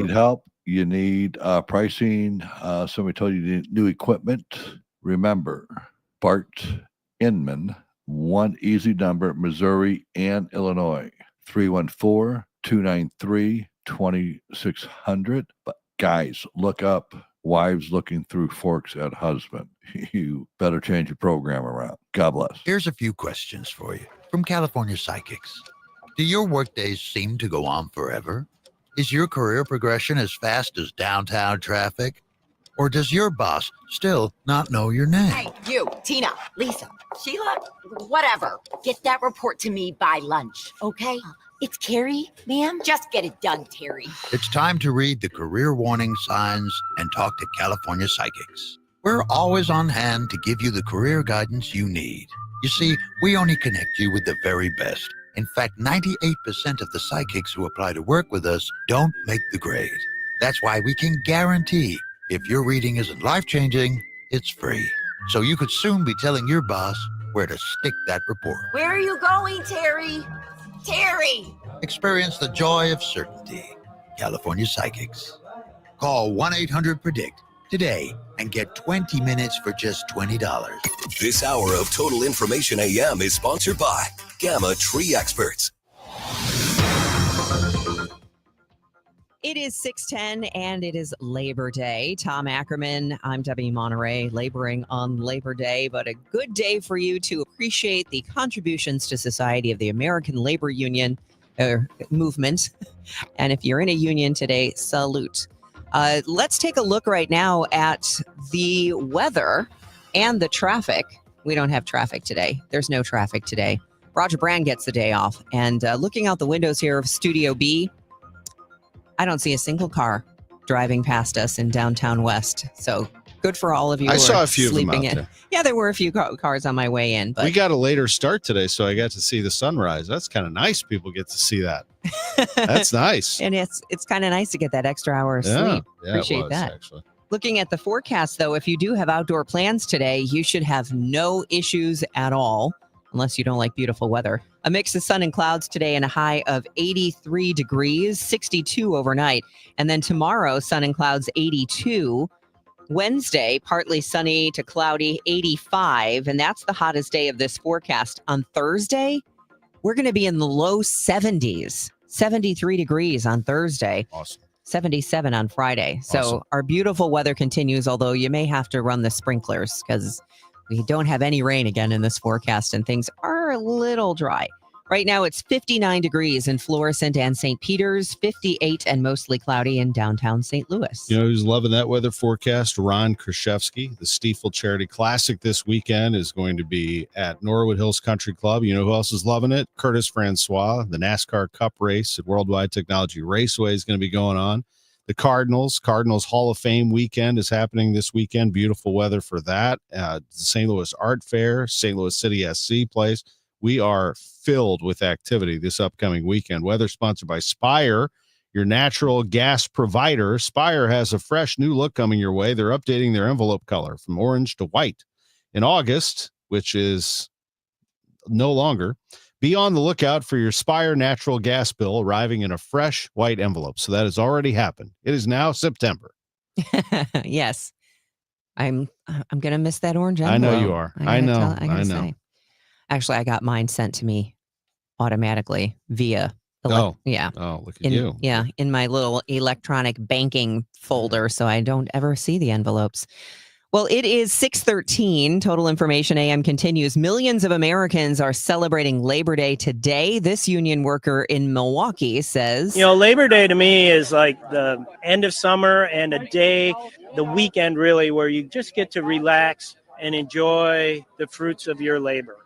need help, you need pricing, somebody told you need new equipment, remember, Bart Inman, one easy number, Missouri and Illinois, 314-293-2600. But guys, look up Wives Looking Through Forks at Husband. You better change your program around. God bless. Here's a few questions for you from California Psychics. Do your workdays seem to go on forever? Is your career progression as fast as downtown traffic? Or does your boss still not know your name? Hey, you, Tina, Lisa, Sheila, whatever. Get that report to me by lunch, okay? It's Carrie, ma'am. Just get it done, Terry. It's time to read the career warning signs and talk to California Psychics. We're always on hand to give you the career guidance you need. You see, we only connect you with the very best. In fact, 98% of the psychics who apply to work with us don't make the grade. That's why we can guarantee if your reading isn't life-changing, it's free. So you could soon be telling your boss where to stick that report. Where are you going, Terry? Terry! Experience the joy of certainty. California Psychics. Call 1-800-PREDICT today and get 20 minutes for just $20. This hour of Total Information AM is sponsored by Gamma Tree Experts. It is 6:10 and it is Labor Day. Tom Ackerman, I'm Debbie Monterey, laboring on Labor Day, but a good day for you to appreciate the contributions to society of the American Labor Union movement. And if you're in a union today, salute. Let's take a look right now at the weather and the traffic. We don't have traffic today. There's no traffic today. Roger Brand gets the day off. And looking out the windows here of Studio B, I don't see a single car driving past us in downtown West. So good for all of you. I saw a few of them out there. Yeah, there were a few cars on my way in. But we got a later start today, so I got to see the sunrise. That's kind of nice. People get to see that. That's nice. And it's kind of nice to get that extra hour of sleep. Appreciate that. Actually. Looking at the forecast, though, if you do have outdoor plans today, you should have no issues at all, unless you don't like beautiful weather. A mix of sun and clouds today and a high of 83 degrees, 62 overnight. And then tomorrow, sun and clouds, 82. Wednesday, partly sunny to cloudy, 85. And that's the hottest day of this forecast. On Thursday, we're going to be in the low 70s, 73 degrees on Thursday. Awesome. 77 on Friday. So awesome. Our beautiful weather continues, although you may have to run the sprinklers because we don't have any rain again in this forecast and things are a little dry. Right now it's 59 degrees in Florissant and St. Peters, 58 and mostly cloudy in downtown St. Louis. You know who's loving that weather forecast? Ron Kraszewski. The Stiefel Charity Classic this weekend is going to be at Norwood Hills Country Club. You know who else is loving it? Curtis Francois. The NASCAR Cup race at Worldwide Technology Raceway is going to be going on. The Cardinals Hall of Fame weekend is happening this weekend. Beautiful weather for that. The St. Louis Art Fair, St. Louis City SC place. We are filled with activity this upcoming weekend. Weather sponsored by Spire, your natural gas provider. Spire has a fresh new look coming your way. They're updating their envelope color from orange to white. In August, which is no longer, be on the lookout for your Spire natural gas bill arriving in a fresh white envelope. So that has already happened. It is now September. Yes. I'm going to miss that orange envelope. I know you are. I know. Say. Actually, I got mine sent to me automatically via. Yeah. Oh, look at you. Yeah, in my little electronic banking folder, so I don't ever see the envelopes. Well, it is 6:13. Total Information AM continues. Millions of Americans are celebrating Labor Day today. This union worker in Milwaukee says, Labor Day to me is like the end of summer and a day, the weekend really, where you just get to relax and enjoy the fruits of your labor.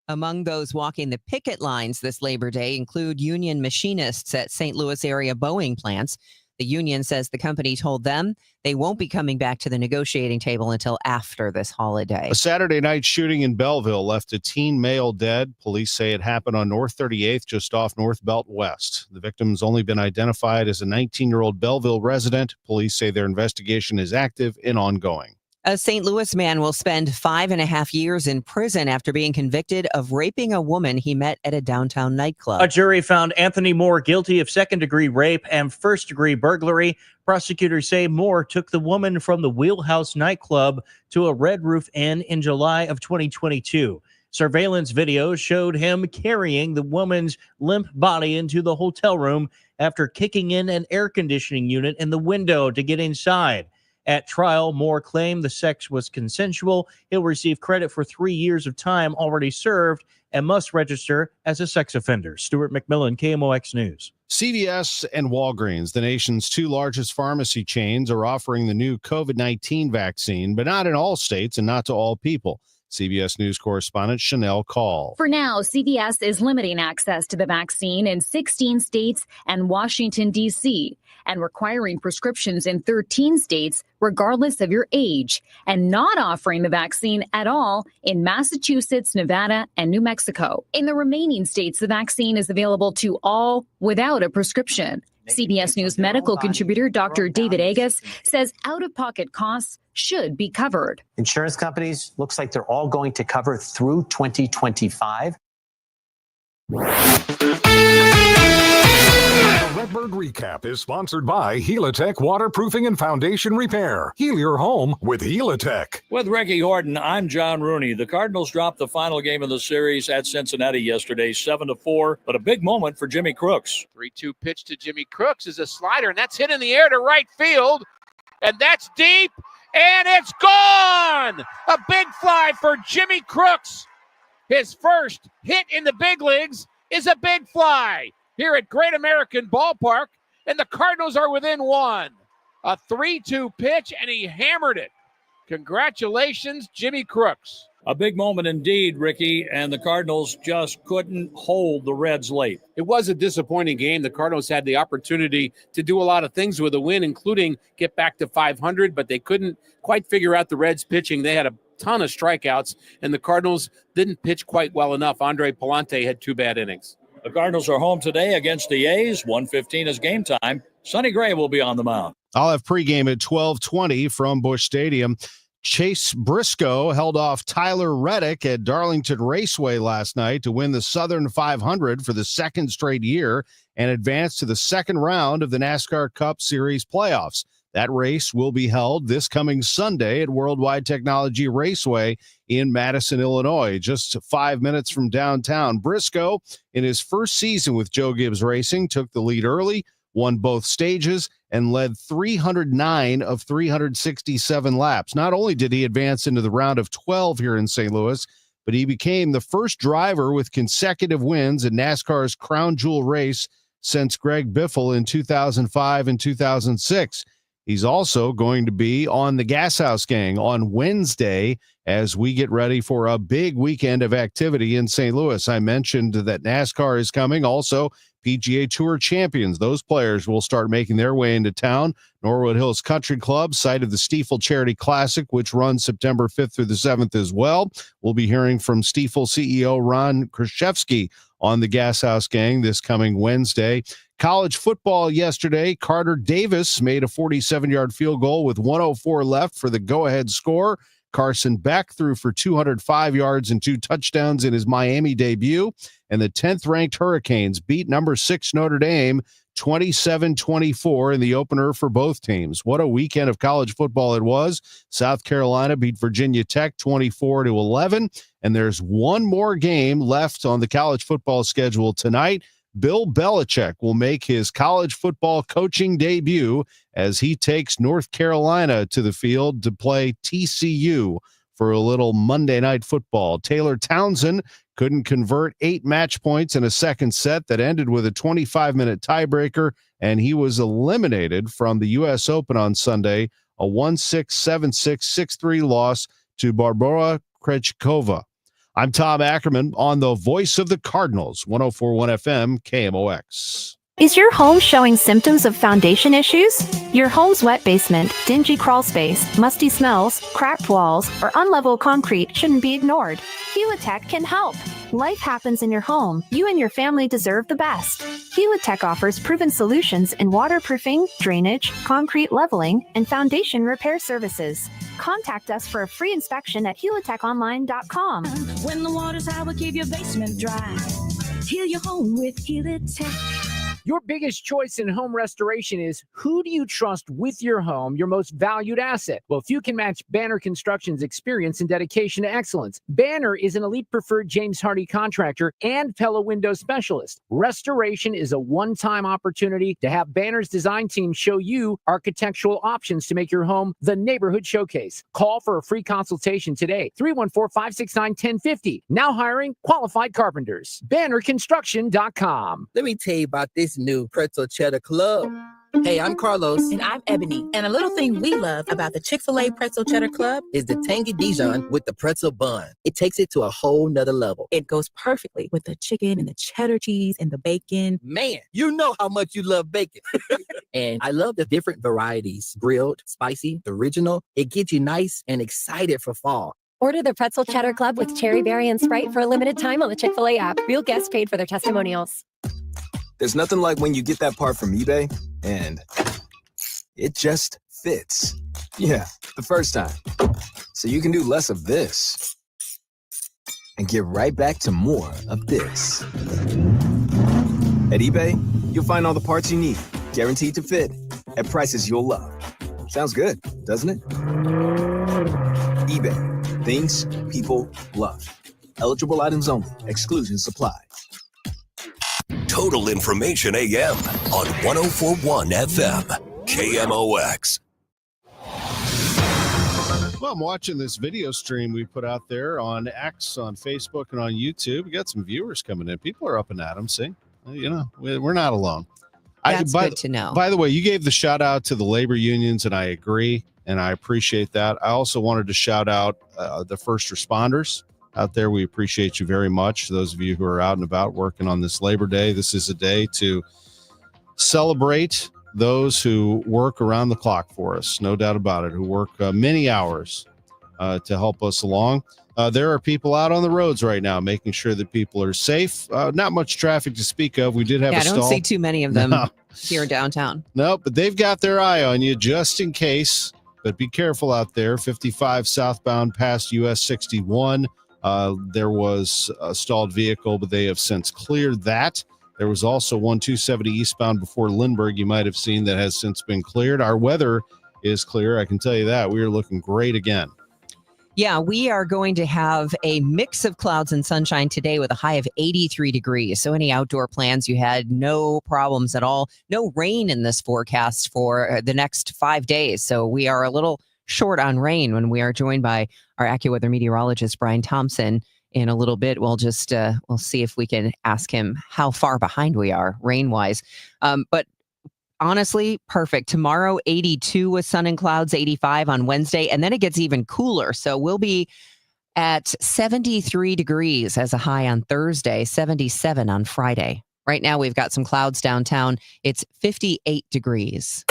Among those walking the picket lines this Labor Day include union machinists at St. Louis area Boeing plants. The union says the company told them they won't be coming back to the negotiating table until after this holiday. A Saturday night shooting in Belleville left a teen male dead. Police say it happened on North 38th, just off North Belt West. The victim's only been identified as a 19-year-old Belleville resident. Police say their investigation is active and ongoing. A St. Louis man will spend 5.5 years in prison after being convicted of raping a woman he met at a downtown nightclub. A jury found Anthony Moore guilty of second-degree rape and first-degree burglary. Prosecutors say Moore took the woman from the Wheelhouse nightclub to a Red Roof Inn in July of 2022. Surveillance video showed him carrying the woman's limp body into the hotel room after kicking in an air conditioning unit in the window to get inside. At trial, Moore claimed the sex was consensual. He'll receive credit for 3 years of time already served and must register as a sex offender. Stuart McMillan, KMOX News. CVS and Walgreens, the nation's two largest pharmacy chains, are offering the new COVID-19 vaccine, but not in all states and not to all people. CBS News correspondent Chanel Call. For now, CVS is limiting access to the vaccine in 16 states and Washington, D.C., and requiring prescriptions in 13 states, regardless of your age, and not offering the vaccine at all in Massachusetts, Nevada, and New Mexico. In the remaining states, the vaccine is available to all without a prescription. CBS News medical contributor Dr. David Agus says out-of-pocket costs should be covered. Insurance companies, looks like they're all going to cover through 2025. The Redbird Recap is sponsored by Helitech Waterproofing and Foundation Repair. Heal your home with Helitech. With Ricky Horton, I'm John Rooney. The Cardinals dropped the final game of the series at Cincinnati yesterday, 7-4, but a big moment for Jimmy Crooks. 3-2 pitch to Jimmy Crooks is a slider, and that's hit in the air to right field, and that's deep, and it's gone! A big fly for Jimmy Crooks. His first hit in the big leagues is a big fly here at Great American Ballpark, and the Cardinals are within one. A 3-2 pitch, and he hammered it. Congratulations, Jimmy Crooks. A big moment indeed, Ricky, and the Cardinals just couldn't hold the Reds late. It was a disappointing game. The Cardinals had the opportunity to do a lot of things with a win, including get back to 500, but they couldn't quite figure out the Reds pitching. They had a ton of strikeouts, and the Cardinals didn't pitch quite well enough. Andre Palante had 2 bad innings. The Cardinals are home today against the A's. 1:15 is game time. Sonny Gray will be on the mound. I'll have pregame at 12:20 from Busch Stadium. Chase Briscoe held off Tyler Reddick at Darlington Raceway last night to win the Southern 500 for the second straight year and advance to the second round of the NASCAR Cup Series playoffs. That race will be held this coming Sunday at Worldwide Technology Raceway in Madison, Illinois, just 5 minutes from downtown. Briscoe, in his first season with Joe Gibbs Racing, took the lead early, won both stages, and led 309 of 367 laps. Not only did he advance into the round of 12 here in St. Louis, but he became the first driver with consecutive wins in NASCAR's Crown Jewel race since Greg Biffle in 2005 and 2006. He's also going to be on the Gas House Gang on Wednesday as we get ready for a big weekend of activity in St. Louis. I mentioned that NASCAR is coming. Also, PGA Tour champions. Those players will start making their way into town. Norwood Hills Country Club, site of the Stiefel Charity Classic, which runs September 5th through the 7th as well. We'll be hearing from Stiefel CEO Ron Krzyzewski on the Gas House Gang this coming Wednesday. College football yesterday, Carter Davis made a 47-yard field goal with 1:04 left for the go-ahead score. Carson Beck threw for 205 yards and 2 touchdowns in his Miami debut. And the 10th-ranked Hurricanes beat number 6 Notre Dame 27-24 in the opener for both teams. What a weekend of college football it was. South Carolina beat Virginia Tech 24-11. And there's one more game left on the college football schedule tonight. Bill Belichick will make his college football coaching debut as he takes North Carolina to the field to play TCU for a little Monday Night Football. Taylor Townsend couldn't convert 8 match points in a second set that ended with a 25-minute tiebreaker, and he was eliminated from the U.S. Open on Sunday, a 1-6, 7-6, 6-3 loss to Barbara Krejcikova. I'm Tom Ackerman on the Voice of the Cardinals, 104.1 FM, KMOX. Is your home showing symptoms of foundation issues? Your home's wet basement, dingy crawl space, musty smells, cracked walls, or unlevel concrete shouldn't be ignored. Helitech can help. Life happens in your home. You and your family deserve the best. Helitech offers proven solutions in waterproofing, drainage, concrete leveling, and foundation repair services. Contact us for a free inspection at helitechonline.com. When the water's high, we'll keep your basement dry. Heal your home with Helitech. Your biggest choice in home restoration is who do you trust with your home, your most valued asset? Well, few can match Banner Construction's experience and dedication to excellence. Banner is an elite preferred James Hardie contractor and Pella window specialist. Restoration is a one-time opportunity to have Banner's design team show you architectural options to make your home the neighborhood showcase. Call for a free consultation today, 314-569-1050. Now hiring qualified carpenters. BannerConstruction.com. Let me tell you about this new Pretzel Cheddar Club. Hey, I'm Carlos. And I'm Ebony. And a little thing we love about the Chick-fil-A Pretzel Cheddar Club is the tangy Dijon with the pretzel bun. It takes it to a whole nother level. It goes perfectly with the chicken and the cheddar cheese and the bacon. Man, you know how much you love bacon. And I love the different varieties. Grilled, spicy, original. It gets you nice and excited for fall. Order the Pretzel Cheddar Club with Cherry Berry and Sprite for a limited time on the Chick-fil-A app. Real guests paid for their testimonials. There's nothing like when you get that part from eBay and it just fits. Yeah, the first time. So you can do less of this and get right back to more of this. At eBay, you'll find all the parts you need, guaranteed to fit, at prices you'll love. Sounds good, doesn't it? eBay, things people love. Eligible items only. Exclusions apply. Total Information AM on 104.1 FM, KMOX. Well, I'm watching this video stream we put out there on X, on Facebook, and on YouTube. We got some viewers coming in. People are up and at them. See, you know, we're not alone. That's good to know. By the way, you gave the shout out to the labor unions, and I agree, and I appreciate that. I also wanted to shout out the first responders out there. We appreciate you very much. Those of you who are out and about working on this Labor Day, this is a day to celebrate those who work around the clock for us, no doubt about it, who work many hours to help us along. There are people out on the roads right now making sure that people are safe. Not much traffic to speak of. We did have a stall. I don't see too many of them here downtown. No, but they've got their eye on you just in case. But be careful out there. 55 southbound past US 61. There was a stalled vehicle, but they have since cleared that. There was also 270 eastbound before Lindbergh, you might have seen, that has since been cleared. Our weather is clear. I can tell you that. We are looking great again. Yeah, we are going to have a mix of clouds and sunshine today with a high of 83 degrees. So any outdoor plans you had, no problems at all. No rain in this forecast for the next 5 days. So we are a little short on rain when we are joined by our AccuWeather meteorologist, Brian Thompson. In a little bit, we'll just we'll see if we can ask him how far behind we are rain-wise. But honestly, perfect. Tomorrow, 82 with sun and clouds, 85 on Wednesday, and then it gets even cooler. So we'll be at 73 degrees as a high on Thursday, 77 on Friday. Right now, we've got some clouds downtown. It's 58 degrees.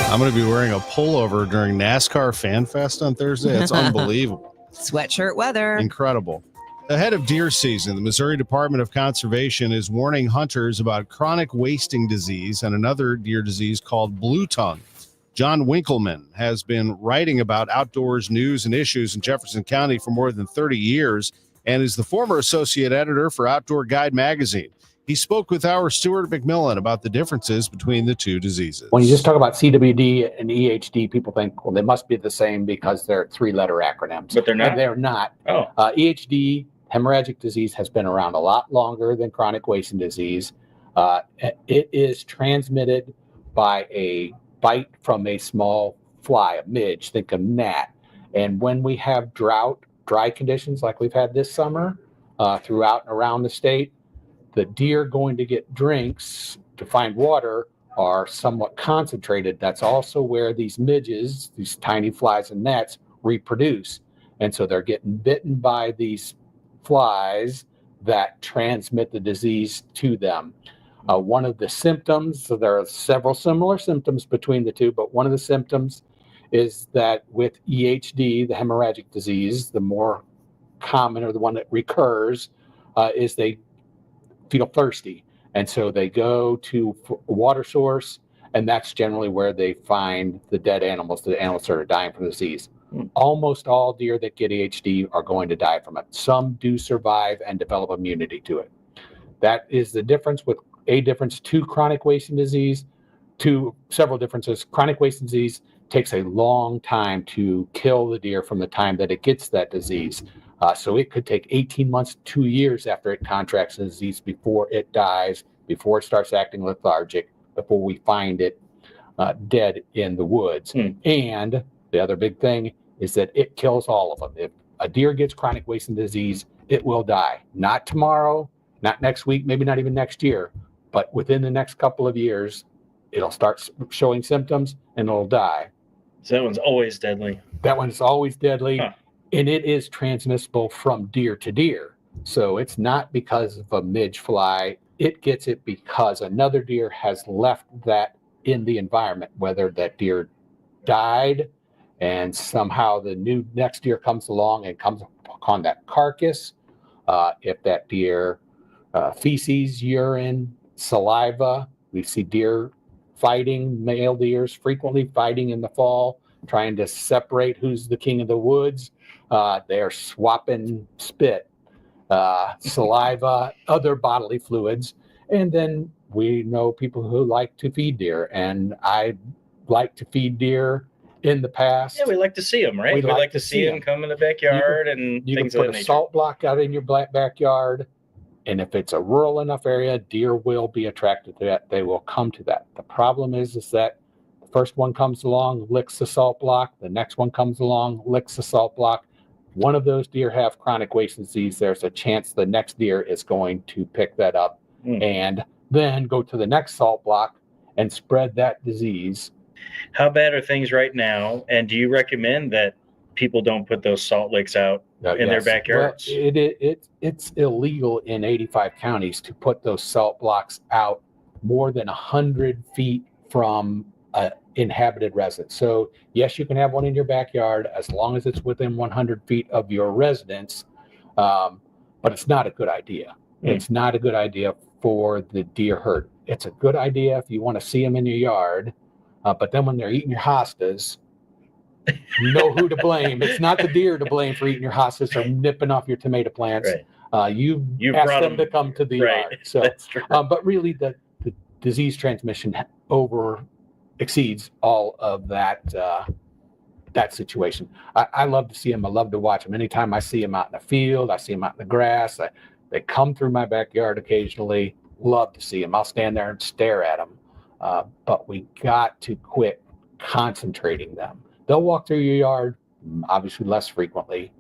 I'm going to be wearing a pullover during NASCAR Fan Fest on Thursday. It's unbelievable. Sweatshirt weather. Incredible. Ahead of deer season, the Missouri Department of Conservation is warning hunters about chronic wasting disease and another deer disease called blue tongue. John Winkleman has been writing about outdoors news and issues in Jefferson County for more than 30 years and is the former associate editor for Outdoor Guide magazine. He spoke with our Stuart McMillan about the differences between the two diseases. When you just talk about CWD and EHD, people think, well, they must be the same because they're three-letter acronyms. But they're not? And they're not. Oh. EHD, hemorrhagic disease, has been around a lot longer than chronic wasting disease. It is transmitted by a bite from a small fly, a midge, think a gnat. And when we have dry conditions like we've had this summer throughout and around the state, the deer going to get drinks to find water are somewhat concentrated. That's also where these midges, these tiny flies and gnats, reproduce. And so they're getting bitten by these flies that transmit the disease to them. One of the symptoms, so there are several similar symptoms between the two, but one of the symptoms is that with EHD, the hemorrhagic disease, the more common or the one that recurs, is they feel thirsty. And so they go to a water source And that's generally where they find the dead animals, the animals that are dying from the disease. Almost all deer that get AHD are going to die from it. Some do survive and develop immunity to it. That is the difference with a difference to chronic wasting disease, to several differences. Chronic wasting disease takes a long time to kill the deer from the time that it gets that disease. So it could take 18 months, 2 years after it contracts the disease before it dies, before it starts acting lethargic, before we find it dead in the woods. And the other big thing is that it kills all of them. If a deer gets chronic wasting disease, it will die. Not tomorrow, not next week, maybe not even next year, but within the next couple of years, it'll start showing symptoms and it'll die. So that one's always deadly. That one's always deadly, and it is transmissible from deer to deer. So it's not because of a midge fly. It gets it because another deer has left that in the environment, whether that deer died and somehow the next deer comes along and comes upon that carcass. If that deer feces, urine, saliva, we see deer fighting, male deers frequently fighting in the fall, trying to separate who's the king of the woods. They're swapping spit, saliva, other bodily fluids. And then we know people who like to feed deer, and I like to feed deer in the past. Yeah, we like to see them, right? We like to see them come in the backyard and you things can of put that a nature. salt block out in your backyard, and if it's a rural enough area, deer will be attracted to that. They will come to that. The problem is that the first one comes along, licks the salt block. The next one comes along, licks the salt block. One of those deer have chronic wasting disease. There's a chance the next deer is going to pick that up and then go to the next salt block and spread that disease. How bad are things right now? And do you recommend that people don't put those salt licks out in their backyards? Well, it's illegal in 85 counties to put those salt blocks out more than 100 feet from an inhabited residence. So yes, you can have one in your backyard as long as it's within 100 feet of your residence, but it's not a good idea. It's not a good idea for the deer herd. It's a good idea if you want to see them in your yard, but then when they're eating your hostas, you know who to blame. It's not the deer to blame for eating your hostas or nipping off your tomato plants. You asked them to come to the yard. So, but really, the disease transmission exceeds all of that that situation. I love to see them. I love to watch them. Anytime I see them out in the field, I see them out in the grass. They come through my backyard occasionally. Love to see them. I'll stand there and stare at them. But we got to quit concentrating them. They'll walk through your yard, obviously less frequently,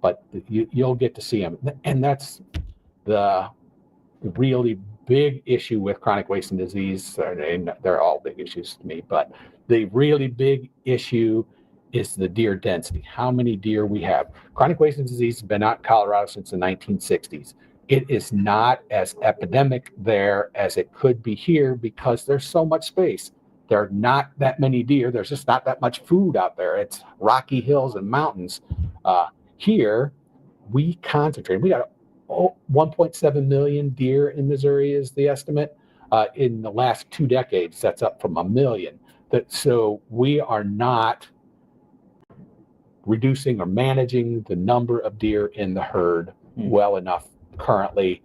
but you'll get to see them. And that's the really big issue with chronic wasting disease. And they're all big issues to me, but the really big issue is the deer density, how many deer we have. Chronic wasting disease has been out in Colorado since the 1960s. It is not as epidemic there as it could be here because there's so much space. There are not that many deer. There's just not that much food out there. It's rocky hills and mountains. Here, we concentrate. We got 1.7 million deer in Missouri is the estimate. In the last 2 decades, that's up from 1 million. So we are not reducing or managing the number of deer in the herd well enough currently.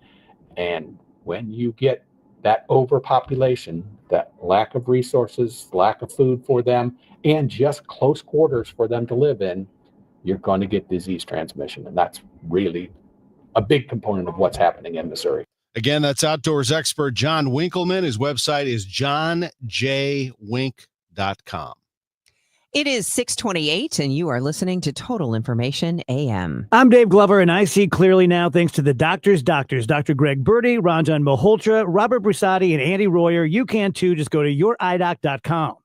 And when you get that overpopulation, that lack of resources, lack of food for them, and just close quarters for them to live in, you're going to get disease transmission. And that's really a big component of what's happening in Missouri. Again, that's outdoors expert John Winkleman. His website is johnjwink.com. It is 6:28, and you are listening to Total Information AM. I'm Dave Glover, and I see clearly now thanks to the doctors, Dr. Greg Birdie, Ranjan Malhotra, Robert Brusati, and Andy Royer. You can too. Just go to youridoc.com.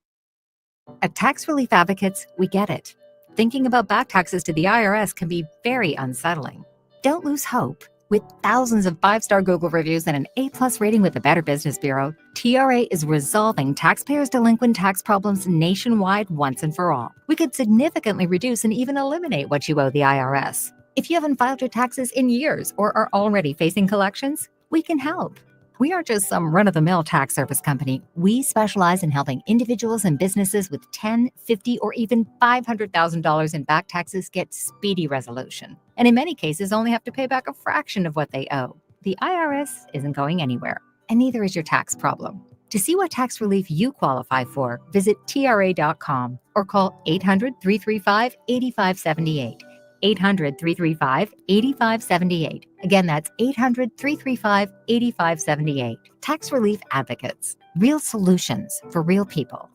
At Tax Relief Advocates, we get it. Thinking about back taxes to the IRS can be very unsettling. Don't lose hope. With thousands of 5-star Google reviews and an A+ rating with the Better Business Bureau, TRA is resolving taxpayers' delinquent tax problems nationwide once and for all. We could significantly reduce and even eliminate what you owe the IRS. If you haven't filed your taxes in years or are already facing collections, we can help. We aren't just some run-of-the-mill tax service company. We specialize in helping individuals and businesses with $10, $50, or even $500,000 in back taxes get speedy resolution. And in many cases, only have to pay back a fraction of what they owe. The IRS isn't going anywhere, and neither is your tax problem. To see what tax relief you qualify for, visit TRA.com or call 800-335-8578. 800-335-8578. Again, that's 800-335-8578. Tax Relief Advocates. Real solutions for real people.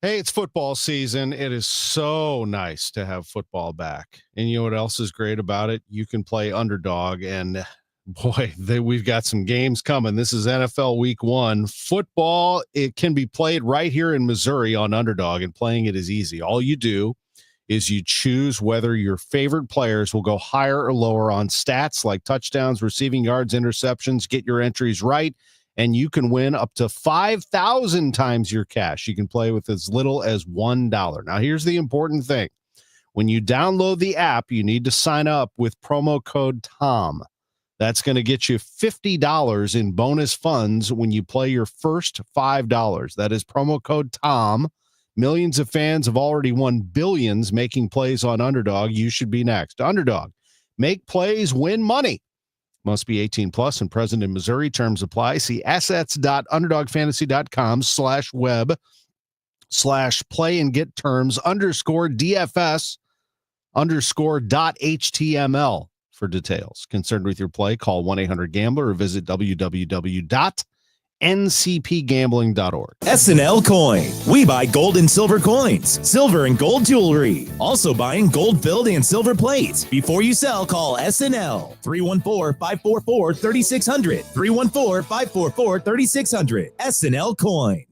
Hey, it's football season. It is so nice to have football back. And you know what else is great about it? You can play underdog, and boy, we've got some games coming. This is NFL Week 1. Football, it can be played right here in Missouri on Underdog, and playing it is easy. All you do is you choose whether your favorite players will go higher or lower on stats like touchdowns, receiving yards, interceptions. Get your entries right, and you can win up to 5,000 times your cash. You can play with as little as $1. Now, here's the important thing. When you download the app, you need to sign up with promo code TOM. That's going to get you $50 in bonus funds when you play your first $5. That is promo code TOM. Millions of fans have already won billions making plays on Underdog. You should be next. Underdog. Make plays, win money. Must be 18 plus and present in Missouri. Terms apply. See assets.underdogfantasy.com/web/play and get terms _DFS_.html for details. Concerned with your play, call 1-800-GAMBLER or visit www.ncpgambling.org. SNL Coin. We buy gold and silver coins, silver and gold jewelry. Also buying gold-filled and silver plates. Before you sell, call SNL. 314-544-3600. 314-544-3600. SNL Coin.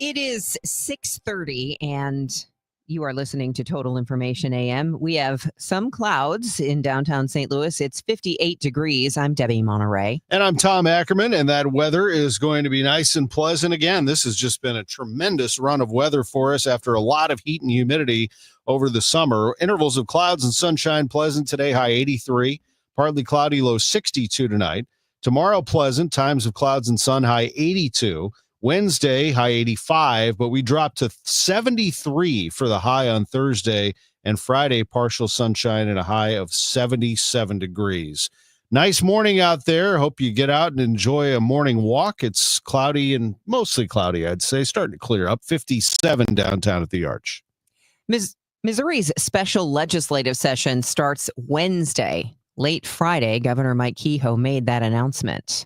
It is 6:30 and you are listening to Total Information AM. We have some clouds in downtown St. Louis. It's 58 degrees. I'm Debbie Monterey. And I'm Tom Ackerman, and that weather is going to be nice and pleasant again. This has just been a tremendous run of weather for us after a lot of heat and humidity over the summer. Intervals of clouds and sunshine, pleasant today, high 83. Partly cloudy, low 62 tonight. Tomorrow, pleasant, times of clouds and sun, high 82. Wednesday, high 85, but we dropped to 73 for the high on Thursday, and Friday, partial sunshine and a high of 77 degrees. Nice morning out there. Hope you get out and enjoy a morning walk. It's cloudy and mostly cloudy, I'd say. Starting to clear up. 57 downtown at the Arch. Missouri's special legislative session starts Wednesday. Late Friday, Governor Mike Kehoe made that announcement.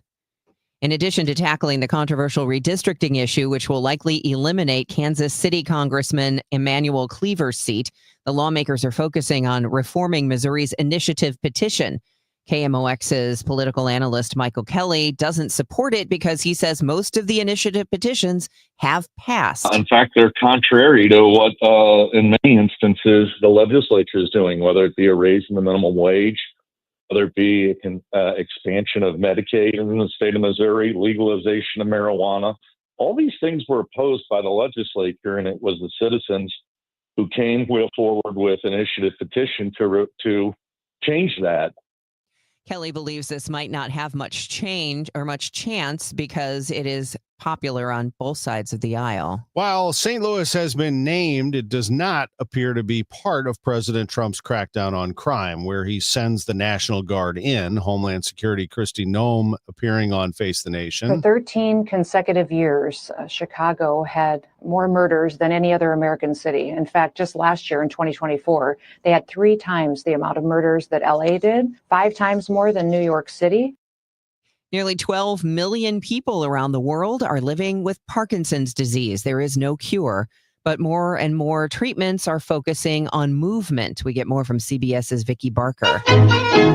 In addition to tackling the controversial redistricting issue, which will likely eliminate Kansas City Congressman Emmanuel Cleaver's seat, the lawmakers are focusing on reforming Missouri's initiative petition. KMOX's political analyst Michael Kelly doesn't support it because he says most of the initiative petitions have passed. In fact, they're contrary to what, in many instances, the legislature is doing, whether it be a raise in the minimum wage, whether it be expansion of Medicaid in the state of Missouri, legalization of marijuana. All these things were opposed by the legislature, and it was the citizens who came forward with an initiative petition to change that. Kelly believes this might not have much change or much chance because it is popular on both sides of the aisle. While St. Louis has been named, it does not appear to be part of President Trump's crackdown on crime, where he sends the National Guard in. Homeland Security Kristi Noem appearing on Face the Nation. For 13 consecutive years, Chicago had more murders than any other American city. In fact, just last year in 2024, they had 3 times the amount of murders that LA did, 5 times more than New York City. Nearly 12 million people around the world are living with Parkinson's disease. There is no cure, but more and more treatments are focusing on movement. We get more from CBS's Vicki Barker.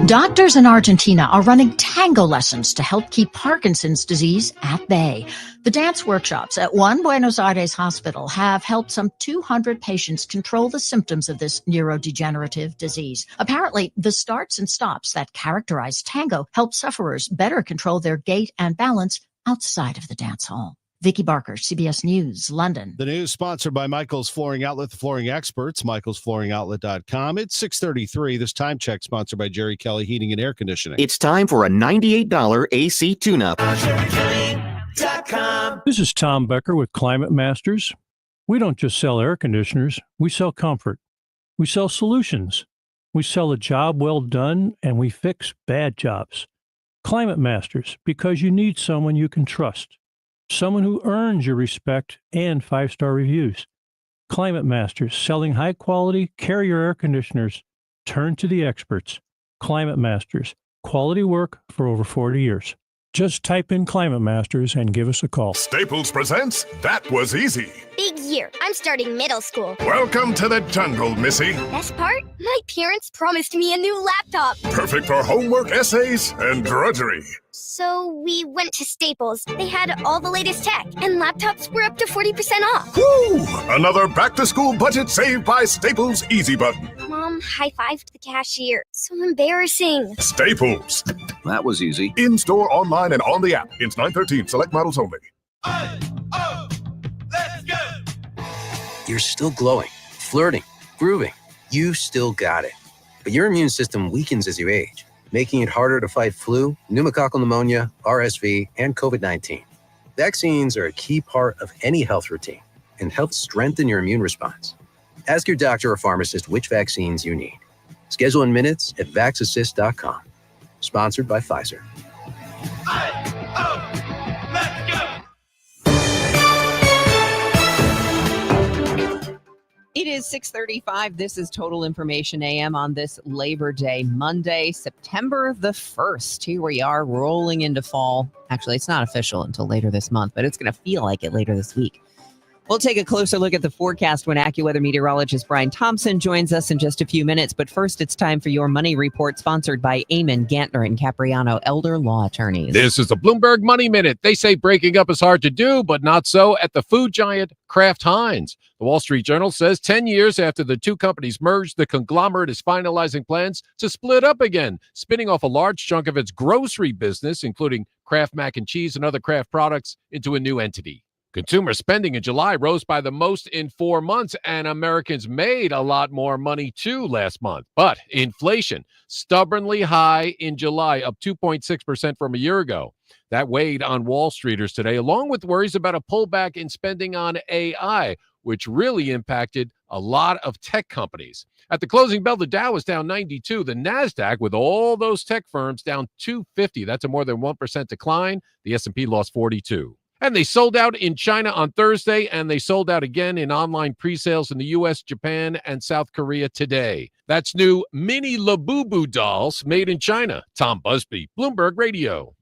Doctors in Argentina are running tango lessons to help keep Parkinson's disease at bay. The dance workshops at one Buenos Aires hospital have helped some 200 patients control the symptoms of this neurodegenerative disease. Apparently, the starts and stops that characterize tango help sufferers better control their gait and balance outside of the dance hall. Vicky Barker, CBS News, London. The news sponsored by Michael's Flooring Outlet, the flooring experts, michaelsflooringoutlet.com. It's 6:33. This time check sponsored by Jerry Kelly Heating and Air Conditioning. It's time for a $98 AC tune-up. This is Tom Becker with Climate Masters. We don't just sell air conditioners, we sell comfort. We sell solutions. We sell a job well done, and we fix bad jobs. Climate Masters, because you need someone you can trust. Someone who earns your respect and 5-star reviews. Climate Masters, selling high-quality Carrier air conditioners. Turn to the experts. Climate Masters, quality work for over 40 years. Just type in Climate Masters and give us a call. Staples presents That Was Easy. Big year. I'm starting middle school. Welcome to the jungle, Missy. Best part? My parents promised me a new laptop. Perfect for homework, essays, and drudgery. So we went to Staples. They had all the latest tech, and laptops were up to 40% off. Woo! Another back-to-school budget saved by Staples Easy Button. Mom high-fived the cashier. So embarrassing. Staples. That was easy. In-store, online, and on the app. Ins 9/13. Select models only. You're still glowing, flirting, grooving. You still got it. But your immune system weakens as you age, making it harder to fight flu, pneumococcal pneumonia, RSV, and COVID-19. Vaccines are a key part of any health routine and help strengthen your immune response. Ask your doctor or pharmacist which vaccines you need. Schedule in minutes at vaxassist.com. Sponsored by Pfizer. It is 6:35. This is Total Information AM on this Labor Day, Monday, September the 1st. Here we are rolling into fall. Actually, it's not official until later this month, but it's going to feel like it later this week. We'll take a closer look at the forecast when AccuWeather meteorologist Brian Thompson joins us in just a few minutes. But first, it's time for your money report, sponsored by Eamon, Gantner, and Capriano, elder law attorneys. This is the Bloomberg Money Minute. They say breaking up is hard to do, but not so at the food giant Kraft Heinz. The Wall Street Journal says 10 years after the two companies merged, the conglomerate is finalizing plans to split up again, spinning off a large chunk of its grocery business, including Kraft mac and cheese and other Kraft products, into a new entity. Consumer spending in July rose by the most in 4 months, and Americans made a lot more money too last month. But inflation, stubbornly high in July, up 2.6% from a year ago. That weighed on Wall Streeters today, along with worries about a pullback in spending on AI, which really impacted a lot of tech companies. At the closing bell, the Dow was down 92. The NASDAQ, with all those tech firms, down 250. That's a more than 1% decline. The S&P lost 42. And they sold out in China on Thursday, and they sold out again in online pre-sales in the U.S., Japan, and South Korea today. That's new mini Labubu dolls made in China. Tom Busby, Bloomberg Radio.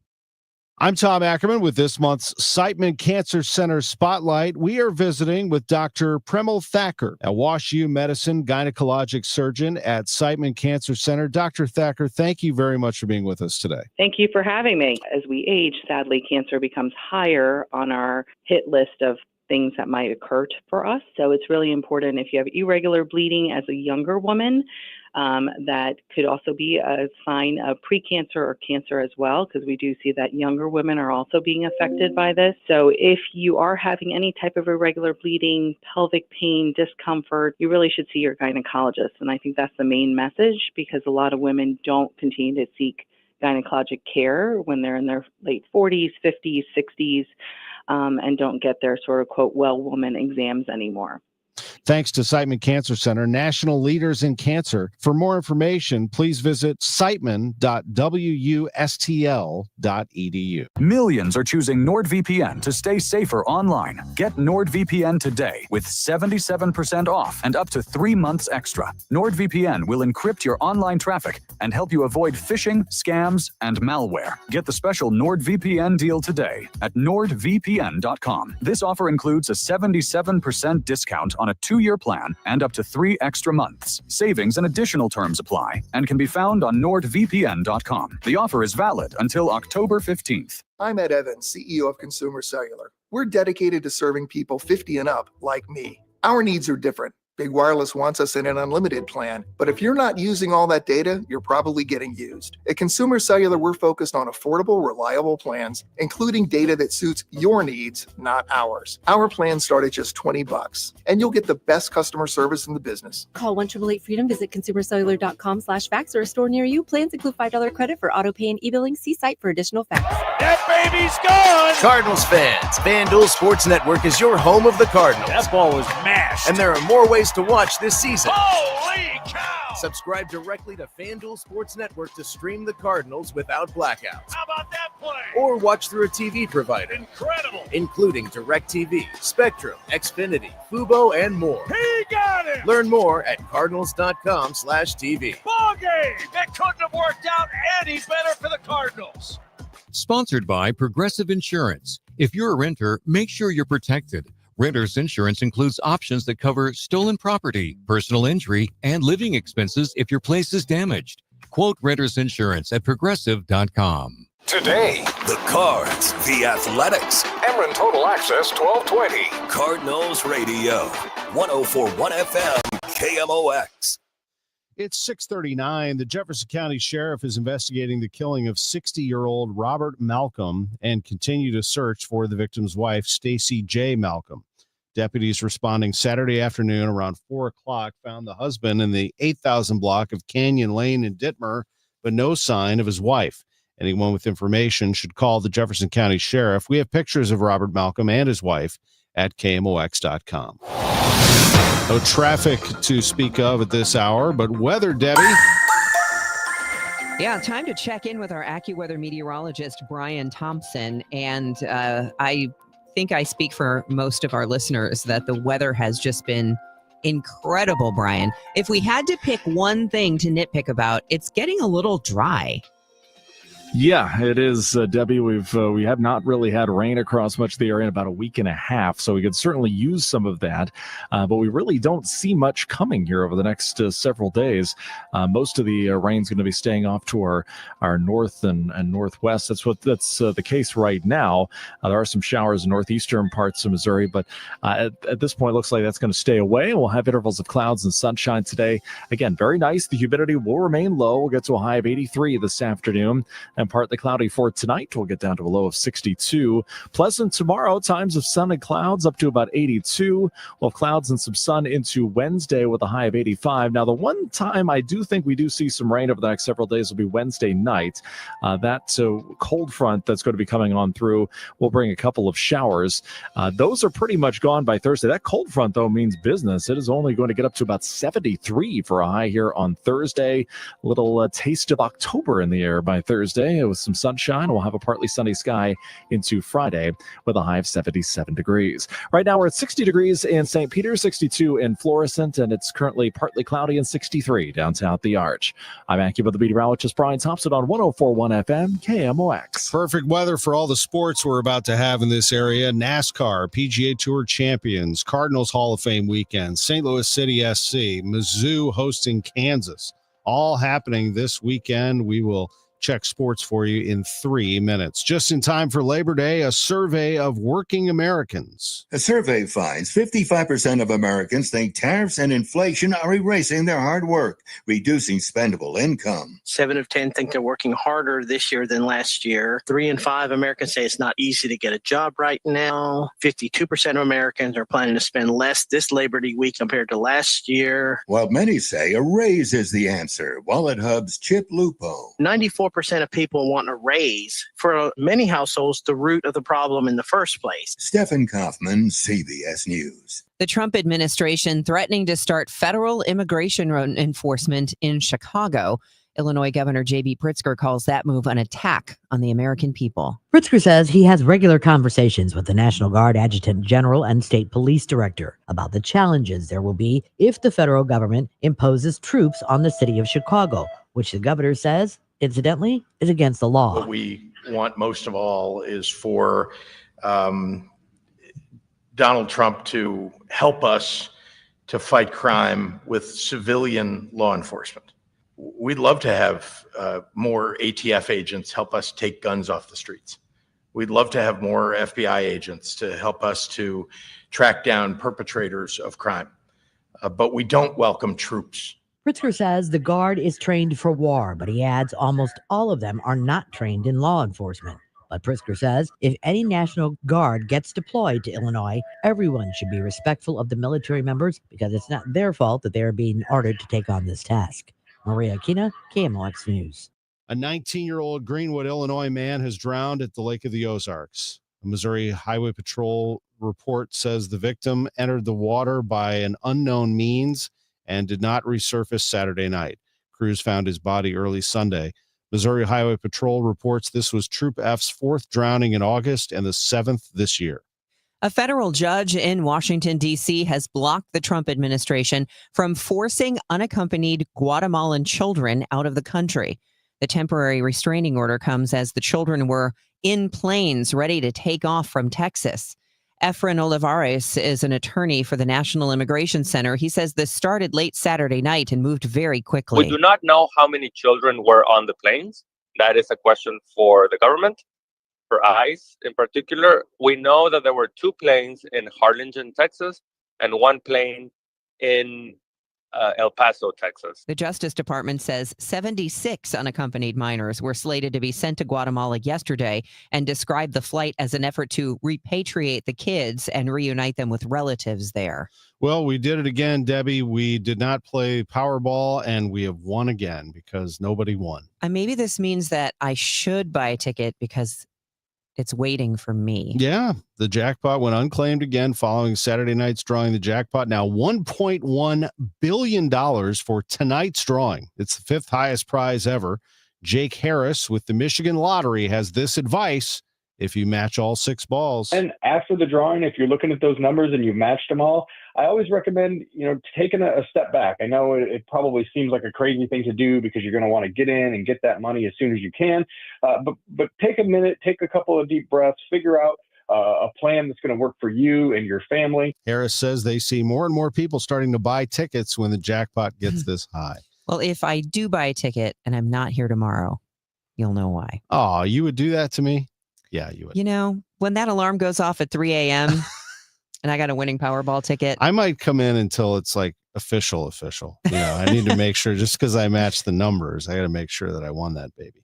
I'm Tom Ackerman with this month's Siteman Cancer Center Spotlight. We are visiting with Dr. Premal Thacker, a WashU Medicine gynecologic surgeon at Siteman Cancer Center. Dr. Thacker, thank you very much for being with us today. Thank you for having me. As we age, sadly, cancer becomes higher on our hit list of things that might occur for us. So it's really important if you have irregular bleeding as a younger woman, that could also be a sign of precancer or cancer as well, because we do see that younger women are also being affected by this. So if you are having any type of irregular bleeding, pelvic pain, discomfort, you really should see your gynecologist. And I think that's the main message, because a lot of women don't continue to seek gynecologic care when they're in their late 40s, 50s, 60s, and don't get their sort of, quote, well woman exams anymore. Thanks to Siteman Cancer Center, national leaders in cancer. For more information, please visit siteman.wustl.edu. Millions are choosing NordVPN to stay safer online. Get NordVPN today with 77% off and up to 3 months extra. NordVPN will encrypt your online traffic and help you avoid phishing, scams, and malware. Get the special NordVPN deal today at nordvpn.com. This offer includes a 77% discount on a 2-year plan and up to 3 extra months. Savings and additional terms apply and can be found on nordvpn.com. The offer is valid until October 15th. I'm Ed Evans, CEO of Consumer Cellular. We're dedicated to serving people 50 and up like me. Our needs are different. Big Wireless wants us in an unlimited plan, but if you're not using all that data, you're probably getting used. At Consumer Cellular, we're focused on affordable, reliable plans, including data that suits your needs, not ours. Our plans start at just $20, and you'll get the best customer service in the business. Call 1-888-FREEDOM, visit consumercellular.com/facts or a store near you. Plans include $5 credit for auto pay and e-billing. See site for additional facts. That baby's gone! Cardinals fans, FanDuel Sports Network is your home of the Cardinals. That ball was mashed. And there are more ways to watch this season. Holy cow! Subscribe directly to FanDuel Sports Network to stream the Cardinals without blackouts. How about that play? Or watch through a TV provider. Incredible! Including DirecTV, Spectrum, Xfinity, Fubo, and more. He got it! Learn more at cardinals.com/TV. Ball game! That couldn't have worked out any better for the Cardinals. Sponsored by Progressive Insurance. If you're a renter, make sure you're protected. Renter's insurance includes options that cover stolen property, personal injury, and living expenses if your place is damaged. Quote Renter's Insurance at progressive.com. Today, the Cards, the Athletics. Emeren Total Access 1220. Cardinals Radio, 104.1 FM, KMOX. It's 6:39. The Jefferson County Sheriff is investigating the killing of 60-year-old Robert Malcolm and continue to search for the victim's wife, Stacy J. Malcolm. Deputies responding Saturday afternoon around 4 o'clock found the husband in the 8,000 block of Canyon Lane in Dittmer, but no sign of his wife. Anyone with information should call the Jefferson County Sheriff. We have pictures of Robert Malcolm and his wife at KMOX.com. No traffic to speak of at this hour, but weather, Debbie. Yeah, time to check in with our AccuWeather meteorologist, Brian Thompson. And I think I speak for most of our listeners that the weather has just been incredible, Brian. If we had to pick one thing to nitpick about, it's getting a little dry. Yeah, it is, Debbie. We have not really had rain across much of the area in about a week and a half, so we could certainly use some of that. But we really don't see much coming here over the next several days. Most of the rain's going to be staying off to our north and northwest. That's the case right now. There are some showers in northeastern parts of Missouri, but at this point, it looks like that's going to stay away. We'll have intervals of clouds and sunshine today. Again, very nice. The humidity will remain low. We'll get to a high of 83 this afternoon. And partly cloudy for tonight. We'll get down to a low of 62. Pleasant tomorrow, times of sun and clouds up to about 82. We'll have clouds and some sun into Wednesday with a high of 85. Now, the one time I do think we do see some rain over the next several days will be Wednesday night. That cold front that's going to be coming on through will bring a couple of showers. Those are pretty much gone by Thursday. That cold front, though, means business. It is only going to get up to about 73 for a high here on Thursday. A little taste of October in the air by Thursday with some sunshine. We'll have a partly sunny sky into Friday with a high of 77 degrees. Right now we're at 60 degrees in St. Peter, 62 in Florissant, and it's currently partly cloudy and 63 downtown the Arch. I'm AccuWeather meteorologist Brian Thompson on 104.1 FM KMOX. Perfect weather for all the sports we're about to have in this area. NASCAR, PGA Tour champions, Cardinals Hall of Fame weekend, St. Louis City SC, Mizzou hosting Kansas. All happening this weekend. We will check sports for you in 3 minutes. Just in time for Labor Day, a survey of working Americans. A survey finds 55% of Americans think tariffs and inflation are erasing their hard work, reducing spendable income. 7 of 10 think they're working harder this year than last year. 3 in 5 Americans say it's not easy to get a job right now. 52% of Americans are planning to spend less this Labor Day week compared to last year. While many say a raise is the answer. Wallet Hub's Chip Lupo. 94% of people want a raise. For many households, the root of the problem in the first place. Stephen Kaufman, CBS News. The Trump administration threatening to start federal immigration enforcement in Chicago. Illinois Governor J.B. Pritzker calls that move an attack on the American people. Pritzker says he has regular conversations with the National Guard Adjutant General and State Police Director about the challenges there will be if the federal government imposes troops on the city of Chicago, which the governor says, incidentally, is against the law. What we want most of all is for Donald Trump to help us to fight crime with civilian law enforcement. We'd love to have more ATF agents help us take guns off the streets. We'd love to have more FBI agents to help us to track down perpetrators of crime. but we don't welcome troops. Pritzker says the Guard is trained for war, but he adds almost all of them are not trained in law enforcement. But Pritzker says if any National Guard gets deployed to Illinois, everyone should be respectful of the military members because it's not their fault that they are being ordered to take on this task. Maria Aquina, KMOX News. A 19-year-old Greenwood, Illinois man has drowned at the Lake of the Ozarks. A Missouri Highway Patrol report says the victim entered the water by an unknown means and did not resurface Saturday night. Crews found his body early Sunday. Missouri Highway Patrol reports this was Troop F's fourth drowning in August and the seventh this year. A federal judge in Washington, D.C. has blocked the Trump administration from forcing unaccompanied Guatemalan children out of the country. The temporary restraining order comes as the children were in planes ready to take off from Texas. Efren Olivares is an attorney for the National Immigration Center. He says this started late Saturday night and moved very quickly. We do not know how many children were on the planes. That is a question for the government, for ICE in particular. We know that there were 2 planes in Harlingen, Texas, and 1 plane in El Paso, Texas. The Justice Department says 76 unaccompanied minors were slated to be sent to Guatemala yesterday and described the flight as an effort to repatriate the kids and reunite them with relatives there. Well, we did it again, Debbie. We did not play Powerball, and we have won again because nobody won. Maybe this means that I should buy a ticket because it's waiting for me. Yeah, the jackpot went unclaimed again following Saturday night's drawing. The jackpot now $1.1 billion for tonight's drawing. It's the 5th highest prize ever. Jake Harris with the Michigan Lottery has this advice if you match all 6 balls. And after the drawing, if you're looking at those numbers and you've matched them all, I always recommend, taking a step back. I know it probably seems like a crazy thing to do because you're going to want to get in and get that money as soon as you can. But take a minute, take a couple of deep breaths, figure out a plan that's going to work for you and your family. Harris says they see more and more people starting to buy tickets when the jackpot gets this high. Well, if I do buy a ticket and I'm not here tomorrow, you'll know why. Oh, you would do that to me? Yeah, you would. When that alarm goes off at 3 a.m. and I got a winning Powerball ticket. I might come in until it's like official. I need to make sure just because I matched the numbers, I got to make sure that I won that baby.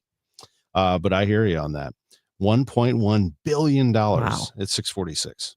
But I hear you on that. $1.1 billion. Wow. It's 646.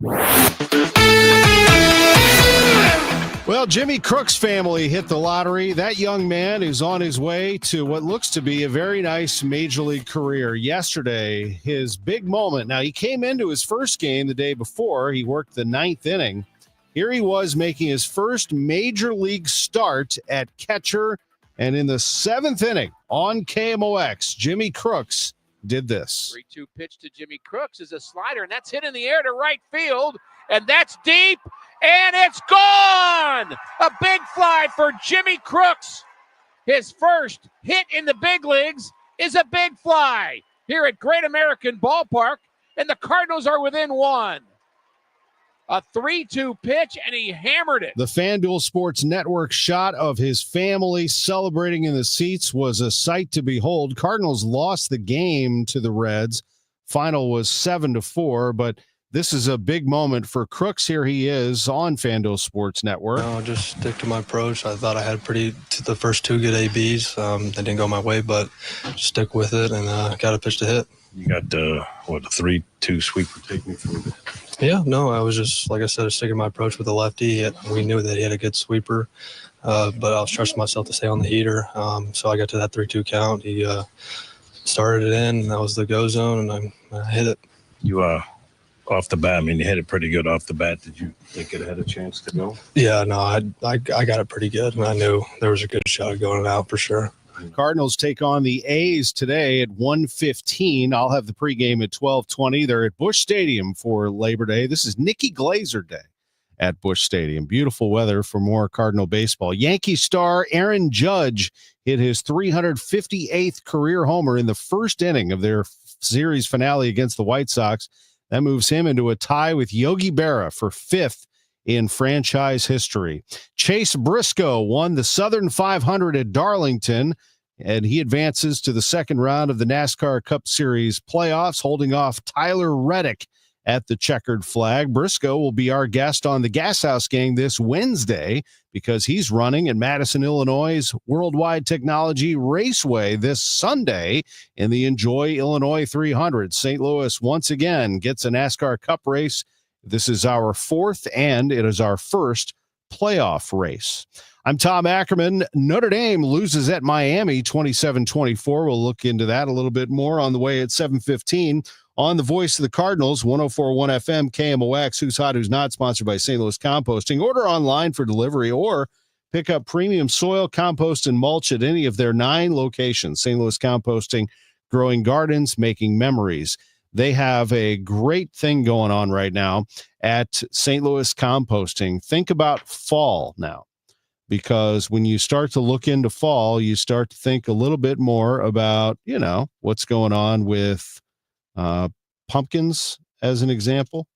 Well, Jimmy Crooks' family hit the lottery. That young man is on his way to what looks to be a very nice major league career. Yesterday, his big moment. Now, he came into his first game the day before. He worked the 9th inning. Here he was making his first major league start at catcher. And in the 7th inning on KMOX, Jimmy Crooks did this. 3-2 pitch to Jimmy Crooks is a slider, and that's hit in the air to right field. And that's deep. And it's gone! A big fly for Jimmy Crooks. His first hit in the big leagues is a big fly here at Great American Ballpark, and the Cardinals are within 1. A 3-2 pitch, and he hammered it. The FanDuel Sports Network shot of his family celebrating in the seats was a sight to behold. Cardinals lost the game to the Reds. Final was 7-4, but this is a big moment for Crooks. Here he is on FanDuel Sports Network. I'll just stick to my approach. I thought I had the first 2 good ABs. They didn't go my way, but stick with it and got a pitch to hit. You got a 3-2 sweeper. Take me through it. Yeah, no, I was just, like I said, sticking to my approach with the lefty. We knew that he had a good sweeper, but I was trusting myself to stay on the heater. So I got to that 3-2 count. He started it in, and that was the go zone, and I hit it. You off the bat, you hit it pretty good off the bat. Did you think it had a chance to go? Yeah, no, I got it pretty good, and I knew there was a good shot of going out for sure. Cardinals take on the A's today at 1:15. I'll have the pregame at 12:20. They're at Busch Stadium for Labor Day. This is Nikki Glazer Day at Busch Stadium. Beautiful weather for more Cardinal baseball. Yankee star Aaron Judge hit his 358th career homer in the first inning of their series finale against the White Sox. That moves him into a tie with Yogi Berra for 5th in franchise history. Chase Briscoe won the Southern 500 at Darlington, and he advances to the second round of the NASCAR Cup Series playoffs, holding off Tyler Reddick at the Checkered Flag. Briscoe will be our guest on the Gas House Gang this Wednesday because he's running at Madison, Illinois' Worldwide Technology Raceway this Sunday in the Enjoy Illinois 300. St. Louis once again gets a NASCAR Cup race. This is our fourth, and it is our first playoff race. I'm Tom Ackerman. Notre Dame loses at Miami 27-24. We'll look into that a little bit more on the way at 7:15 on the Voice of the Cardinals, 104.1 FM, KMOX. Who's Hot, Who's Not, sponsored by St. Louis Composting. Order online for delivery or pick up premium soil, compost, and mulch at any of their 9 locations. St. Louis Composting, growing gardens, making memories. They have a great thing going on right now at St. Louis Composting. Think about fall now, because when you start to look into fall, you start to think a little bit more about, what's going on with pumpkins, as an example.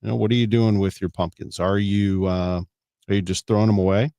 What are you doing with your pumpkins? Are you just throwing them away?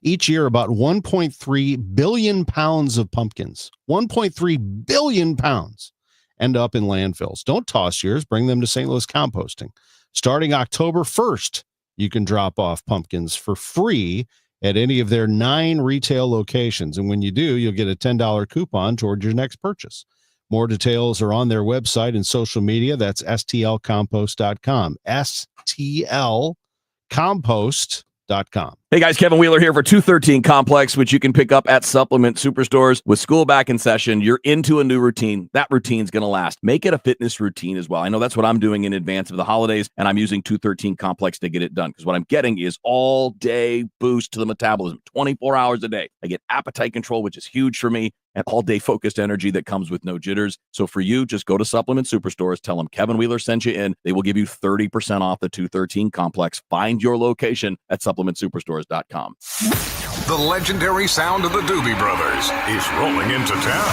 Each year, about 1.3 billion pounds of pumpkins, 1.3 billion pounds, end up in landfills. Don't toss yours. Bring them to St. Louis Composting. Starting October 1st, you can drop off pumpkins for free at any of their 9 retail locations. And when you do, you'll get a $10 coupon towards your next purchase. More details are on their website and social media. That's stlcompost.com. stlcompost.com. Hey guys, Kevin Wheeler here for 213 Complex, which you can pick up at Supplement Superstores. With school back in session, you're into a new routine. That routine's going to last. Make it a fitness routine as well. I know that's what I'm doing in advance of the holidays, and I'm using 213 Complex to get it done, because what I'm getting is all-day boost to the metabolism, 24 hours a day. I get appetite control, which is huge for me, and all-day focused energy that comes with no jitters. So for you, just go to Supplement Superstores, tell them Kevin Wheeler sent you in. They will give you 30% off the 213 Complex. Find your location at supplementsuperstores.com. The legendary sound of the Doobie Brothers is rolling into town.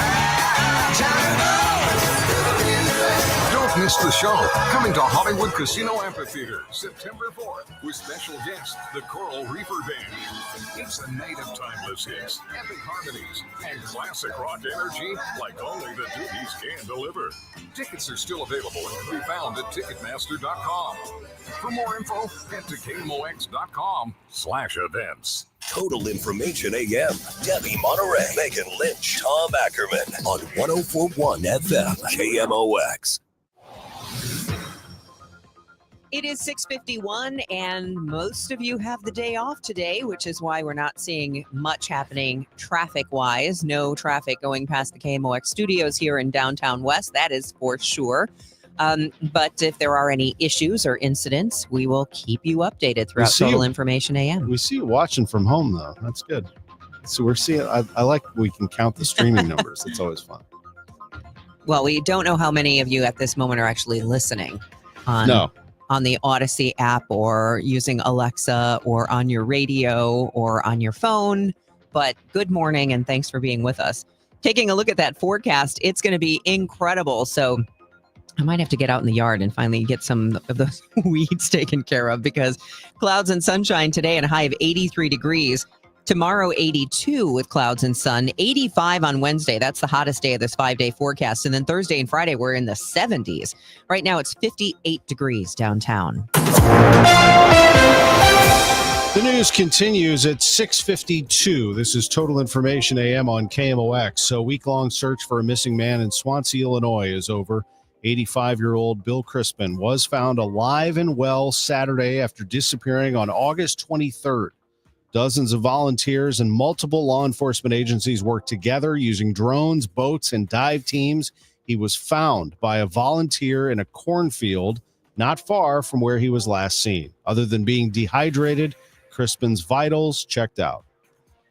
Don't miss the show. Coming to Hollywood Casino Amphitheater, September 4th, with special guest, the Coral Reefer Band. It's a night of timeless hits, epic harmonies, and classic rock energy like only the Doobies can deliver. Tickets are still available and can be found at Ticketmaster.com. For more info, head to KMOX.com/events. Total Information AM. Debbie Monterey, Megan Lynch, Tom Ackerman on 104.1 FM, KMOX. It is 6:51, and most of you have the day off today, which is why we're not seeing much happening traffic-wise. No traffic going past the KMOX studios here in downtown West, that is for sure. But if there are any issues or incidents, we will keep you updated throughout Total Information AM. We see you watching from home, though. That's good. So we're seeing, I like we can count the streaming numbers. It's always fun. Well, we don't know how many of you at this moment are actually listening on the Odyssey app or using Alexa or on your radio or on your phone. But good morning and thanks for being with us. Taking a look at that forecast, it's going to be incredible. So I might have to get out in the yard and finally get some of those weeds taken care of, because clouds and sunshine today and a high of 83 degrees. Tomorrow, 82 with clouds and sun. 85 on Wednesday. That's the hottest day of this 5-day forecast. And then Thursday and Friday, we're in the 70s. Right now, it's 58 degrees downtown. The news continues at 6:52. This is Total Information AM on KMOX. A week-long search for a missing man in Swansea, Illinois is over. 85-year-old Bill Crispin was found alive and well Saturday after disappearing on August 23rd. Dozens of volunteers and multiple law enforcement agencies worked together using drones, boats, and dive teams. He was found by a volunteer in a cornfield not far from where he was last seen. Other than being dehydrated, Crispin's vitals checked out.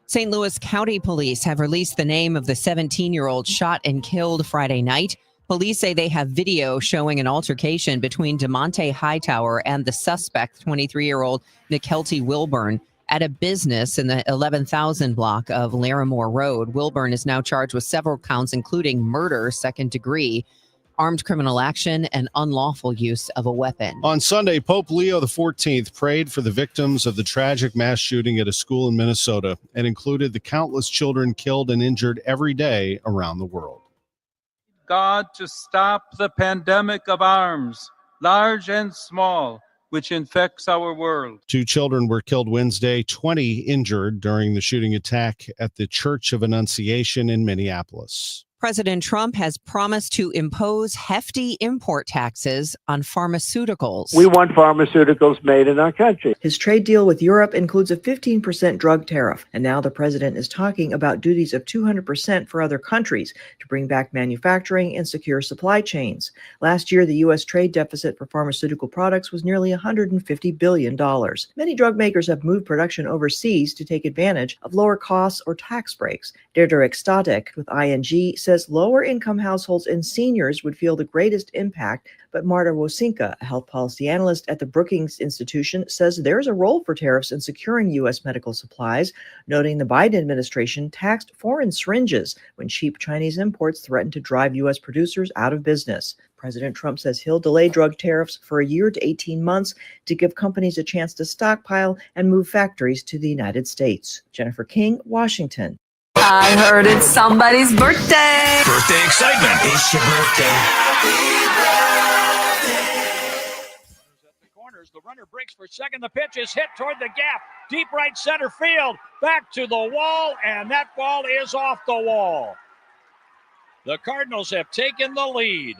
St. Louis County Police have released the name of the 17-year-old shot and killed Friday night. Police say they have video showing an altercation between DeMonte Hightower and the suspect, 23-year-old Nikelty Wilburn, at a business in the 11,000 block of Larimore Road. Wilburn is now charged with several counts, including murder, second degree, armed criminal action, and unlawful use of a weapon. On Sunday, Pope Leo XIV prayed for the victims of the tragic mass shooting at a school in Minnesota and included the countless children killed and injured every day around the world. God to stop the pandemic of arms large and small, which infects our world. 2 children were killed Wednesday, 20 injured during the shooting attack at the Church of Annunciation in Minneapolis. President Trump has promised to impose hefty import taxes on pharmaceuticals. We want pharmaceuticals made in our country. His trade deal with Europe includes a 15% drug tariff, and now the president is talking about duties of 200% for other countries to bring back manufacturing and secure supply chains. Last year, the U.S. trade deficit for pharmaceutical products was nearly $150 billion. Many drug makers have moved production overseas to take advantage of lower costs or tax breaks. Deirdre Ekstatic with ING says lower-income households and seniors would feel the greatest impact, but Marta Wosinka, a health policy analyst at the Brookings Institution, says there's a role for tariffs in securing U.S. medical supplies, noting the Biden administration taxed foreign syringes when cheap Chinese imports threatened to drive U.S. producers out of business. President Trump says he'll delay drug tariffs for a year to 18 months to give companies a chance to stockpile and move factories to the United States. Jennifer King, Washington. I heard it's somebody's birthday. Birthday excitement. It's your birthday. The runner breaks for second. The pitch is hit toward the gap. Deep right center field. Back to the wall, and that ball is off the wall. The Cardinals have taken the lead.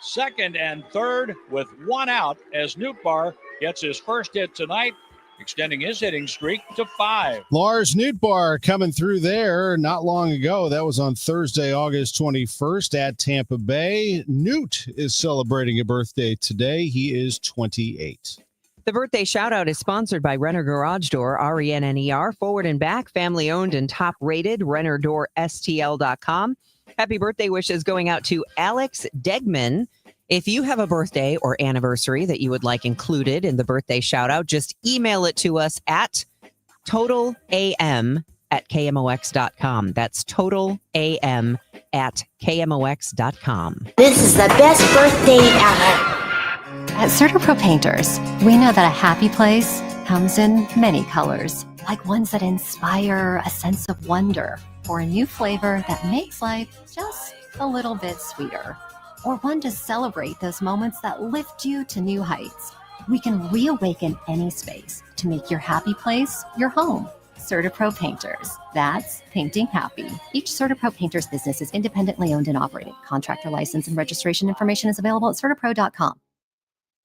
Second and third with one out as Nootbaar gets his first hit tonight, extending his hitting streak to 5. Lars Nootbaar coming through there not long ago. That was on Thursday, August 21st at Tampa Bay. Newt is celebrating a birthday today. He is 28. The birthday shout-out is sponsored by Renner Garage Door, RENNER, forward and back, family-owned and top-rated, RennerDoorSTL.com. Happy birthday wishes going out to Alex Degman. If you have a birthday or anniversary that you would like included in the birthday shout-out, just email it to us at totalam@kmox.com. That's totalam@kmox.com. This is the best birthday ever. At CertaPro Painters, we know that a happy place comes in many colors, like ones that inspire a sense of wonder, or a new flavor that makes life just a little bit sweeter, or one to celebrate those moments that lift you to new heights. We can reawaken any space to make your happy place your home. CertaPro Painters. That's painting happy. Each CertaPro Painters business is independently owned and operated. Contractor license and registration information is available at CertaPro.com.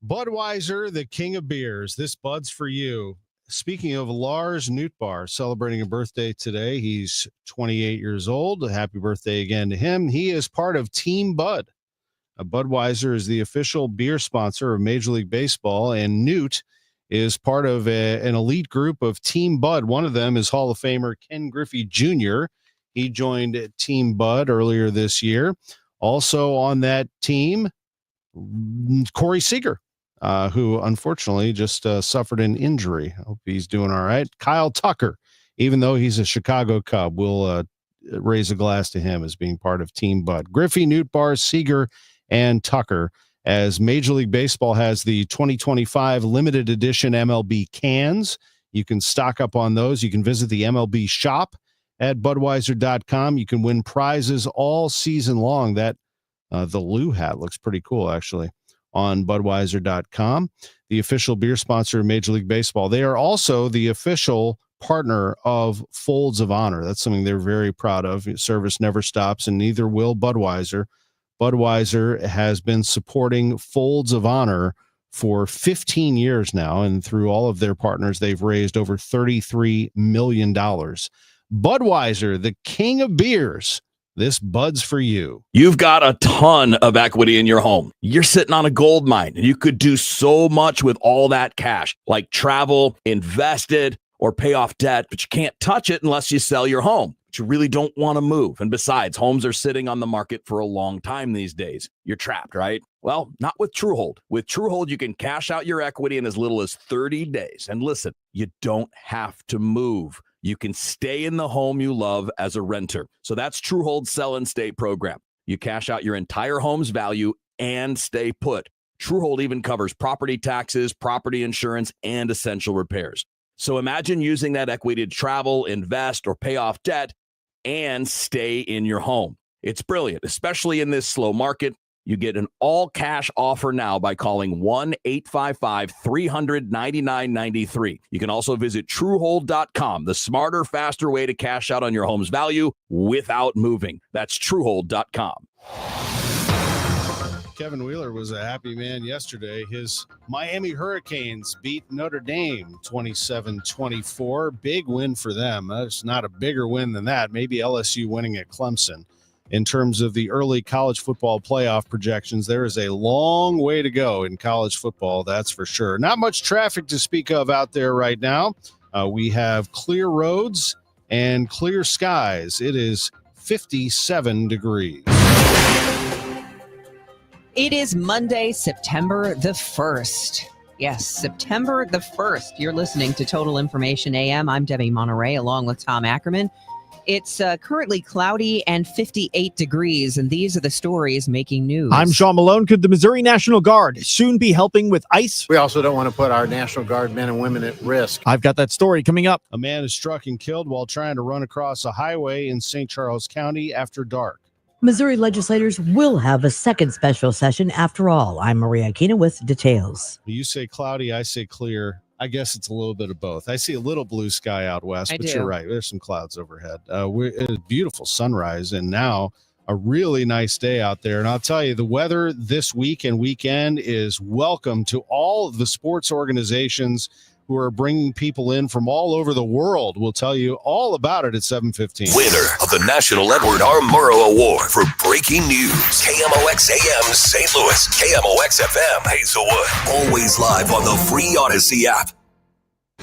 Budweiser, the king of beers. This Bud's for you. Speaking of Lars Nootbaar, celebrating a birthday today. He's 28 years old. Happy birthday again to him. He is part of Team Bud. Budweiser is the official beer sponsor of Major League Baseball, and Newt is part of an elite group of Team Bud. One of them is Hall of Famer Ken Griffey Jr. He joined Team Bud earlier this year. Also on that team, Corey Seager, who unfortunately just suffered an injury. I hope he's doing all right. Kyle Tucker, even though he's a Chicago Cub, we'll raise a glass to him as being part of Team Bud. Griffey, Nootbaar, Seager, and Tucker, as Major League Baseball has the 2025 limited edition MLB cans. You can stock up on those. You can visit the MLB shop at Budweiser.com. You can win prizes all season long. That the Lou hat looks pretty cool, actually, on Budweiser.com, the official beer sponsor of Major League Baseball. They are also the official partner of Folds of Honor. That's something they're very proud of. Service never stops, and neither will Budweiser. Budweiser has been supporting Folds of Honor for 15 years now, and through all of their partners, they've raised over $33 million. Budweiser, the king of beers. This Bud's for you. You've got a ton of equity in your home. You're sitting on a gold mine, and you could do so much with all that cash, like travel, invest it, or pay off debt, but you can't touch it unless you sell your home. But you really don't want to move. And besides, homes are sitting on the market for a long time these days. You're trapped, right? Well, not with Truehold. With Truehold, you can cash out your equity in as little as 30 days. And listen, you don't have to move. You can stay in the home you love as a renter. So that's Truehold's Sell and Stay program. You cash out your entire home's value and stay put. Truehold even covers property taxes, property insurance, and essential repairs. So imagine using that equity to travel, invest, or pay off debt and stay in your home. It's brilliant, especially in this slow market. You get an all-cash offer now by calling 1-855-300-9993. You can also visit Truehold.com, the smarter, faster way to cash out on your home's value without moving. That's Truehold.com. Kevin Wheeler was a happy man yesterday. His Miami Hurricanes beat Notre Dame 27-24. Big win for them. That's not a bigger win than that. Maybe LSU winning at Clemson. In terms of the early college football playoff projections, there is a long way to go in college football, that's for sure. Not much traffic to speak of out there right now. We have clear roads and clear skies. It is 57 degrees. It is Monday, September the 1st. Yes, September the 1st. You're listening to Total Information AM. I'm Debbie Monterey along with Tom Ackerman. It's currently cloudy and 58 degrees, and these are the stories making news. I'm Sean Malone. Could the Missouri National Guard soon be helping with ICE? We also don't want to put our National Guard men and women at risk. I've got that story coming up. A man is struck and killed while trying to run across a highway in St. Charles County after dark. Missouri legislators will have a second special session after all. I'm Maria Aquino with details. You say cloudy, I say clear. I guess it's a little bit of both. I see a little blue sky out west, but you're right. There's some clouds overhead. It's a beautiful sunrise, and now a really nice day out there. And I'll tell you, the weather this week and weekend is welcome to all of the sports organizations who are bringing people in from all over the world. We'll tell you all about it at 7:15. Winner of the National Edward R. Murrow Award for Breaking News. KMOX AM St. Louis. KMOX FM Hazelwood. Always live on the free Odyssey app.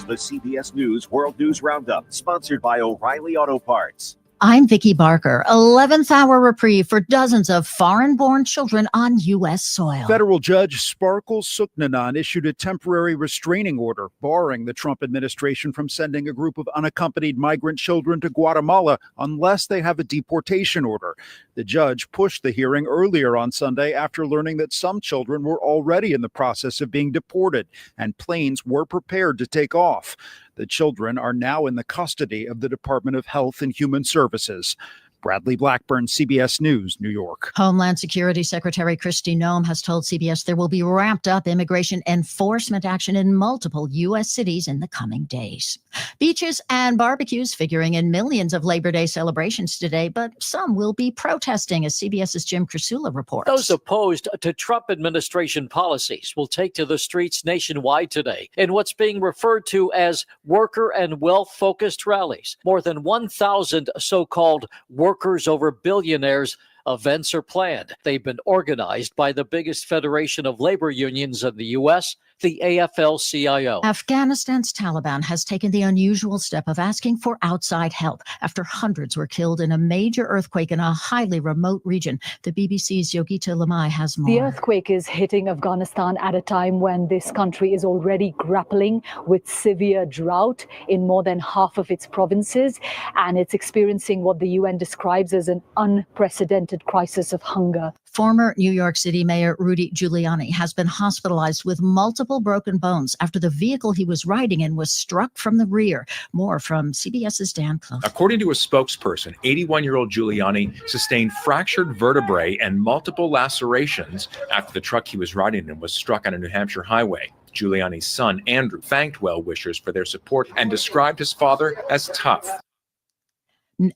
The CBS News World News Roundup, sponsored by O'Reilly Auto Parts. I'm Vicki Barker. 11th hour reprieve for dozens of foreign-born children on U.S. soil. Federal Judge Sparkle Suknanan issued a temporary restraining order barring the Trump administration from sending a group of unaccompanied migrant children to Guatemala unless they have a deportation order. The judge pushed the hearing earlier on Sunday after learning that some children were already in the process of being deported and planes were prepared to take off. The children are now in the custody of the Department of Health and Human Services. Bradley Blackburn, CBS News, New York. Homeland Security Secretary Kristi Noem has told CBS there will be ramped up immigration enforcement action in multiple U.S. cities in the coming days. Beaches and barbecues figuring in millions of Labor Day celebrations today, but some will be protesting, as CBS's Jim Krasula reports. Those opposed to Trump administration policies will take to the streets nationwide today in what's being referred to as worker and wealth-focused rallies. More than 1,000 so-called workers over billionaires events are planned. They've been organized by the biggest federation of labor unions in the U.S., the AFL-CIO. Afghanistan's Taliban has taken the unusual step of asking for outside help after hundreds were killed in a major earthquake in a highly remote region. The BBC's Yogita Lamai has more. The earthquake is hitting Afghanistan at a time when this country is already grappling with severe drought in more than half of its provinces, and it's experiencing what the UN describes as an unprecedented crisis of hunger. Former New York City Mayor Rudy Giuliani has been hospitalized with multiple broken bones after the vehicle he was riding in was struck from the rear. More from CBS's Dan Clough. According to a spokesperson, 81-year-old Giuliani sustained fractured vertebrae and multiple lacerations after the truck he was riding in was struck on a New Hampshire highway. Giuliani's son, Andrew, thanked well-wishers for their support and described his father as tough.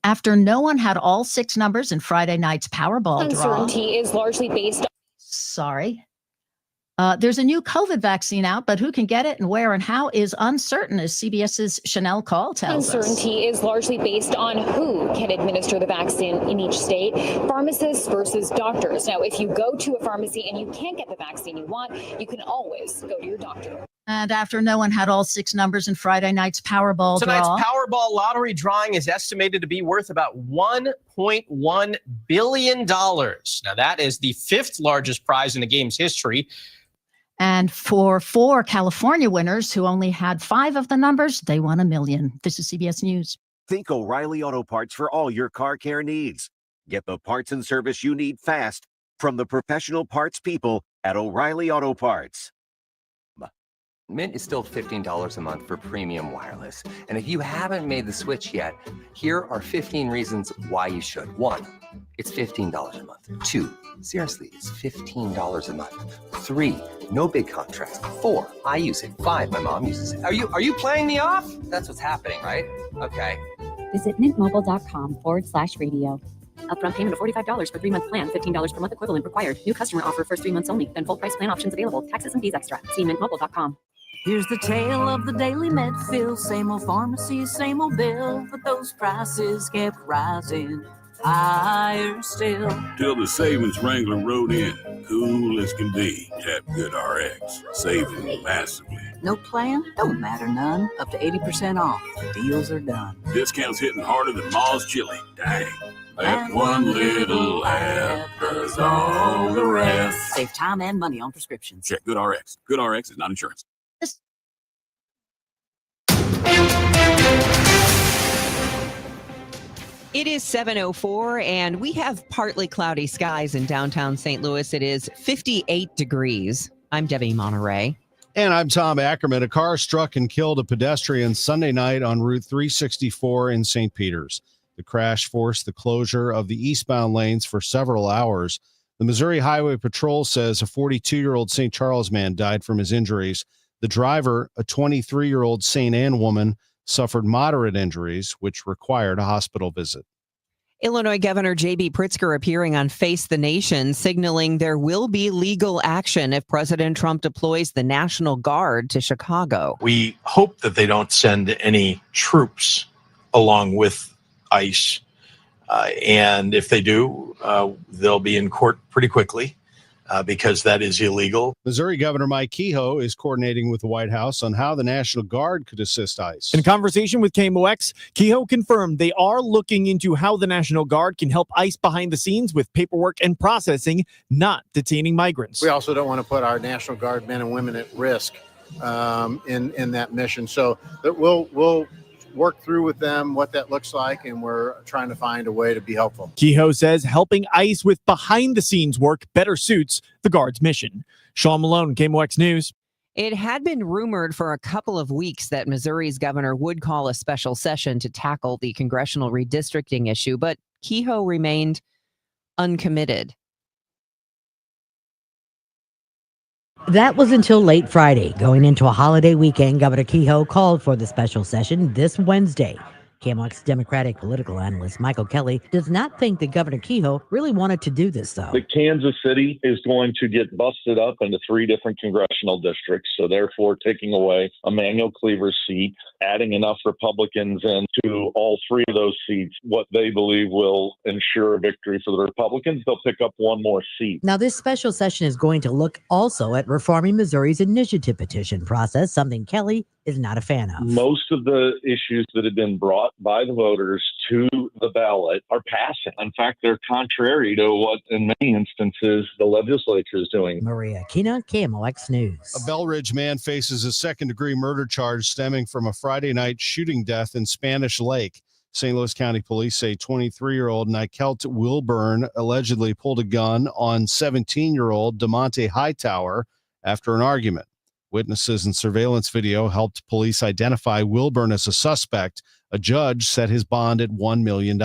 After no one had all six numbers in Friday night's Powerball draw. Uncertainty is largely based on... There's a new COVID vaccine out, but who can get it and where and how is uncertain, as CBS's Chanel Call tells us. Uncertainty is largely based on who can administer the vaccine in each state, pharmacists versus doctors. Now, if you go to a pharmacy and you can't get the vaccine you want, you can always go to your doctor. And after no one had all six numbers in Friday night's Powerball Tonight's draw. Powerball lottery drawing is estimated to be worth about $1.1 billion. Now, that is the fifth largest prize in the game's history. And for four California winners who only had five of the numbers, they won $1 million. This is CBS News. Think O'Reilly Auto Parts for all your car care needs. Get the parts and service you need fast from the professional parts people at O'Reilly Auto Parts. Mint is still $15 a month for premium wireless. And if you haven't made the switch yet, here are 15 reasons why you should. 1, it's $15 a month. 2, seriously, it's $15 a month. 3, no big contrast. 4, I use it. 5, my mom uses it. Are you playing me off? That's what's happening, right? Okay. Visit mintmobile.com/radio. Upfront payment of $45 for 3-month plan. $15 per month equivalent required. New customer offer first 3 months only. Then full price plan options available. Taxes and fees extra. See mintmobile.com. Here's the tale of the daily med fill. Same old pharmacy, same old bill, but those prices kept rising higher still. Till the savings wrangler rode in, cool as can be, at GoodRx, saving massively. No plan? Don't matter none. Up to 80% off. The deals are done. Discounts hitting harder than Ma's chili. Dang. That one little app does all the rest. Save time and money on prescriptions. Check GoodRx. GoodRx is not insurance. It is 7:04, and we have partly cloudy skies in downtown St. Louis. It is 58 degrees. I'm Debbie Monterey. And I'm Tom Ackerman. A car struck and killed a pedestrian Sunday night on Route 364 in St. Peters. The crash forced the closure of the eastbound lanes for several hours. The Missouri Highway Patrol says a 42-year-old St. Charles man died from his injuries. The driver, a 23-year-old St. Anne woman, suffered moderate injuries, which required a hospital visit. Illinois Governor J.B. Pritzker appearing on Face the Nation, signaling there will be legal action if President Trump deploys the National Guard to Chicago. We hope that they don't send any troops along with ICE. And if they do, they'll be in court pretty quickly. Because that is illegal. Missouri Governor Mike Kehoe is coordinating with the White House on how the National Guard could assist ICE. In conversation with KMOX, Kehoe confirmed they are looking into how the National Guard can help ICE behind the scenes with paperwork and processing, not detaining migrants. We also don't want to put our National Guard men and women at risk in that mission. So that we'll work through with them what that looks like, and we're trying to find a way to be helpful. Kehoe says helping ICE with behind-the-scenes work better suits the Guard's mission. Sean Malone, KMOX News. It had been rumored for a couple of weeks that Missouri's governor would call a special session to tackle the congressional redistricting issue, but Kehoe remained uncommitted. That was until late Friday. Going into a holiday weekend, Governor Kehoe called for the special session this Wednesday. KMOX Democratic political analyst Michael Kelly does not think that Governor Kehoe really wanted to do this, though. The Kansas City is going to get busted up into 3 different congressional districts, so therefore taking away Emmanuel Cleaver's seat, adding enough Republicans into all 3 of those seats, what they believe will ensure a victory for the Republicans. They'll pick up 1 more seat. Now, this special session is going to look also at reforming Missouri's initiative petition process, something Kelly is not a fan of. Most of the issues that have been brought by the voters to the ballot are passing. In fact, they're contrary to what, in many instances, the legislature is doing. Maria Kina, KMOX News. A Belridge man faces a second-degree murder charge stemming from a Friday night shooting death in Spanish Lake. St. Louis County Police say 23-year-old Nikelt Wilburn allegedly pulled a gun on 17-year-old DeMonte Hightower after an argument. Witnesses and surveillance video helped police identify Wilburn as a suspect. A judge set his bond at $1 million.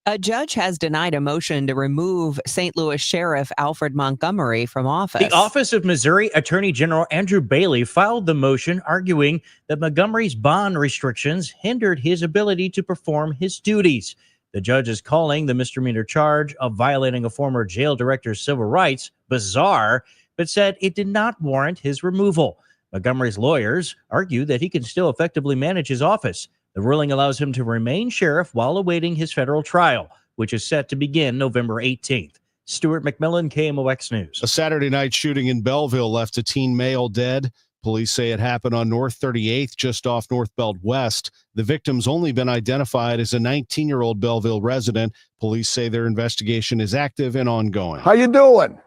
A judge has denied a motion to remove St. Louis Sheriff Alfred Montgomery from office. The Office of Missouri Attorney General Andrew Bailey filed the motion arguing that Montgomery's bond restrictions hindered his ability to perform his duties. The judge is calling the misdemeanor charge of violating a former jail director's civil rights bizarre, but said it did not warrant his removal. Montgomery's lawyers argue that he can still effectively manage his office. The ruling allows him to remain sheriff while awaiting his federal trial, which is set to begin November 18th. Stuart McMillan, KMOX News. A Saturday night shooting in Belleville left a teen male dead. Police say it happened on North 38th, just off North Belt West. The victim's only been identified as a 19-year-old Belleville resident. Police say their investigation is active and ongoing. How you doing?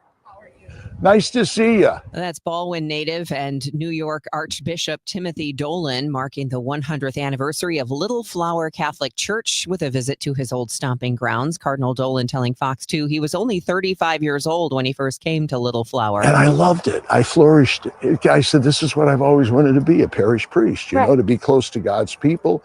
Nice to see you. That's Baldwin native and New York Archbishop Timothy Dolan marking the 100th anniversary of Little Flower Catholic Church with a visit to his old stomping grounds. Cardinal Dolan telling Fox 2 he was only 35 years old when he first came to Little Flower. And I loved it. I flourished. I said, this is what I've always wanted to be, a parish priest, you know, to be close to God's people.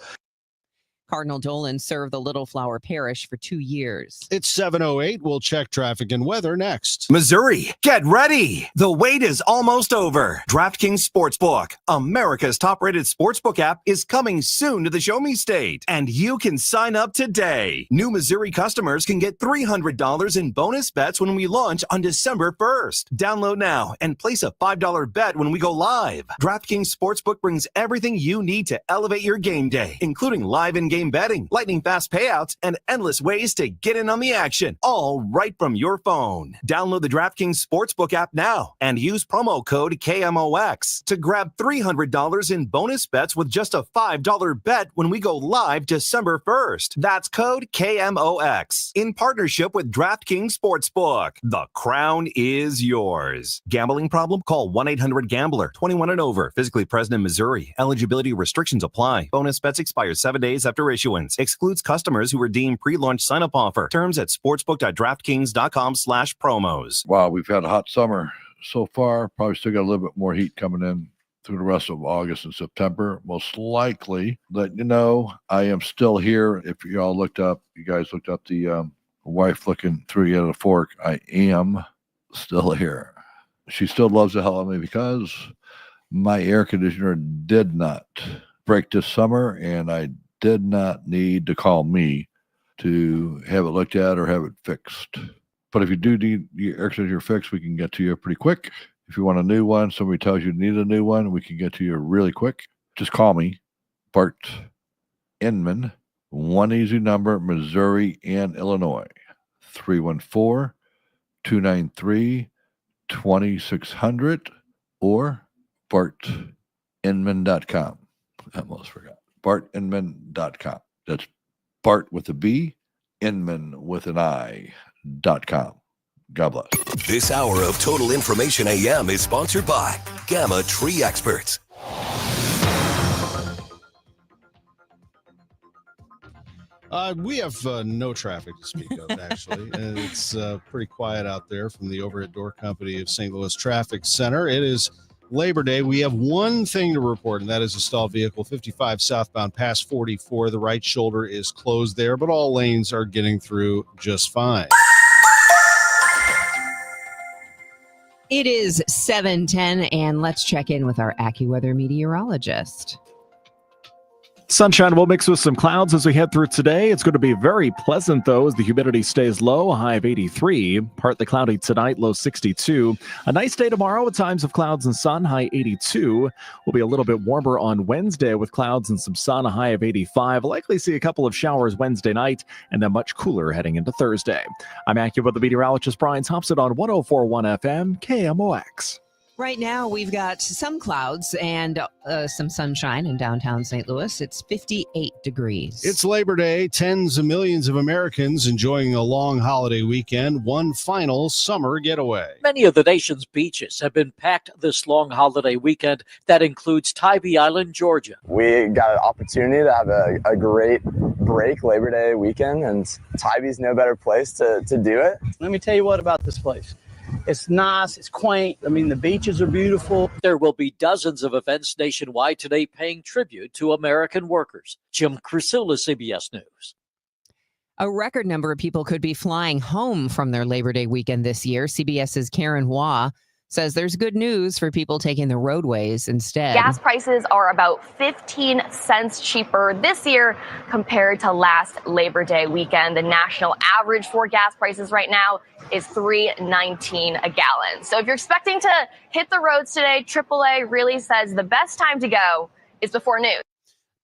Cardinal Dolan served the Little Flower Parish for 2 years. It's 7:08. We'll check traffic and weather next. Missouri, get ready. The wait is almost over. DraftKings Sportsbook, America's top-rated sportsbook app, is coming soon to the Show Me State, and you can sign up today. New Missouri customers can get $300 in bonus bets when we launch on December 1st. Download now and place a $5 bet when we go live. DraftKings Sportsbook brings everything you need to elevate your game day, including live in-game betting, lightning fast payouts, and endless ways to get in on the action, all right from your phone. Download the DraftKings Sportsbook app now and use promo code KMOX to grab $300 in bonus bets with just a $5 bet when we go live December 1st. That's code KMOX in partnership with DraftKings Sportsbook. The crown is yours. Gambling problem? Call 1-800-GAMBLER. 21 and over. Physically present in Missouri. Eligibility restrictions apply. Bonus bets expire 7 days after issuance. Excludes customers who redeem pre-launch sign-up offer. Terms at sportsbook.draftkings.com/promos. Wow, we've had a hot summer so far. Probably still got a little bit more heat coming in through the rest of August and September. Most likely, let you know, I am still here. If you guys looked up the wife looking through you at a fork, I am still here. She still loves the hell out of me because my air conditioner did not break this summer, and I did not need to call me to have it looked at or have it fixed. But if you do need your air conditioner fixed, we can get to you pretty quick. If you want a new one, somebody tells you need a new one, we can get to you really quick. Just call me, Bart Inman, one easy number, Missouri and Illinois, 314-293-2600 or bartinman.com. I almost forgot. bartinman.com. That's Bart with a B, Inman with an I.com. God bless. This hour of Total Information AM is sponsored by Gamma Tree Experts. We have no traffic to speak of, actually. And it's pretty quiet out there from the Overhead Door Company of St. Louis Traffic Center. It is Labor Day. We have one thing to report, and that is a stalled vehicle 55 southbound past 44. The right shoulder is closed there, but all lanes are getting through just fine. It is 7:10, and let's check in with our AccuWeather meteorologist. Sunshine will mix with some clouds as we head through today. It's going to be very pleasant, though, as the humidity stays low, a high of 83. Partly cloudy tonight, low 62. A nice day tomorrow with times of clouds and sun, high 82. We'll be a little bit warmer on Wednesday with clouds and some sun, a high of 85. Likely see a couple of showers Wednesday night, and then much cooler heading into Thursday. I'm AccuWeather meteorologist Brian Thompson on 104.1 FM, KMOX. Right now, we've got some clouds and some sunshine in downtown St. Louis. It's 58 degrees. It's Labor Day. Tens of millions of Americans enjoying a long holiday weekend. One final summer getaway. Many of the nation's beaches have been packed this long holiday weekend. That includes Tybee Island, Georgia. We got an opportunity to have a great break Labor Day weekend, and Tybee's no better place to do it. Let me tell you what about this place. It's nice. It's quaint. I mean, the beaches are beautiful. There will be dozens of events nationwide today paying tribute to American workers. Jim Crusola, CBS News. A record number of people could be flying home from their Labor Day weekend this year. CBS's Karen Hua says there's good news for people taking the roadways instead. Gas prices are about 15 cents cheaper this year compared to last Labor Day weekend. The national average for gas prices right now is $3.19 a gallon. So if you're expecting to hit the roads today, AAA really says the best time to go is before noon.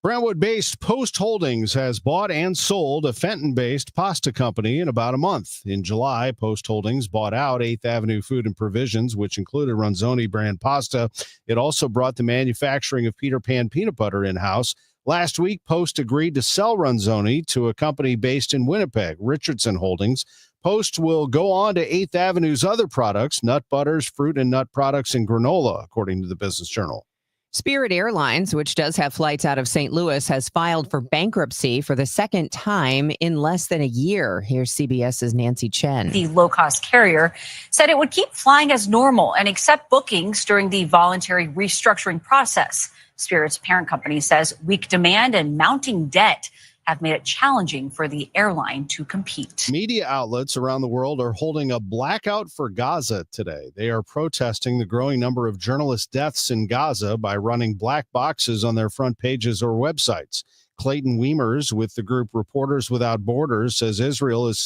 Brentwood-based Post Holdings has bought and sold a Fenton-based pasta company in about a month. In July, Post Holdings bought out 8th Avenue Food and Provisions, which included Ronzoni brand pasta. It also brought the manufacturing of Peter Pan peanut butter in-house. Last week, Post agreed to sell Ronzoni to a company based in Winnipeg, Richardson Holdings. Post will go on to 8th Avenue's other products, nut butters, fruit and nut products, and granola, according to the Business Journal. Spirit Airlines, which does have flights out of St. Louis, has filed for bankruptcy for the second time in less than a year. Here's CBS's Nancy Chen. The low-cost carrier said it would keep flying as normal and accept bookings during the voluntary restructuring process. Spirit's parent company says weak demand and mounting debt have made it challenging for the airline to compete. Media outlets around the world are holding a blackout for Gaza today. They are protesting the growing number of journalist deaths in Gaza by running black boxes on their front pages or websites. Clayton Weimers with the group Reporters Without Borders says Israel is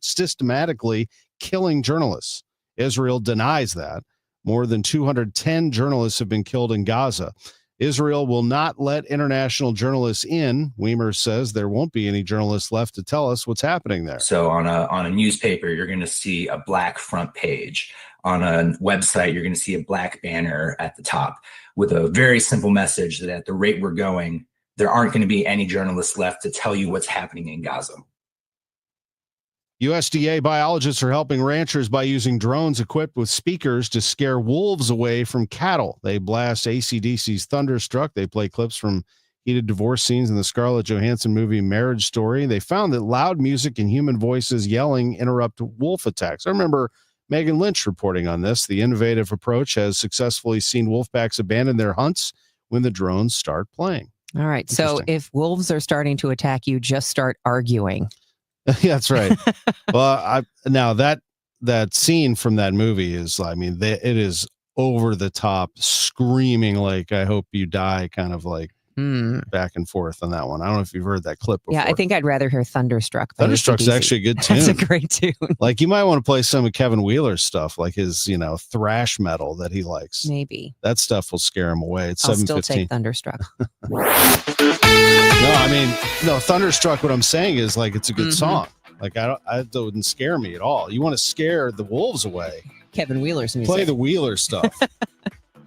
systematically killing journalists. Israel denies that. More than 210 journalists have been killed in Gaza. Israel will not let international journalists in. Weimer says there won't be any journalists left to tell us what's happening there. So on a newspaper, you're going to see a black front page. On a website, you're going to see a black banner at the top with a very simple message that at the rate we're going, there aren't going to be any journalists left to tell you what's happening in Gaza. USDA biologists are helping ranchers by using drones equipped with speakers to scare wolves away from cattle. They blast AC/DC's Thunderstruck. They play clips from heated divorce scenes in the Scarlett Johansson movie Marriage Story. They found that loud music and human voices yelling interrupt wolf attacks. I remember Megan Lynch reporting on this. The innovative approach has successly seen wolfpacks abandon their hunts when the drones start playing. All right. So if wolves are starting to attack you, just start arguing. Yeah, that's right. Well, now that scene from that movie is, I mean, it is over the top, screaming like "I hope you die," kind of like back and forth on that one. I don't know if you've heard that clip before. Yeah, I think I'd rather hear Thunderstruck. Thunderstruck's actually a good tune. That's a great tune. Like you might want to play some of Kevin Wheeler's stuff, like his, thrash metal that he likes. Maybe that stuff will scare him away. It's I'll 7:15. still take Thunderstruck. No, Thunderstruck, what I'm saying is like it's a good song. Like it wouldn't scare me at all. You want to scare the wolves away. Kevin Wheeler's music. Play the Wheeler stuff.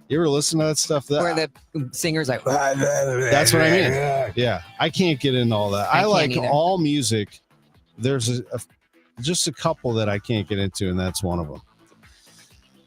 You ever listen to that stuff? Where the singer's like, that's what I mean. Yeah, I can't get into all that. I like either. all music. There's just a couple that I can't get into, and that's one of them.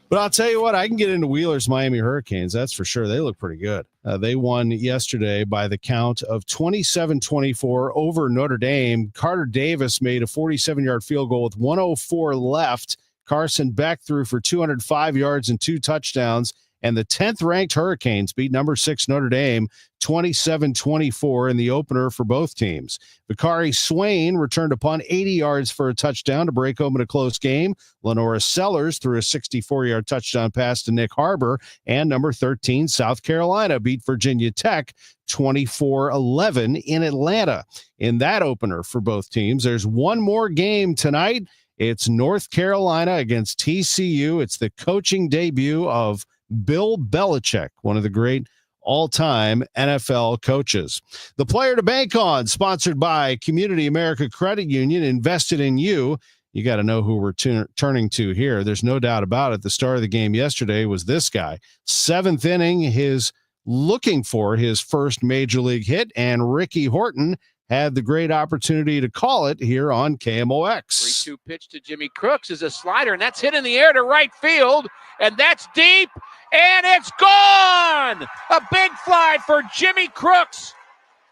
But I'll tell you what, I can get into Wheeler's Miami Hurricanes. That's for sure. They look pretty good. They won yesterday by the count of 27-24 over Notre Dame. Carter Davis made a 47-yard field goal with 1:04 left. Carson Beck threw for 205 yards and 2 touchdowns. And the 10th-ranked Hurricanes beat number 6 Notre Dame 27-24 in the opener for both teams. Bakari Swain returned a punt 80 yards for a touchdown to break open a close game. Lenora Sellers threw a 64-yard touchdown pass to Nick Harbor. And number 13, South Carolina beat Virginia Tech 24-11 in Atlanta. In that opener for both teams, there's one more game tonight. It's North Carolina against TCU. It's the coaching debut of Bill Belichick, one of the great all-time NFL coaches. The Player to Bank On, sponsored by Community America Credit Union, invested in you. You got to know who we're turning to here. There's no doubt about it. The star of the game yesterday was this guy. 7th inning, looking for his first major league hit, and Ricky Horton had the great opportunity to call it here on KMOX. 3-2 pitch to Jimmy Crooks is a slider, and that's hit in the air to right field, and that's deep, and it's gone! A big fly for Jimmy Crooks.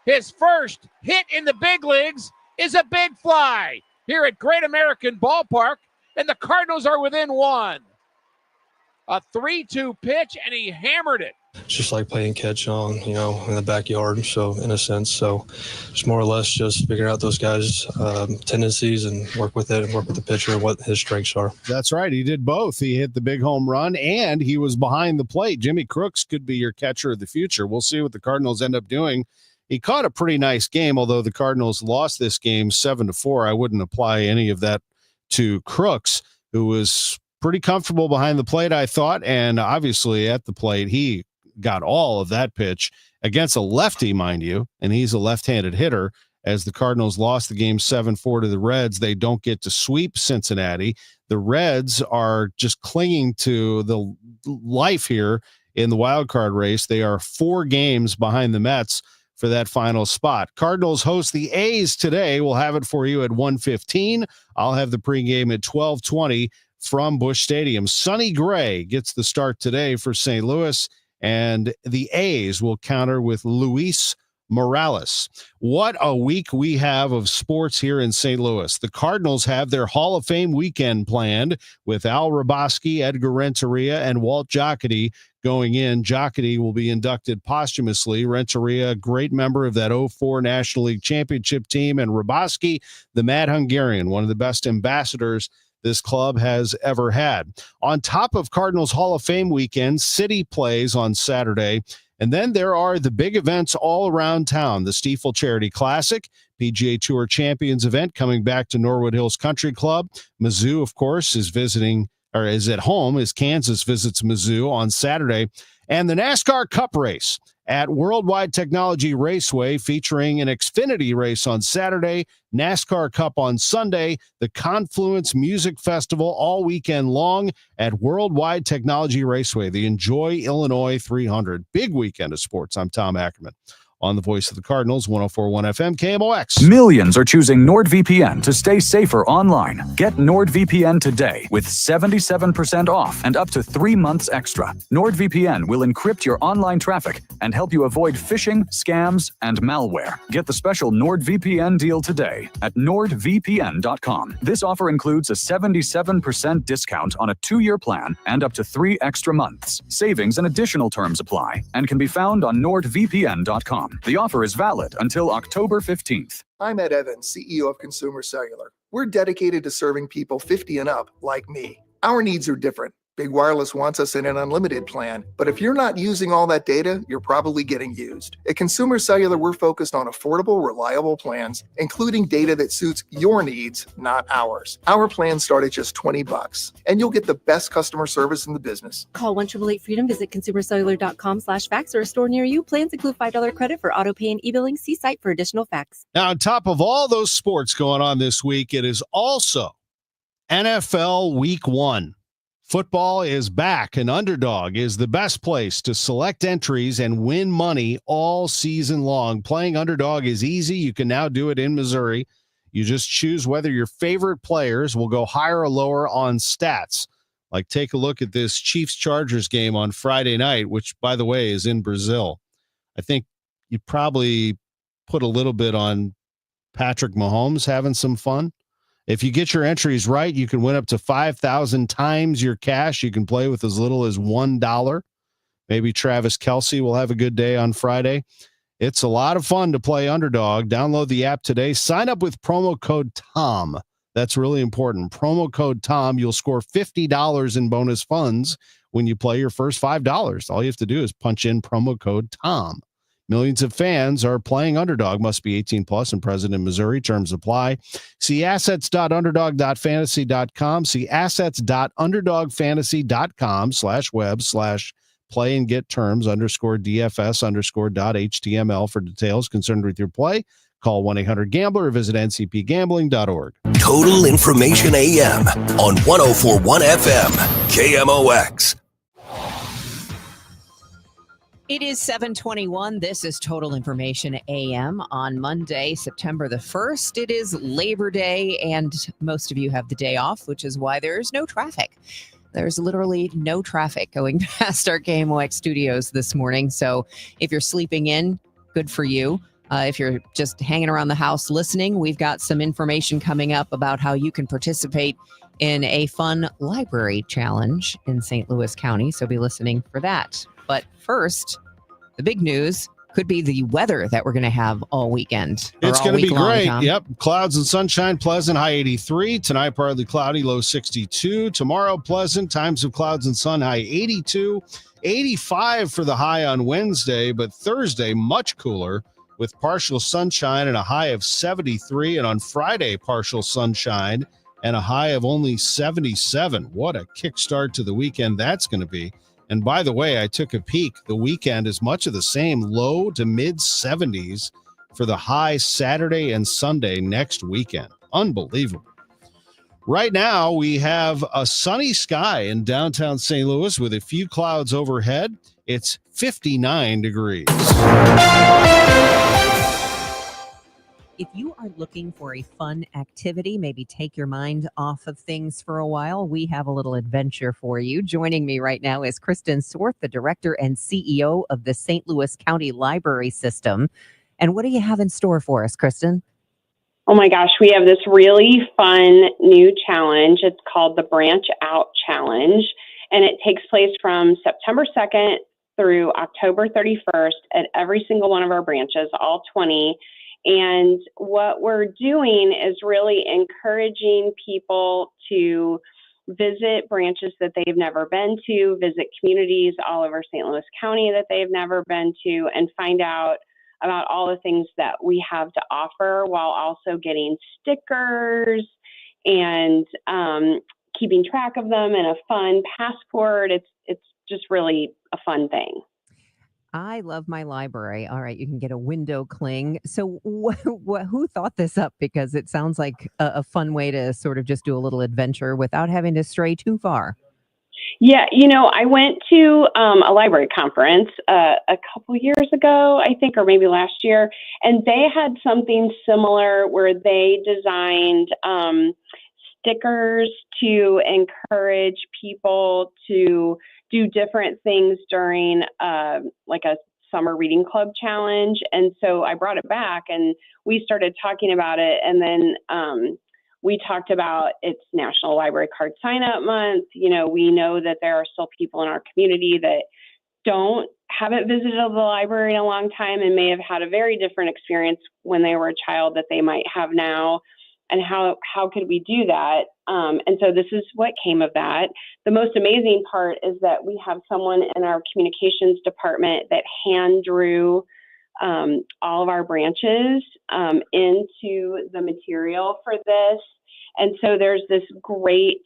His first hit in the big leagues is a big fly here at Great American Ballpark, and the Cardinals are within 1. A 3-2 pitch, and he hammered it. It's just like playing catch on, in the backyard. So in a sense, it's more or less just figuring out those guys' tendencies and work with it and work with the pitcher and what his strengths are. That's right. He did both. He hit the big home run and he was behind the plate. Jimmy Crooks could be your catcher of the future. We'll see what the Cardinals end up doing. He caught a pretty nice game, although the Cardinals lost this game 7-4. I wouldn't apply any of that to Crooks, who was pretty comfortable behind the plate, I thought. And obviously at the plate, he got all of that pitch against a lefty, mind you, and he's a left-handed hitter. As the Cardinals lost the game 7-4 to the Reds, they don't get to sweep Cincinnati. The Reds are just clinging to the life here in the wild card race. They are 4 games behind the Mets for that final spot. Cardinals host the A's today. We'll have it for you at 1:15. I'll have the pregame at 12:20 from Busch Stadium. Sonny Gray gets the start today for St. Louis, and the A's will counter with Luis Morales. What a week we have of sports here in St. Louis. The Cardinals have their Hall of Fame weekend planned with Al Hrabosky, Edgar Renteria, and Walt Jocketty going in. Jocketty will be inducted posthumously. Renteria, a great member of that 04 National League Championship team, and Hrabosky, the Mad Hungarian, one of the best ambassadors this club has ever had. On top of Cardinals Hall of Fame weekend, City plays on Saturday. And then there are the big events all around town. The Stifel Charity Classic, PGA Tour Champions event coming back to Norwood Hills Country Club. Mizzou, of course, is at home as Kansas visits Mizzou on Saturday. And the NASCAR Cup race at Worldwide Technology Raceway, featuring an Xfinity race on Saturday, NASCAR Cup on Sunday, the Confluence Music Festival all weekend long at Worldwide Technology Raceway, the Enjoy Illinois 300. Big weekend of sports. I'm Tom Ackerman on the Voice of the Cardinals, 104.1 FM, KMOX. Millions are choosing NordVPN to stay safer online. Get NordVPN today with 77% off and up to 3 months extra. NordVPN will encrypt your online traffic and help you avoid phishing, scams, and malware. Get the special NordVPN deal today at NordVPN.com. This offer includes a 77% discount on a 2-year plan and up to 3 extra months. Savings and additional terms apply and can be found on NordVPN.com. The offer is valid until October 15th. I'm Ed Evans, CEO of Consumer Cellular. We're dedicated to serving people 50 and up like me. Our needs are different. Big Wireless wants us in an unlimited plan, but if you're not using all that data, you're probably getting used. At Consumer Cellular, we're focused on affordable, reliable plans, including data that suits your needs, not ours. Our plans start at just $20, and you'll get the best customer service in the business. Call 1-888-FREEDOM, visit consumercellular.com/facts or a store near you. Plans include $5 credit for auto pay and e-billing. See site for additional facts. Now, on top of all those sports going on this week, it is also NFL Week 1. Football is back, and Underdog is the best place to select entries and win money all season long. Playing Underdog is easy. You can now do it in Missouri. You just choose whether your favorite players will go higher or lower on stats. Like, take a look at this Chiefs-Chargers game on Friday night, which, by the way, is in Brazil. I think you probably put a little bit on Patrick Mahomes having some fun. If you get your entries right, you can win up to 5,000 times your cash. You can play with as little as $1. Maybe Travis Kelce will have a good day on Friday. It's a lot of fun to play Underdog. Download the app today. Sign up with promo code TOM. That's really important. Promo code TOM. You'll score $50 in bonus funds when you play your first $5. All you have to do is punch in promo code TOM. Millions of fans are playing Underdog. Must be 18 plus and present in Missouri. Terms apply. See assets.underdog.fantasy.com. See assets.underdogfantasy.com/web/play and get terms _DFS_.html for details. Concerned with your play? Call 1-800-GAMBLER or visit ncpgambling.org. Total Information AM on 104.1 FM, KMOX. It is 7:21. This is Total Information AM on Monday, September the 1st. It is Labor Day, and most of you have the day off, which is why there's no traffic. There's literally no traffic going past our KMOX studios this morning. So if you're sleeping in, good for you. If you're just hanging around the house listening, we've got some information coming up about how you can participate in a fun library challenge in St. Louis County. So be listening for that. But first, the big news could be the weather that we're going to have all weekend. It's going to be great. Yep. Clouds and sunshine, pleasant, high 83. Tonight, partly cloudy, low 62. Tomorrow, pleasant, times of clouds and sun, high 82. 85 for the high on Wednesday, but Thursday, much cooler with partial sunshine and a high of 73. And on Friday, partial sunshine and a high of only 77. What a kickstart to the weekend that's going to be. And by the way, I took a peek. The weekend is much of the same, low to mid 70s for the high Saturday and Sunday next weekend. Unbelievable. Right now, we have a sunny sky in downtown St. Louis with a few clouds overhead. It's 59 degrees. If you are looking for a fun activity, maybe take your mind off of things for a while, we have a little adventure for you. Joining me right now is Kristen Swarth, the director and CEO of the St. Louis County Library System. And what do you have in store for us, Kristen? Oh my gosh, we have this really fun new challenge. It's called the Branch Out Challenge, and it takes place from September 2nd through October 31st at every single one of our branches, all 20. And what we're doing is really encouraging people to visit branches that they've never been to, visit communities all over St. Louis County that they've never been to, and find out about all the things that we have to offer while also getting stickers and keeping track of them in a fun passport. It's just really a fun thing. I love my library. All right, you can get a window cling. So who thought this up? Because it sounds like a fun way to sort of just do a little adventure without having to stray too far. Yeah, I went to a library conference a couple years ago, I think, or maybe last year, and they had something similar where they designed stickers to encourage people to do different things during like a summer reading club challenge. And so I brought it back and we started talking about it. And then we talked about it's National Library Card Sign Up Month. We know that there are still people in our community that haven't visited the library in a long time and may have had a very different experience when they were a child that they might have now. And how could we do that? And so this is what came of that. The most amazing part is that we have someone in our communications department that hand drew all of our branches into the material for this. And so there's these great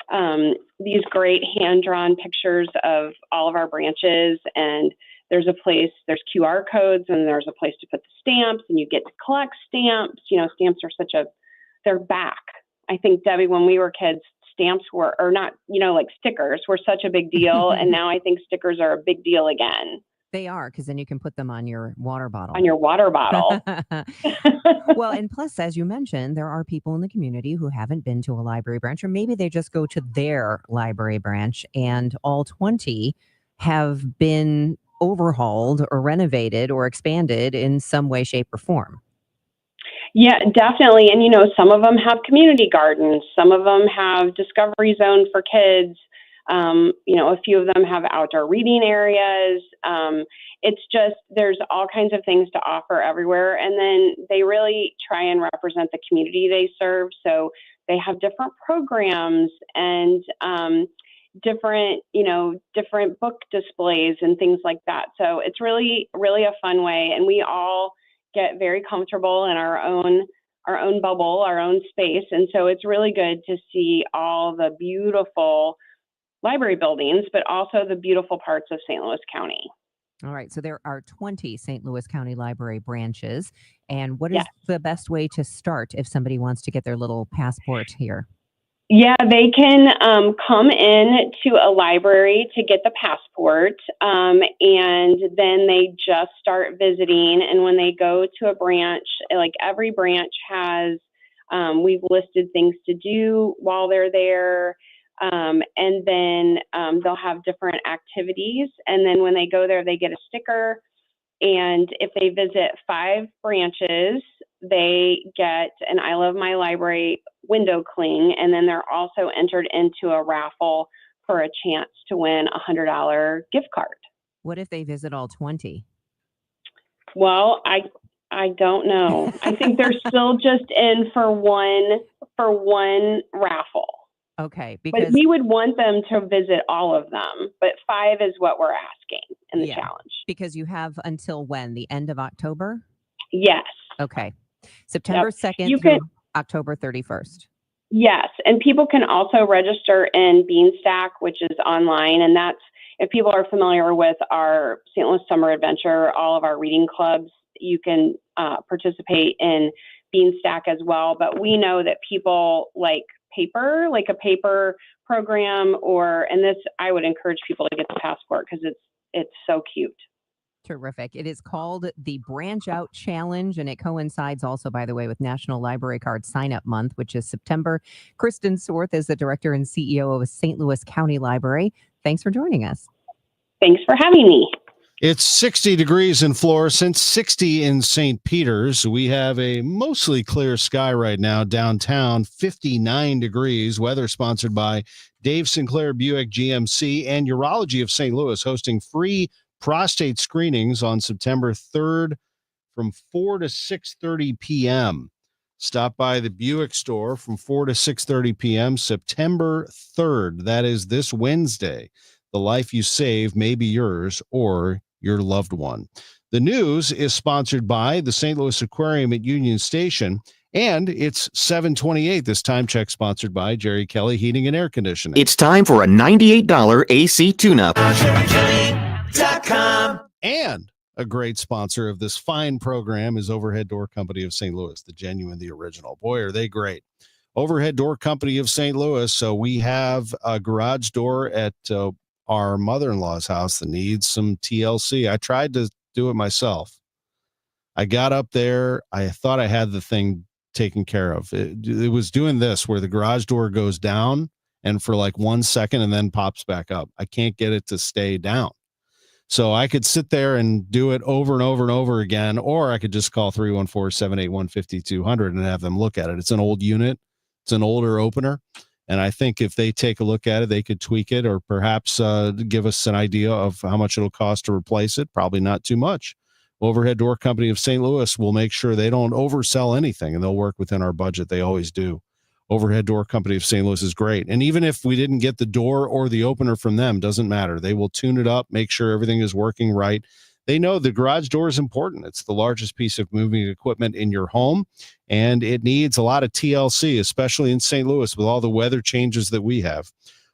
hand-drawn pictures of all of our branches, and there's QR codes, and there's a place to put the stamps, and you get to collect stamps. Stamps are they're back. I think, Debbie, when we were kids, stamps were, or not, like stickers were such a big deal. And now I think stickers are a big deal again. They are, because then you can put them on your water bottle. On your water bottle. Well, and plus, as you mentioned, there are people in the community who haven't been to a library branch, or maybe they just go to their library branch, and all 20 have been overhauled or renovated or expanded in some way, shape, or form. Yeah, definitely. And, some of them have community gardens. Some of them have discovery zone for kids. A few of them have outdoor reading areas. It's just, there's all kinds of things to offer everywhere. And then they really try and represent the community they serve. So they have different programs and different book displays and things like that. So it's really, really a fun way. And we all get very comfortable in our own bubble, our own space. And so it's really good to see all the beautiful library buildings, but also the beautiful parts of St. Louis County. All right. So there are 20 St. Louis County Library branches. And what is the best way to start if somebody wants to get their little passport here? Yeah, they can come in to a library to get the passport, and then they just start visiting. And when they go to a branch, like every branch has, we've listed things to do while they're there, and then they'll have different activities. And then when they go there, they get a sticker. And if they visit 5 branches, they get an I Love My Library window cling, and then they're also entered into a raffle for a chance to win a $100 gift card. What if they visit all 20? Well, I don't know. I think they're still just in for one raffle. Okay, but we would want them to visit all of them, but 5 is what we're asking in the challenge. Because you have until when? The end of October? Yes. Okay. September 2nd through October 31st. Yes. And people can also register in Beanstack, which is online. And that's, if people are familiar with our St. Louis Summer Adventure, all of our reading clubs, you can participate in Beanstack as well. But we know that people like paper, like a paper program, and this, I would encourage people to get the Passport because it's so cute. Terrific. It is called the Branch Out Challenge, and it coincides also, by the way, with National Library Card Sign-Up Month, which is September. Kristen Sorth is the director and CEO of St. Louis County Library. Thanks for joining us. Thanks for having me. It's 60 degrees in Florissant, 60 in St. Peters. We have a mostly clear sky right now downtown, 59 degrees. Weather sponsored by Dave Sinclair Buick GMC and Urology of St. Louis, hosting free prostate screenings on September 3rd from 4 to 6:30 p.m. Stop by the Buick store from 4 to 6:30 p.m. September 3rd. That is this Wednesday. The life you save may be yours or your loved one. The news is sponsored by the St. Louis Aquarium at Union Station, and it's 7:28. This time check sponsored by Jerry Kelly Heating and Air Conditioning. It's time for a $98 AC tune-up. And a great sponsor of this fine program is Overhead Door Company of St. Louis, the genuine, the original. Boy, are they great. Overhead Door Company of St. Louis. So we have a garage door at our mother-in-law's house that needs some TLC. I tried to do it myself. I got up there. I thought I had the thing taken care of. It was doing this where the garage door goes down and for like 1 second and then pops back up. I can't get it to stay down. So I could sit there and do it over and over and over again, or I could just call 314-781-5200 and have them look at it. It's an old unit. It's an older opener. And I think if they take a look at it, they could tweak it or perhaps give us an idea of how much it'll cost to replace it. Probably not too much. Overhead Door Company of St. Louis will make sure they don't oversell anything, and they'll work within our budget. They always do. Overhead Door Company of St. Louis is great. And even if we didn't get the door or the opener from them, doesn't matter. They will tune it up, make sure everything is working right. They know the garage door is important. It's the largest piece of moving equipment in your home, and it needs a lot of TLC, especially in St. Louis with all the weather changes that we have.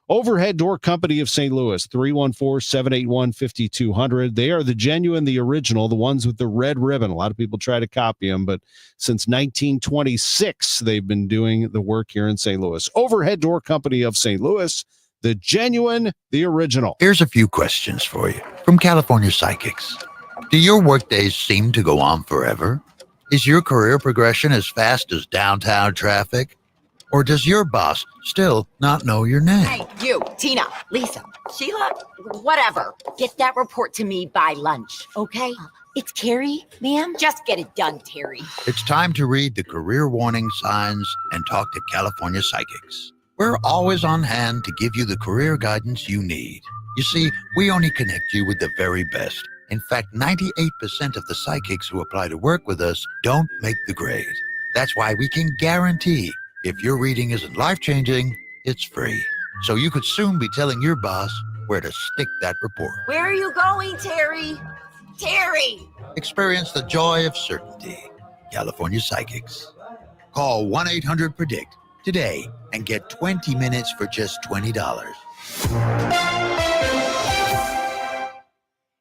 Overhead Door Company of St. Louis, 314-781-5200. They are the genuine, the original, the ones with the red ribbon. A lot of people try to copy them, but since 1926, they've been doing the work here in St. Louis. Overhead Door Company of St. Louis, the genuine, the original. Here's a few questions for you from California Psychics. Do your workdays seem to go on forever? Is your career progression as fast as downtown traffic? Or does your boss still not know your name? Hey, you, Tina, Lisa, Sheila, whatever. Get that report to me by lunch, okay? It's Terry, ma'am. Just get it done, Terry. It's time to read the career warning signs and talk to California Psychics. We're always on hand to give you the career guidance you need. You see, we only connect you with the very best. In fact, 98% of the psychics who apply to work with us don't make the grade. That's why we can guarantee if your reading isn't life-changing, it's free. So you could soon be telling your boss where to stick that report. Where are you going, Terry? Terry! Experience the joy of certainty. California Psychics. Call 1-800-PREDICT today and get 20 minutes for just $20.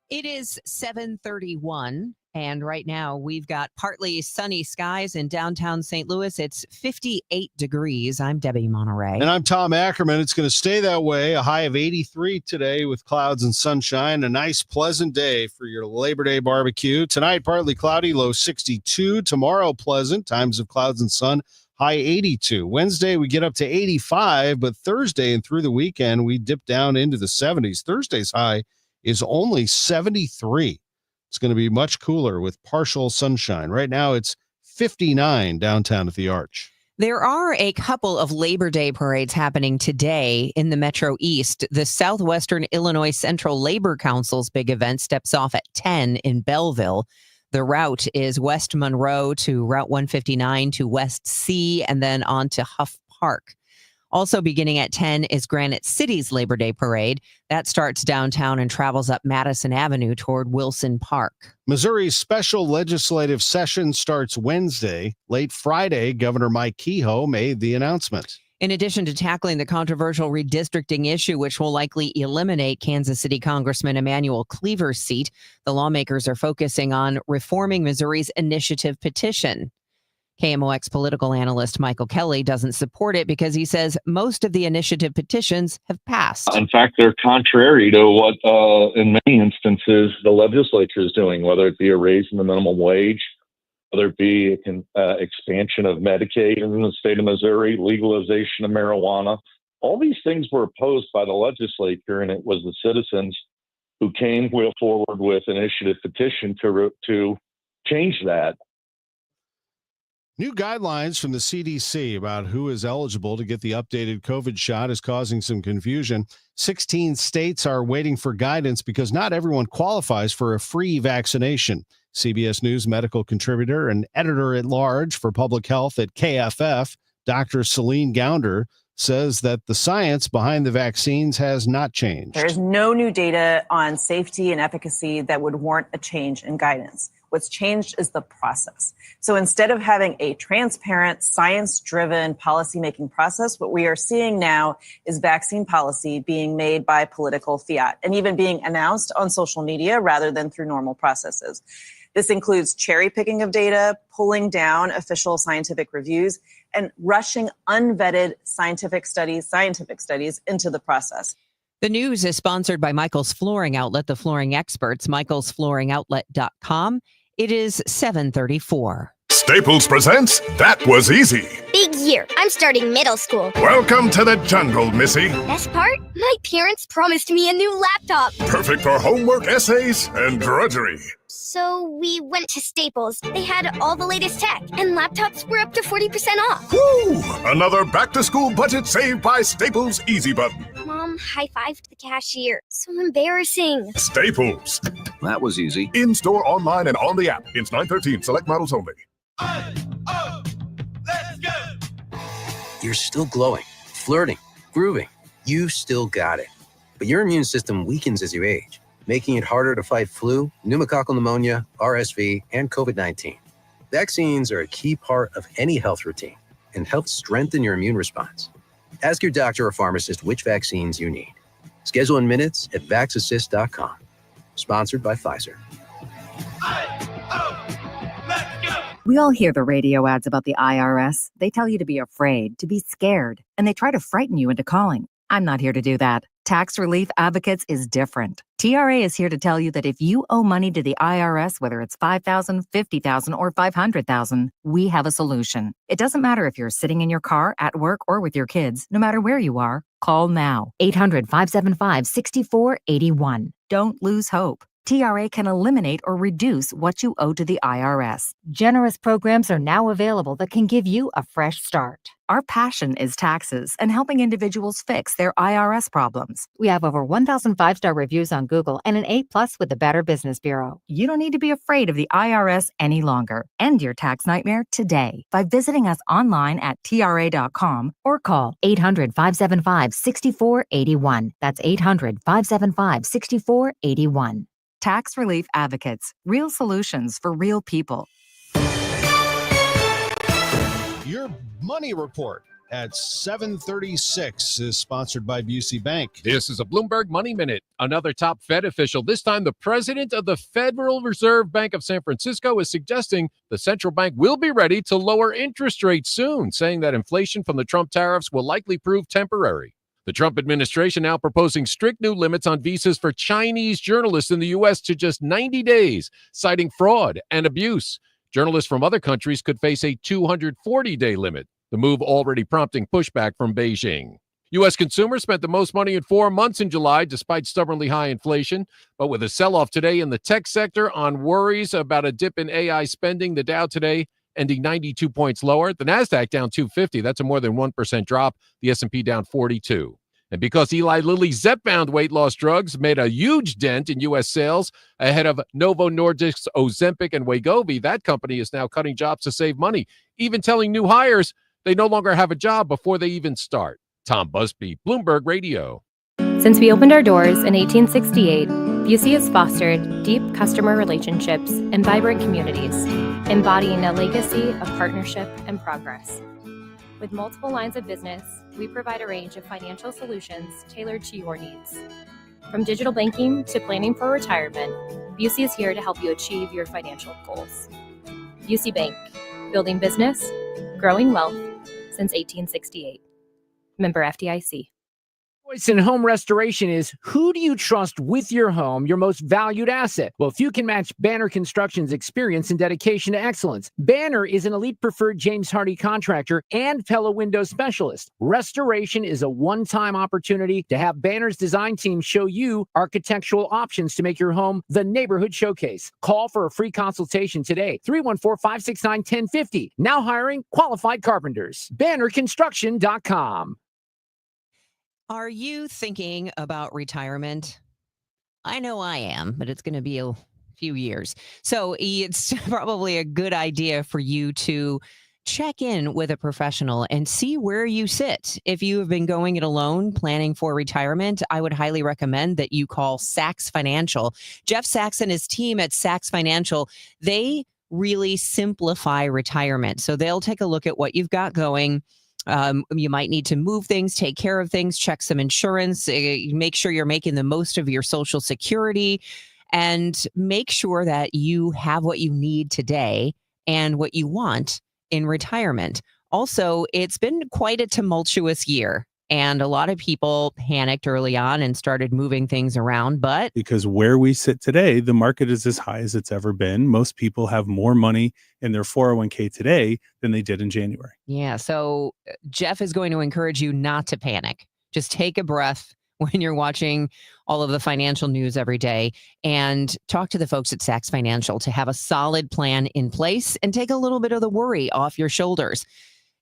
It is 7:31, and right now we've got partly sunny skies in downtown St. Louis. It's 58 degrees. I'm Debbie Monterey. And I'm Tom Ackerman. It's going to stay that way. A high of 83 today with clouds and sunshine. A nice, pleasant day for your Labor Day barbecue. Tonight, partly cloudy, low 62. Tomorrow, pleasant, times of clouds and sun, high 82. Wednesday, we get up to 85, but Thursday and through the weekend, we dip down into the 70s. Thursday's high is only 73. It's going to be much cooler with partial sunshine. Right now, it's 59 downtown at the Arch. There are a couple of Labor Day parades happening today in the Metro East. The Southwestern Illinois Central Labor Council's big event steps off at 10 in Belleville. The route is West Monroe to Route 159 to West C and then on to Huff Park. Also beginning at 10 is Granite City's Labor Day Parade. That starts downtown and travels up Madison Avenue toward Wilson Park. Missouri's special legislative session starts Wednesday. Late Friday, Governor Mike Kehoe made the announcement. In addition to tackling the controversial redistricting issue, which will likely eliminate Kansas City Congressman Emmanuel Cleaver's seat, the lawmakers are focusing on reforming Missouri's initiative petition. KMOX political analyst Michael Kelly doesn't support it because he says most of the initiative petitions have passed. In fact, they're contrary to what, in many instances, the legislature is doing, whether it be a raise in the minimum wage, whether it be expansion of Medicaid in the state of Missouri, legalization of marijuana. All these things were opposed by the legislature, and it was the citizens who came forward with an initiative petition to change that. New guidelines from the CDC about who is eligible to get the updated COVID shot is causing some confusion. 16 states are waiting for guidance because not everyone qualifies for a free vaccination. CBS News medical contributor and editor-at-large for public health at KFF, Dr. Celine Gounder, says that the science behind the vaccines has not changed. There is no new data on safety and efficacy that would warrant a change in guidance. What's changed is the process. So instead of having a transparent, science-driven policymaking process, what we are seeing now is vaccine policy being made by political fiat and even being announced on social media rather than through normal processes. This includes cherry picking of data, pulling down official scientific reviews, and rushing unvetted scientific studies into the process. The news is sponsored by Michael's Flooring Outlet, the flooring experts, michaelsflooringoutlet.com. It is 7:34. Staples presents That Was Easy. Big year. I'm starting middle school. Welcome to the jungle, Missy. Best part? My parents promised me a new laptop. Perfect for homework, essays, and drudgery. So we went to Staples. They had all the latest tech, and laptops were up to 40% off. Woo! Another back-to-school budget saved by Staples Easy Button. Mom high-fived the cashier. So embarrassing. Staples. That was easy. In-store, online, and on the app. It's 9/13. Select models only. You're still glowing, flirting, grooving. You still got it. But your immune system weakens as you age, making it harder to fight flu, pneumococcal pneumonia, RSV, and COVID-19. Vaccines are a key part of any health routine and help strengthen your immune response. Ask your doctor or pharmacist which vaccines you need. Schedule in minutes at vaxassist.com. Sponsored by Pfizer. We all hear the radio ads about the IRS. They tell you to be afraid, to be scared, and they try to frighten you into calling. I'm not here to do that. Tax Relief Advocates is different. TRA is here to tell you that if you owe money to the IRS, whether it's $5,000, $50,000, or $500,000, we have a solution. It doesn't matter if you're sitting in your car, at work, or with your kids. No matter where you are, call now. 800-575-6481. Don't lose hope. TRA can eliminate or reduce what you owe to the IRS. Generous programs are now available that can give you a fresh start. Our passion is taxes and helping individuals fix their IRS problems. We have over 1,000 five-star reviews on Google and an A+ with the Better Business Bureau. You don't need to be afraid of the IRS any longer. End your tax nightmare today by visiting us online at TRA.com or call 800-575-6481. That's 800-575-6481. Tax Relief Advocates. Real solutions for real people. Your money report at 7:36 is sponsored by Busey Bank. This is a Bloomberg Money Minute. Another top Fed official, this time the president of the Federal Reserve Bank of San Francisco, is suggesting the central bank will be ready to lower interest rates soon, saying that inflation from the Trump tariffs will likely prove temporary. The Trump administration now proposing strict new limits on visas for Chinese journalists in the U.S. to just 90 days, citing fraud and abuse. Journalists from other countries could face a 240-day limit, the move already prompting pushback from Beijing. U.S. consumers spent the most money in 4 months in July, despite stubbornly high inflation. But with a sell-off today in the tech sector on worries about a dip in AI spending, the Dow today ending 92 points lower. The NASDAQ down 250. That's a more than 1% drop. The S&P down 42. And because Eli Lilly's Zepbound weight loss drugs made a huge dent in U.S. sales ahead of Novo Nordisk's Ozempic and Wegovy, that company is now cutting jobs to save money, even telling new hires they no longer have a job before they even start. Tom Busby, Bloomberg Radio. Since we opened our doors in 1868, Busey has fostered deep customer relationships and vibrant communities, embodying a legacy of partnership and progress. With multiple lines of business, we provide a range of financial solutions tailored to your needs. From digital banking to planning for retirement, Busey is here to help you achieve your financial goals. Busey Bank, building business, growing wealth since 1868. Member FDIC. Choice in home restoration is, who do you trust with your home, your most valued asset? Well, if you can match Banner Construction's experience and dedication to excellence. Banner is an elite preferred James Hardie contractor and Pella window specialist. Restoration is a one-time opportunity to have Banner's design team show you architectural options to make your home the neighborhood showcase. Call for a free consultation today, 314-569-1050. Now hiring qualified carpenters. BannerConstruction.com. Are you thinking about retirement? I know I am, but it's going to be a few years. So it's probably a good idea for you to check in with a professional and see where you sit. If you have been going it alone, planning for retirement, I would highly recommend that you call Sachs Financial. Jeff Sachs and his team at Sachs Financial, they really simplify retirement. So they'll take a look at what you've got going. You might need to move things, take care of things, check some insurance, make sure you're making the most of your Social Security, and make sure that you have what you need today and what you want in retirement. Also, it's been quite a tumultuous year, and a lot of people panicked early on and started moving things around. But because where we sit today, the market is as high as it's ever been. Most people have more money in their 401k today than they did in January. yeah, so Jeff is going to encourage you not to panic. Just take a breath when you're watching all of the financial news every day and talk to the folks at Sachs Financial to have a solid plan in place and take a little bit of the worry off your shoulders.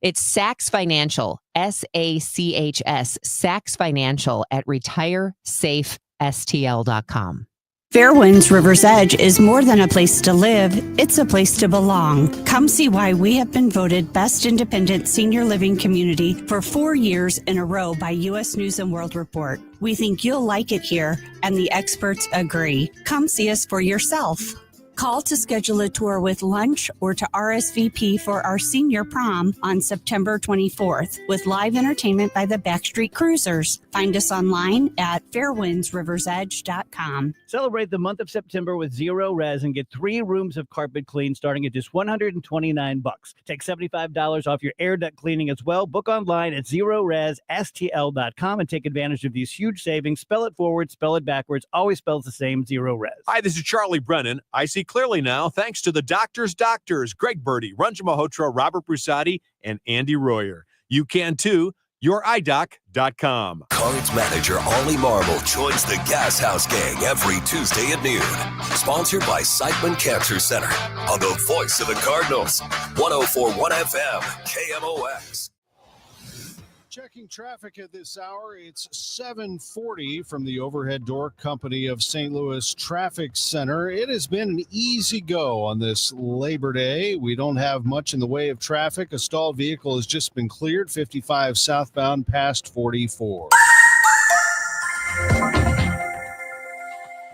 It's Sachs Financial, SACHS, Sachs Financial at retiresafestl.com. Fairwinds River's Edge is more than a place to live, it's a place to belong. Come see why we have been voted Best Independent Senior Living Community for 4 years in a row by U.S. News & World Report. We think you'll like it here, and the experts agree. Come see us for yourself. Call to schedule a tour with lunch or to RSVP for our senior prom on September 24th with live entertainment by the Backstreet Cruisers. Find us online at fairwindsriversedge.com. Celebrate the month of September with Zero Res and get 3 rooms of carpet clean starting at just $129. Take $75 off your air duct cleaning as well. Book online at ZeroResSTL.com and take advantage of these huge savings. Spell it forward, spell it backwards, always spells the same, Zero Res. Hi, this is Charlie Brennan. I see clearly now thanks to the doctors, Greg Birdie, Ranjan Malhotra, Robert Brusati, and Andy Royer. You can too. YourEyeDoc.com. Cards manager Ollie Marble joins the Gas House Gang every Tuesday at noon. Sponsored by Seichmann Cancer Center on the voice of the Cardinals. 104.1 FM, KMOX. Checking traffic at this hour, it's 7:40 from the Overhead Door Company of St. Louis Traffic Center. It has been an easy go on this Labor Day. We don't have much in the way of traffic. A stalled vehicle has just been cleared, 55 southbound past 44.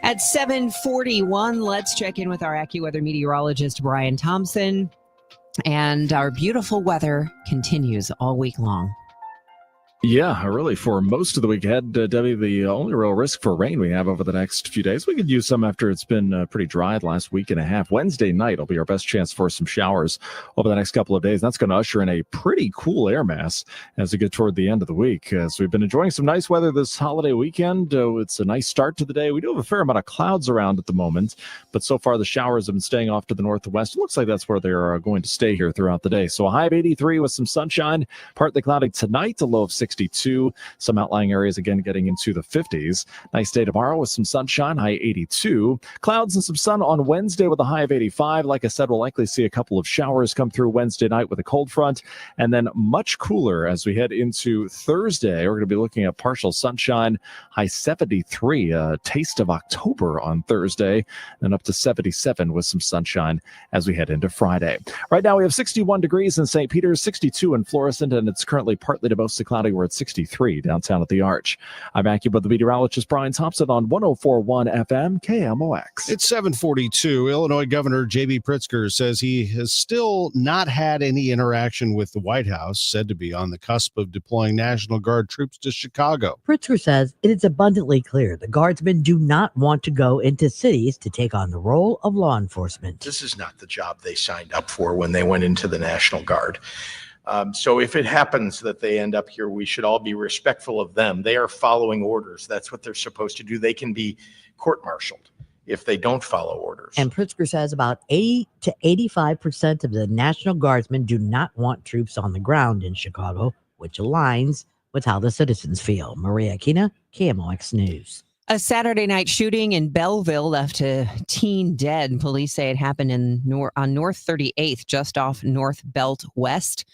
At 7:41, let's check in with our AccuWeather meteorologist, Brian Thompson. And our beautiful weather continues all week long. Yeah, really, for most of the week ahead, Debbie, the only real risk for rain we have over the next few days. We could use some after it's been pretty dry the last week and a half. Wednesday night will be our best chance for some showers over the next couple of days. That's going to usher in a pretty cool air mass as we get toward the end of the week. So we've been enjoying some nice weather this holiday weekend. It's a nice start to the day. We do have a fair amount of clouds around at the moment, but so far the showers have been staying off to the north and west. It looks like that's where they're going to stay here throughout the day. So a high of 83 with some sunshine, partly cloudy tonight, a low of 62. Some outlying areas again getting into the 50s. Nice day tomorrow with some sunshine, high 82. Clouds and some sun on Wednesday with a high of 85. Like I said, we'll likely see a couple of showers come through Wednesday night with a cold front, and then much cooler as we head into Thursday. We're going to be looking at partial sunshine, high 73, a taste of October on Thursday, and up to 77 with some sunshine as we head into Friday. Right now we have 61 degrees in St. Peter's, 62 in Florissant, and it's currently partly to mostly cloudy. We're over at 63 downtown at the Arch. I'm AccuWeather meteorologist Brian Thompson on 104.1 FM KMOX. It's 7:42. Illinois Governor J.B. Pritzker says he has still not had any interaction with the White House, said to be on the cusp of deploying National Guard troops to Chicago. Pritzker says it is abundantly clear the Guardsmen do not want to go into cities to take on the role of law enforcement. This is not the job they signed up for when they went into the National Guard. So if it happens that they end up here, we should all be respectful of them. They are following orders. That's what they're supposed to do. They can be court-martialed if they don't follow orders. And Pritzker says about 80 to 85% of the National Guardsmen do not want troops on the ground in Chicago, which aligns with how the citizens feel. Maria Aquina, KMOX News. A Saturday night shooting in Belleville left a teen dead. Police say it happened on North 38th, just off North Belt West.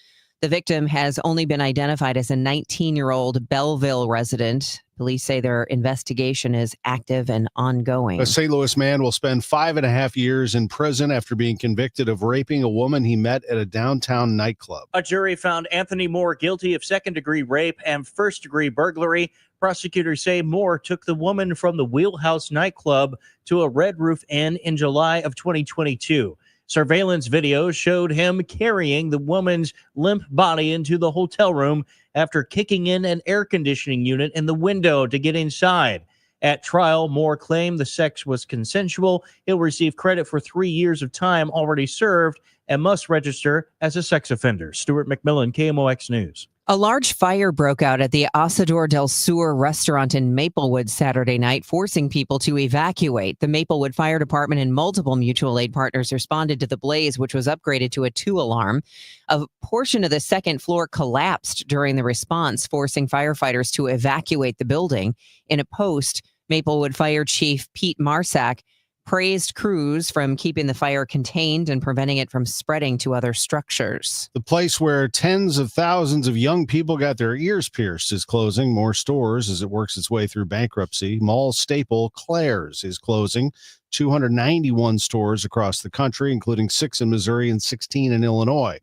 The victim has only been identified as a 19-year-old Belleville resident. Police say their investigation is active and ongoing. A St. Louis man will spend 5.5 years in prison after being convicted of raping a woman he met at a downtown nightclub. A jury found Anthony Moore guilty of second-degree rape and first-degree burglary. Prosecutors say Moore took the woman from the Wheelhouse nightclub to a Red Roof Inn in July of 2022. Surveillance video showed him carrying the woman's limp body into the hotel room after kicking in an air conditioning unit in the window to get inside. At trial, Moore claimed the sex was consensual. He'll receive credit for 3 years of time already served and must register as a sex offender. Stuart McMillan, KMOX News. A large fire broke out at the Asador del Sur restaurant in Maplewood Saturday night, forcing people to evacuate. The Maplewood Fire Department and multiple mutual aid partners responded to the blaze, which was upgraded to a 2-alarm. A portion of the second floor collapsed during the response, forcing firefighters to evacuate the building. In a post, Maplewood Fire Chief Pete Marsack praised crews from keeping the fire contained and preventing it from spreading to other structures. The place where tens of thousands of young people got their ears pierced is closing. More stores as it works its way through bankruptcy. Mall staple Claire's is closing. 291 stores across the country, including 6 in Missouri and 16 in Illinois.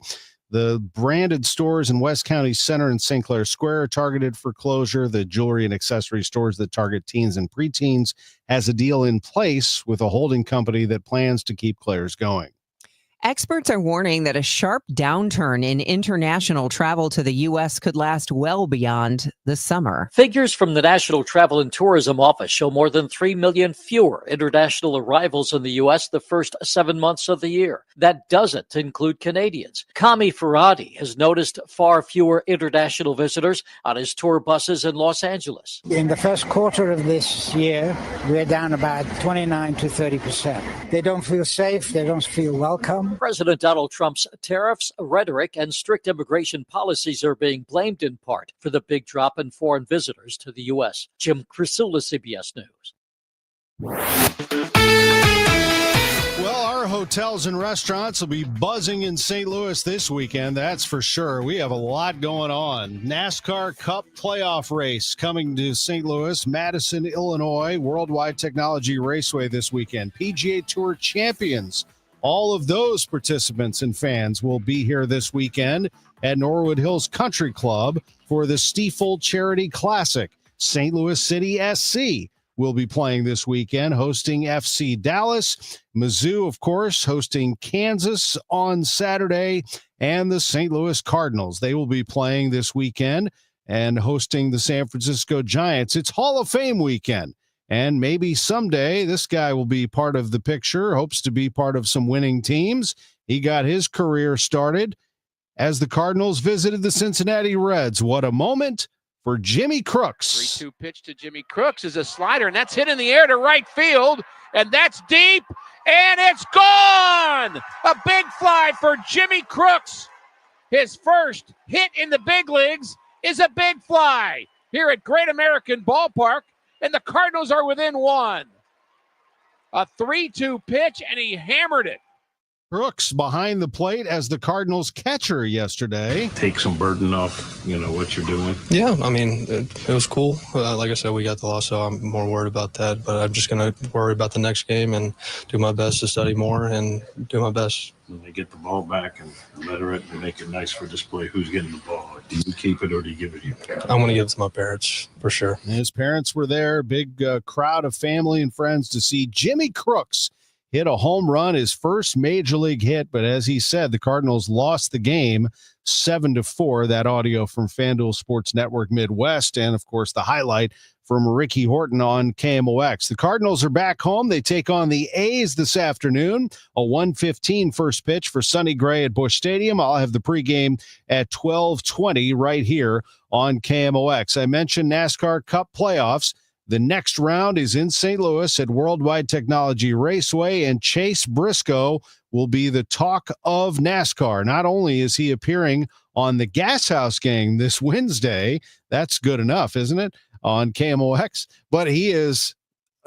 The branded stores in West County Center and St. Clair Square are targeted for closure. The jewelry and accessory stores that target teens and preteens has a deal in place with a holding company that plans to keep Claire's going. Experts are warning that a sharp downturn in international travel to the U.S. could last well beyond the summer. Figures from the National Travel and Tourism Office show more than 3 million fewer international arrivals in the U.S. the first 7 months of the year. That doesn't include Canadians. Kami Farhadi has noticed far fewer international visitors on his tour buses in Los Angeles. In the first quarter of this year, we're down about 29 to 30%. They don't feel safe. They don't feel welcome. President Donald Trump's tariffs, rhetoric, and strict immigration policies are being blamed in part for the big drop in foreign visitors to the U.S. Jim Crisula, CBS News. Well, our hotels and restaurants will be buzzing in St. Louis this weekend, that's for sure. We have a lot going on. NASCAR Cup playoff race coming to St. Louis, Madison, Illinois, Worldwide Technology Raceway this weekend. PGA Tour champions. All of those participants and fans will be here this weekend at Norwood Hills Country Club for the Stiefel Charity Classic. St. Louis City SC will be playing this weekend, hosting FC Dallas. Mizzou, of course, hosting Kansas on Saturday, and the St. Louis Cardinals. They will be playing this weekend and hosting the San Francisco Giants. It's Hall of Fame weekend. And maybe someday this guy will be part of the picture, hopes to be part of some winning teams. He got his career started as the Cardinals visited the Cincinnati Reds. What a moment for Jimmy Crooks. 3-2 pitch to Jimmy Crooks is a slider, and that's hit in the air to right field, and that's deep, and it's gone! A big fly for Jimmy Crooks. His first hit in the big leagues is a big fly here at Great American Ballpark. And the Cardinals are within 1. A 3-2 pitch, and he hammered it. Crooks behind the plate as the Cardinals catcher yesterday. Take some burden off, what you're doing. Yeah, I mean, it was cool. Like I said, we got the loss, so I'm more worried about that. But I'm just going to worry about the next game and do my best to study more and do my best. When they get the ball back and let it and make it nice for display who's getting the ball. Do you keep it or do you give it to your parents? I'm going to give it to my parents for sure. His parents were there, big crowd of family and friends to see Jimmy Crooks hit a home run, his first major league hit. But as he said, the Cardinals lost the game 7-4. That audio from FanDuel Sports Network Midwest. And of course, the highlight from Ricky Horton on KMOX. The Cardinals are back home. They take on the A's this afternoon. A 1:15 first pitch for Sonny Gray at Busch Stadium. I'll have the pregame at 12:20 right here on KMOX. I mentioned NASCAR Cup playoffs. The next round is in St. Louis at Worldwide Technology Raceway, and Chase Briscoe will be the talk of NASCAR. Not only is he appearing on the Gas House Gang this Wednesday, that's good enough, isn't it, on KMOX, but he is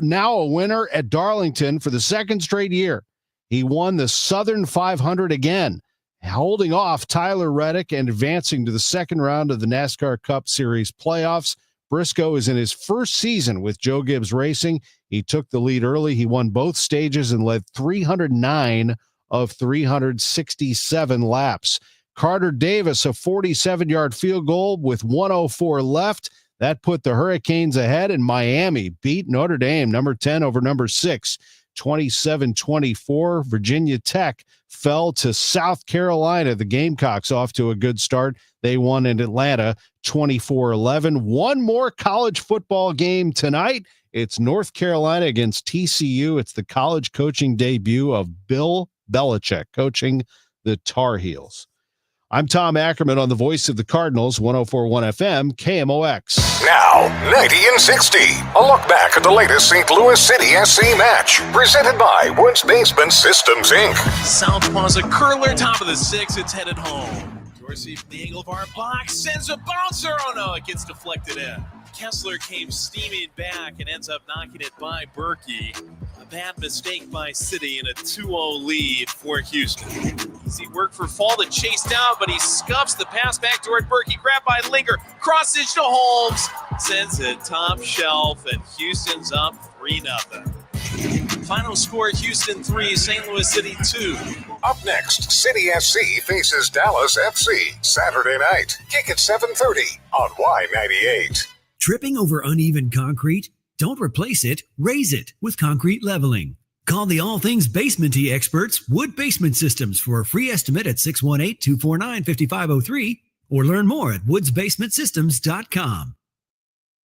now a winner at Darlington for the second straight year. He won the Southern 500 again, holding off Tyler Reddick and advancing to the second round of the NASCAR Cup Series playoffs. Briscoe is in his first season with Joe Gibbs Racing. He took the lead early. He won both stages and led 309 of 367 laps. Carter Davis, a 47-yard field goal with 1:04 left. That put the Hurricanes ahead, and Miami beat Notre Dame, number 10 over number 6, 27-24. Virginia Tech fell to South Carolina. The Gamecocks off to a good start. They won in Atlanta 24-11. One more college football game tonight. It's North Carolina against TCU. It's the college coaching debut of Bill Belichick coaching the Tar Heels. I'm Tom Ackerman on the voice of the Cardinals, 104.1 FM, KMOX. Now, 90 and 60. A look back at the latest St. Louis City SC match. Presented by Woods Basement Systems, Inc. Southpaw's a curler, top of the 6. It's headed home. Dorsey from the angle of our box sends a bouncer. Oh no, it gets deflected in. Kessler came steaming back and ends up knocking it by Berkey. A bad mistake by City and a 2-0 lead for Houston. Easy work for Fall to chase down, but he scuffs the pass back toward Berkey. Grabbed by Linger. Cross-stitch to Holmes. Sends it top shelf, and Houston's up 3-0. Final score, Houston 3, St. Louis City 2. Up next, City SC faces Dallas FC. Saturday night. Kick at 7:30 on Y98. Tripping over uneven concrete? Don't replace it, raise it with concrete leveling. Call the all things basement-y experts, Wood Basement Systems, for a free estimate at 618-249-5503 or learn more at woodsbasementsystems.com.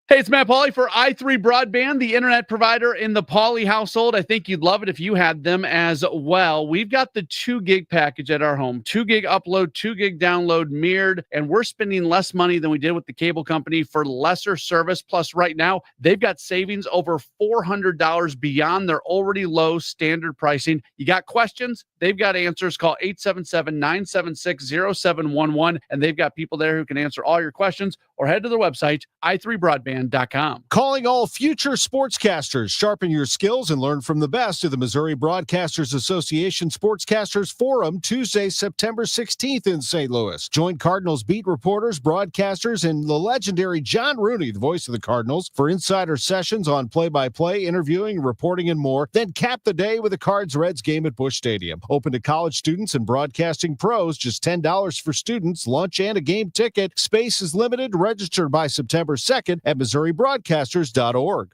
Hey, it's Matt Pauley for i3 Broadband, the internet provider in the Pauley household. I think you'd love it if you had them as well. We've got the 2 gig package at our home, 2 gig upload, 2 gig download mirrored, and we're spending less money than we did with the cable company for lesser service. Plus, right now, they've got savings over $400 beyond their already low standard pricing. You got questions? They've got answers. Call 877-976-0711, and they've got people there who can answer all your questions, or head to their website, i3broadband.com. Calling all future sportscasters. Sharpen your skills and learn from the best of the Missouri Broadcasters Association Sportscasters Forum, Tuesday, September 16th in St. Louis. Join Cardinals beat reporters, broadcasters, and the legendary John Rooney, the voice of the Cardinals, for insider sessions on play-by-play, interviewing, reporting, and more. Then cap the day with a Cards-Reds game at Busch Stadium. Open to college students and broadcasting pros. Just $10 for students, lunch, and a game ticket. Space is limited. Register by September 2nd at MissouriBroadcasters.org.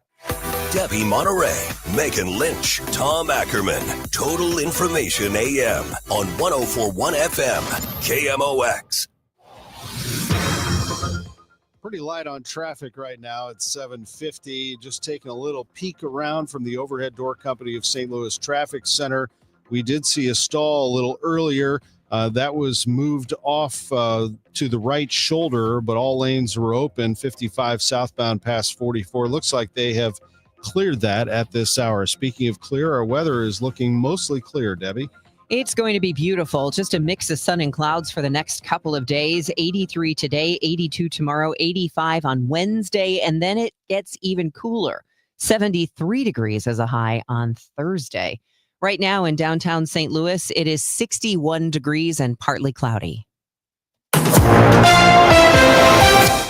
Debbie Monterey, Megan Lynch, Tom Ackerman. Total Information AM on 104.1 FM, KMOX. Pretty light on traffic right now at 7:50. Just taking a little peek around from the overhead door company of St. Louis Traffic Center. We did see a stall a little earlier. That was moved off to the right shoulder, but all lanes were open. 55 southbound past 44. Looks like they have cleared that at this hour. Speaking of clear, our weather is looking mostly clear, Debbie. It's going to be beautiful. Just a mix of sun and clouds for the next couple of days. 83 today, 82 tomorrow, 85 on Wednesday, and then it gets even cooler. 73 degrees as a high on Thursday. Right now in downtown St. Louis, it is 61 degrees and partly cloudy.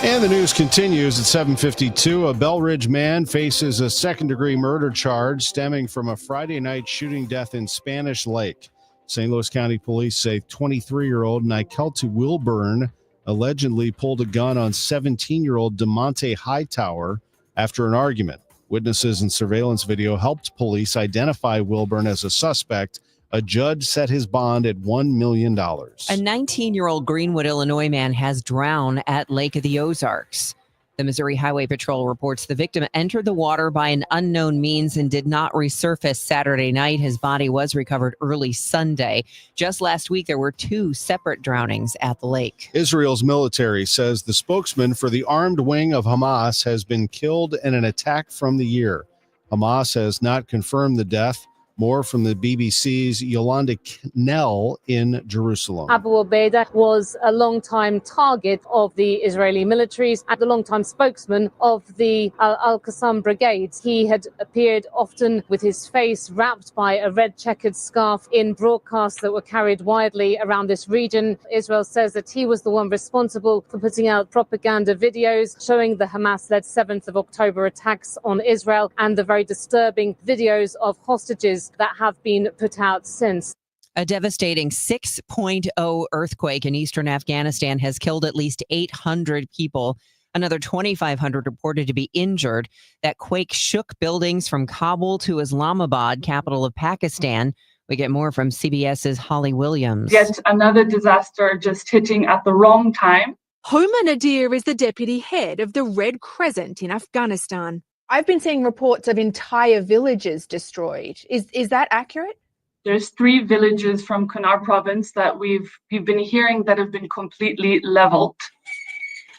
And the news continues at 7:52. A Bell Ridge man faces a second-degree murder charge stemming from a Friday night shooting death in Spanish Lake. St. Louis County Police say 23-year-old Nikelty Wilburn allegedly pulled a gun on 17-year-old DeMonte Hightower after an argument. Witnesses and surveillance video helped police identify Wilburn as a suspect. A judge set his bond at $1 million. A 19-year-old Greenwood, Illinois man has drowned at Lake of the Ozarks. The Missouri Highway Patrol reports the victim entered the water by an unknown means and did not resurface Saturday night. His body was recovered early Sunday. Just last week, there were 2 separate drownings at the lake. Israel's military says the spokesman for the armed wing of Hamas has been killed in an attack from the year. Hamas has not confirmed the death. More from the BBC's Yolanda Knell in Jerusalem. Abu Ubaidah was a long-time target of the Israeli militaries and a long-time spokesman of the Al-Qassam Brigade. He had appeared often with his face wrapped by a red checkered scarf in broadcasts that were carried widely around this region. Israel says that he was the one responsible for putting out propaganda videos showing the Hamas-led 7th of October attacks on Israel and the very disturbing videos of hostages that have been put out since. A devastating 6.0 earthquake in eastern Afghanistan has killed at least 800 people. Another 2,500 reported to be injured. That quake shook buildings from Kabul to Islamabad, capital of Pakistan. We get more from CBS's Holly Williams. Yet another disaster just hitting at the wrong time. Homa Nadir is the deputy head of the Red Crescent in Afghanistan. I've been seeing reports of entire villages destroyed. Is that accurate? There's 3 villages from Kunar province that we've been hearing that have been completely leveled.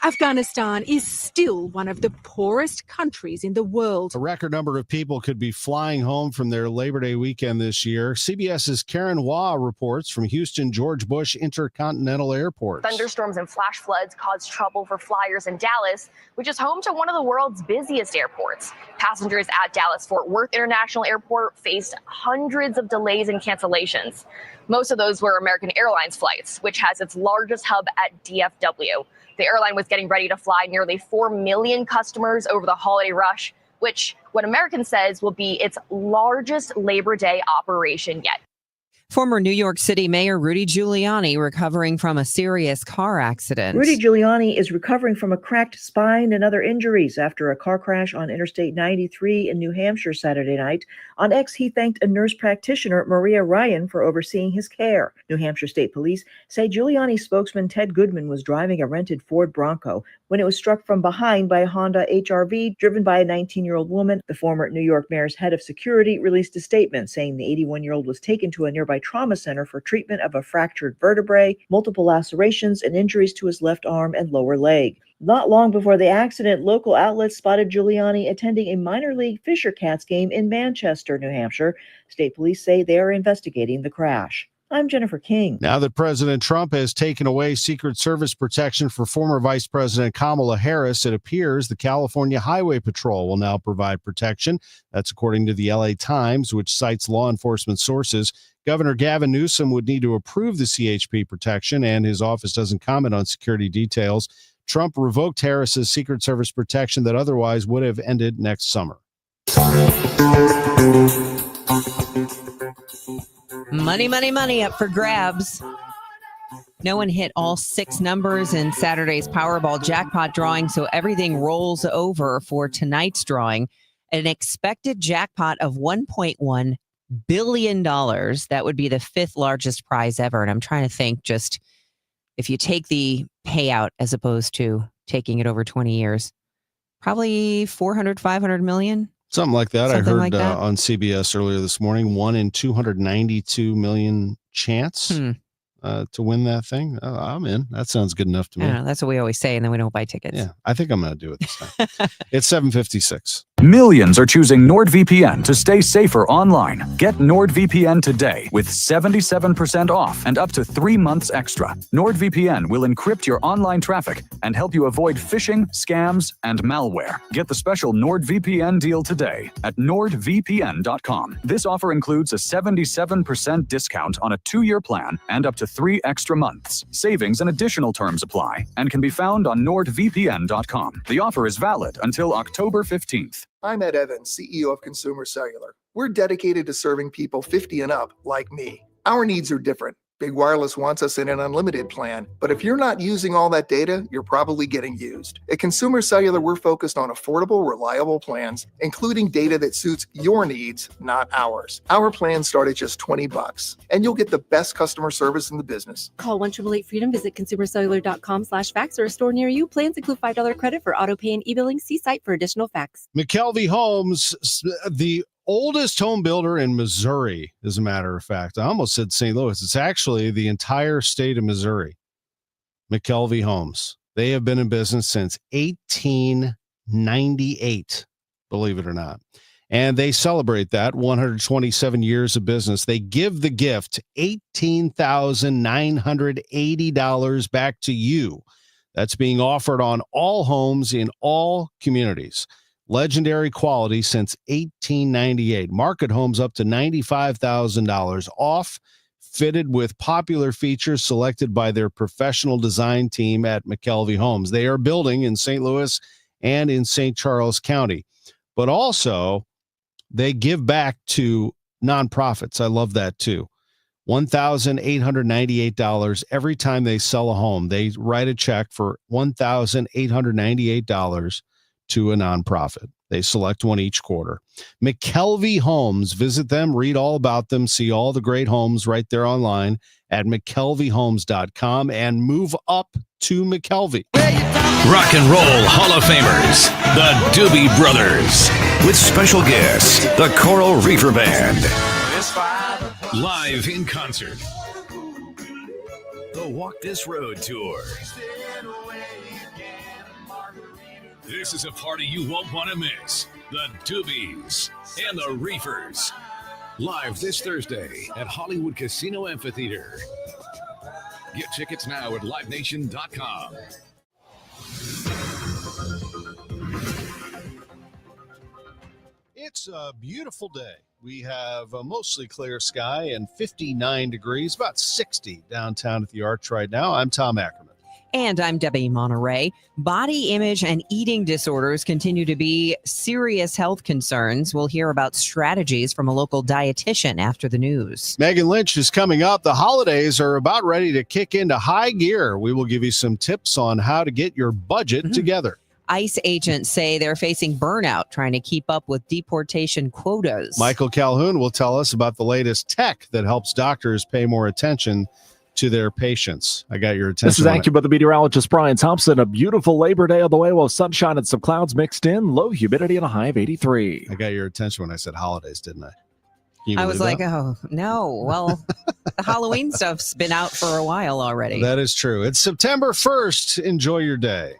Afghanistan is still one of the poorest countries in the world. A record number of people could be flying home from their Labor Day weekend this year. CBS's Karen Waugh reports from Houston George Bush Intercontinental Airport. Thunderstorms and flash floods caused trouble for flyers in Dallas, which is home to one of the world's busiest airports. Passengers at Dallas-Fort Worth International Airport faced hundreds of delays and cancellations. Most of those were American Airlines flights, which has its largest hub at DFW. The airline was getting ready to fly nearly 4 million customers over the holiday rush, which what American says will be its largest Labor Day operation yet. Former New York City Mayor Rudy Giuliani recovering from a serious car accident. Rudy Giuliani is recovering from a cracked spine and other injuries after a car crash on Interstate 93 in New Hampshire Saturday night. On X, he thanked a nurse practitioner, Maria Ryan, for overseeing his care. New Hampshire State Police say Giuliani spokesman Ted Goodman was driving a rented Ford Bronco when it was struck from behind by a Honda HR-V driven by a 19-year-old woman. The former New York mayor's head of security released a statement saying the 81-year-old was taken to a nearby trauma center for treatment of a fractured vertebrae, multiple lacerations, and injuries to his left arm and lower leg. Not long before the accident, local outlets spotted Giuliani attending a minor league Fisher Cats game in Manchester, New Hampshire. State police say they are investigating the crash. I'm Jennifer King. Now that President Trump has taken away Secret Service protection for former Vice President Kamala Harris, it appears the California Highway Patrol will now provide protection. That's according to the LA Times, which cites law enforcement sources. Governor Gavin Newsom would need to approve the CHP protection, and his office doesn't comment on security details. Trump revoked Harris's Secret Service protection that otherwise would have ended next summer. Money, money, money up for grabs. No one hit all 6 numbers in Saturday's Powerball jackpot drawing, so everything rolls over for tonight's drawing. An expected jackpot of $1.1 billion. That would be the 5th largest prize ever. And I'm trying to think, just if you take the payout as opposed to taking it over 20 years, probably 400, 500 million. Something like that. Something I heard like that. On CBS earlier this morning, 1 in 292 million chance to win that thing. I'm in. That sounds good enough to me. I don't know, that's what we always say, and then we don't buy tickets. Yeah, I think I'm going to do it this time. It's 7:56. Millions are choosing NordVPN to stay safer online. Get NordVPN today with 77% off and up to 3 months extra. NordVPN will encrypt your online traffic and help you avoid phishing, scams, and malware. Get the special NordVPN deal today at nordvpn.com. This offer includes a 77% discount on a 2-year plan and up to 3 extra months. Savings and additional terms apply and can be found on nordvpn.com. The offer is valid until October 15th. I'm Ed Evans, CEO of Consumer Cellular. We're dedicated to serving people 50 and up like me. Our needs are different. Big Wireless wants us in an unlimited plan, but if you're not using all that data, you're probably getting used. At Consumer Cellular, we're focused on affordable, reliable plans, including data that suits your needs, not ours. Our plans start at just $20, and you'll get the best customer service in the business. Call 1-888-FREEDOM, visit consumercellular.com/facts or a store near you. Plans include $5 credit for auto pay and e-billing. See site for additional facts. McKelvey Homes, the oldest home builder in Missouri, as a matter of fact. I almost said St. Louis. It's actually the entire state of Missouri. McKelvey Homes. They have been in business since 1898, believe it or not. And they celebrate that 127 years of business. They give the gift $18,980 back to you. That's being offered on all homes in all communities. Legendary quality since 1898. Market homes up to $95,000 off, fitted with popular features selected by their professional design team at McKelvey Homes. They are building in St. Louis and in St. Charles County, but also they give back to nonprofits. I love that too. $1,898 every time they sell a home. They write a check for $1,898 to a nonprofit. They select one each quarter. McKelvey Homes. Visit them, read all about them, see all the great homes right there online at McKelveyHomes.com and move up to McKelvey. Rock and Roll Hall of Famers, the Doobie Brothers, with special guest, the Coral Reefer Band. Live in concert. The Walk This Road Tour. This is a party you won't want to miss. The Doobies and the Reefers. Live this Thursday at Hollywood Casino Amphitheater. Get tickets now at LiveNation.com. It's a beautiful day. We have a mostly clear sky and 59 degrees, about 60 downtown at the Arch right now. I'm Tom Ackerman. And I'm Debbie Monterey. Body image and eating disorders continue to be serious health concerns. We'll hear about strategies from a local dietitian after the news. Megan Lynch is coming up. The holidays are about ready to kick into high gear. We will give you some tips on how to get your budget together. ICE agents say they're facing burnout trying to keep up with deportation quotas. Michael Calhoun will tell us about the latest tech that helps doctors pay more attention to their patients. I got your attention. This is AccuWeather meteorologist Brian Thompson. A beautiful Labor Day on the way with sunshine and some clouds mixed in, low humidity and a high of 83. I got your attention when I said holidays, didn't I? I was like, oh, no. Well, the Halloween stuff's been out for a while already. That is true. It's September 1st. Enjoy your day.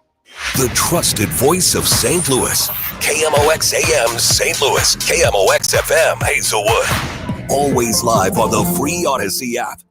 The trusted voice of St. Louis. KMOX AM St. Louis. KMOX FM Hazelwood. Always live on the free Odyssey app.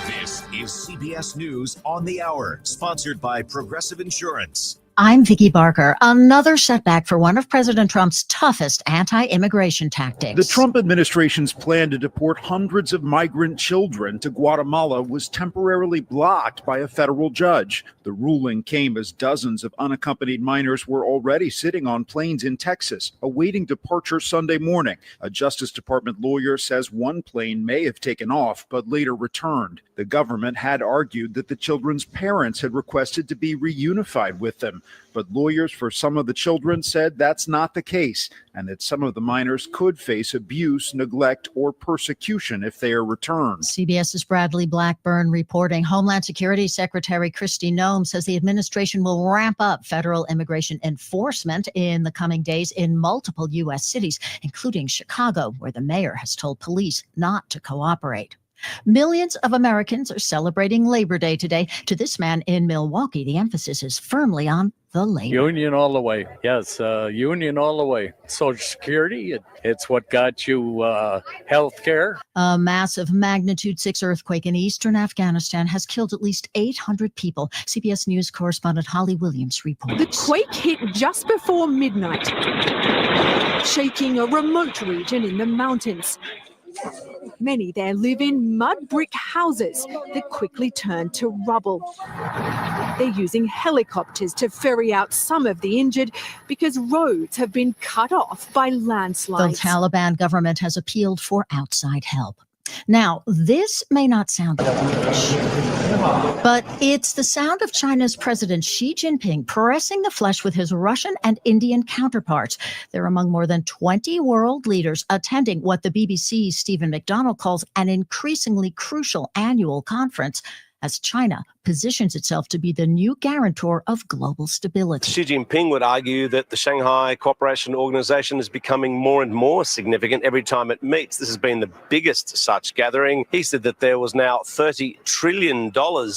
This is CBS News on the Hour, sponsored by Progressive Insurance. I'm Vicki Barker. Another setback for one of President Trump's toughest anti-immigration tactics. The Trump administration's plan to deport hundreds of migrant children to Guatemala was temporarily blocked by a federal judge. The ruling came as dozens of unaccompanied minors were already sitting on planes in Texas, awaiting departure Sunday morning. A Justice Department lawyer says one plane may have taken off, but later returned. The government had argued that the children's parents had requested to be reunified with them. But lawyers for some of the children said that's not the case, and that some of the minors could face abuse, neglect, or persecution if they are returned. CBS's Bradley Blackburn reporting. Homeland Security Secretary Kristi Noem says the administration will ramp up federal immigration enforcement in the coming days in multiple U.S. cities, including Chicago, where the mayor has told police not to cooperate. Millions of Americans are celebrating Labor Day today. To this man in Milwaukee, the emphasis is firmly on the labor. Union all the way. Yes, union all the way. Social Security, it's what got you health care. A massive magnitude 6 earthquake in eastern Afghanistan has killed at least 800 people. CBS News correspondent Holly Williams reports. The quake hit just before midnight, shaking a remote region in the mountains. Many there live in mud brick houses that quickly turn to rubble. They're using helicopters to ferry out some of the injured because roads have been cut off by landslides. The Taliban government has appealed for outside help. Now, this may not sound like much, but it's the sound of China's President Xi Jinping pressing the flesh with his Russian and Indian counterparts. They're among more than 20 world leaders attending what the BBC's Stephen McDonald calls an increasingly crucial annual conference as China positions itself to be the new guarantor of global stability. Xi Jinping would argue that the Shanghai Cooperation Organization is becoming more and more significant every time it meets. This has been the biggest such gathering. He said that there was now $30 trillion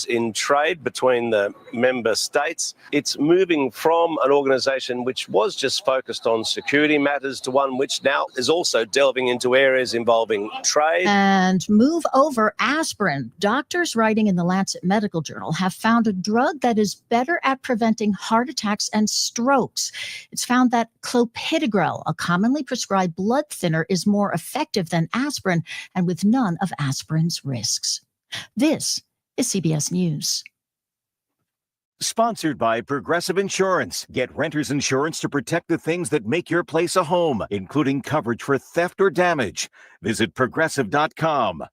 in trade between the member states. It's moving from an organization which was just focused on security matters to one which now is also delving into areas involving trade. And move over aspirin. Doctors writing in the Lancet Medical Journal have found a drug that is better at preventing heart attacks and strokes. It's found that clopidogrel, a commonly prescribed blood thinner, is more effective than aspirin and with none of aspirin's risks. This is CBS News. Sponsored by Progressive Insurance. Get renter's insurance to protect the things that make your place a home, including coverage for theft or damage. Visit progressive.com.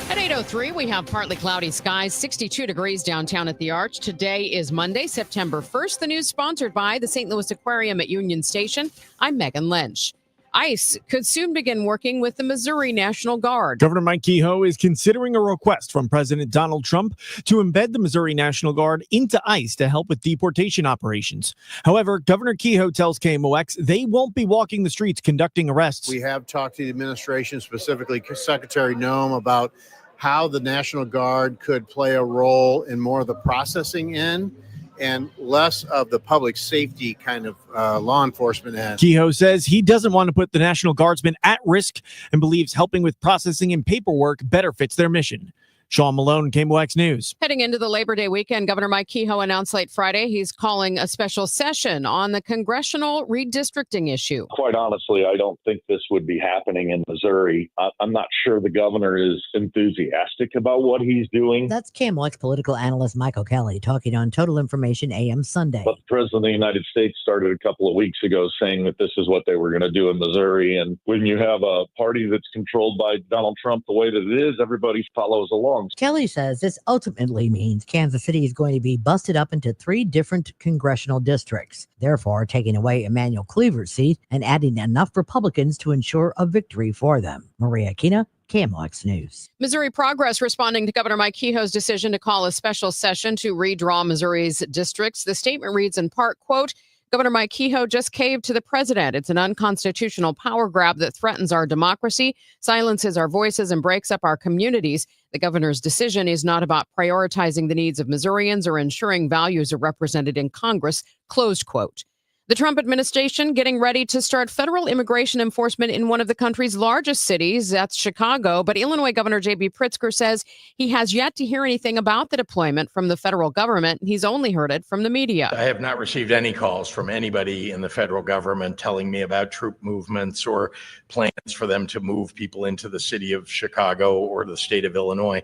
At 8:03, we have partly cloudy skies, 62 degrees downtown at the Arch. Today is Monday, September 1st. The news sponsored by the St. Louis Aquarium at Union Station. I'm Megan Lynch. ICE could soon begin working with the Missouri National Guard. Governor Mike Kehoe is considering a request from President Donald Trump to embed the Missouri National Guard into ICE to help with deportation operations. However, Governor Kehoe tells KMOX they won't be walking the streets conducting arrests. We have talked to the administration, specifically Secretary Noem, about how the National Guard could play a role in more of the processing end and less of the public safety kind of law enforcement end. Kehoe says he doesn't want to put the National Guardsmen at risk and believes helping with processing and paperwork better fits their mission. Sean Malone, KMOX News. Heading into the Labor Day weekend, Governor Mike Kehoe announced late Friday he's calling a special session on the congressional redistricting issue. Quite honestly, I don't think this would be happening in Missouri. I'm not sure the governor is enthusiastic about what he's doing. That's KMOX political analyst Michael Kelly talking on Total Information AM Sunday. But the President of the United States started a couple of weeks ago saying that this is what they were going to do in Missouri. And when you have a party that's controlled by Donald Trump the way that it is, everybody follows along. Kelly says this ultimately means Kansas City is going to be busted up into 3 different congressional districts, therefore taking away Emmanuel Cleaver's seat and adding enough Republicans to ensure a victory for them. Maria Kina, KMOX News. Missouri Progress responding to Governor Mike Kehoe's decision to call a special session to redraw Missouri's districts. The statement reads in part, quote, Governor Mike Kehoe just caved to the president. It's an unconstitutional power grab that threatens our democracy, silences our voices, and breaks up our communities. The governor's decision is not about prioritizing the needs of Missourians or ensuring values are represented in Congress, closed quote. The Trump administration getting ready to start federal immigration enforcement in one of the country's largest cities, that's Chicago. But Illinois Governor J.B. Pritzker says he has yet to hear anything about the deployment from the federal government. He's only heard it from the media. I have not received any calls from anybody in the federal government telling me about troop movements or plans for them to move people into the city of Chicago or the state of Illinois.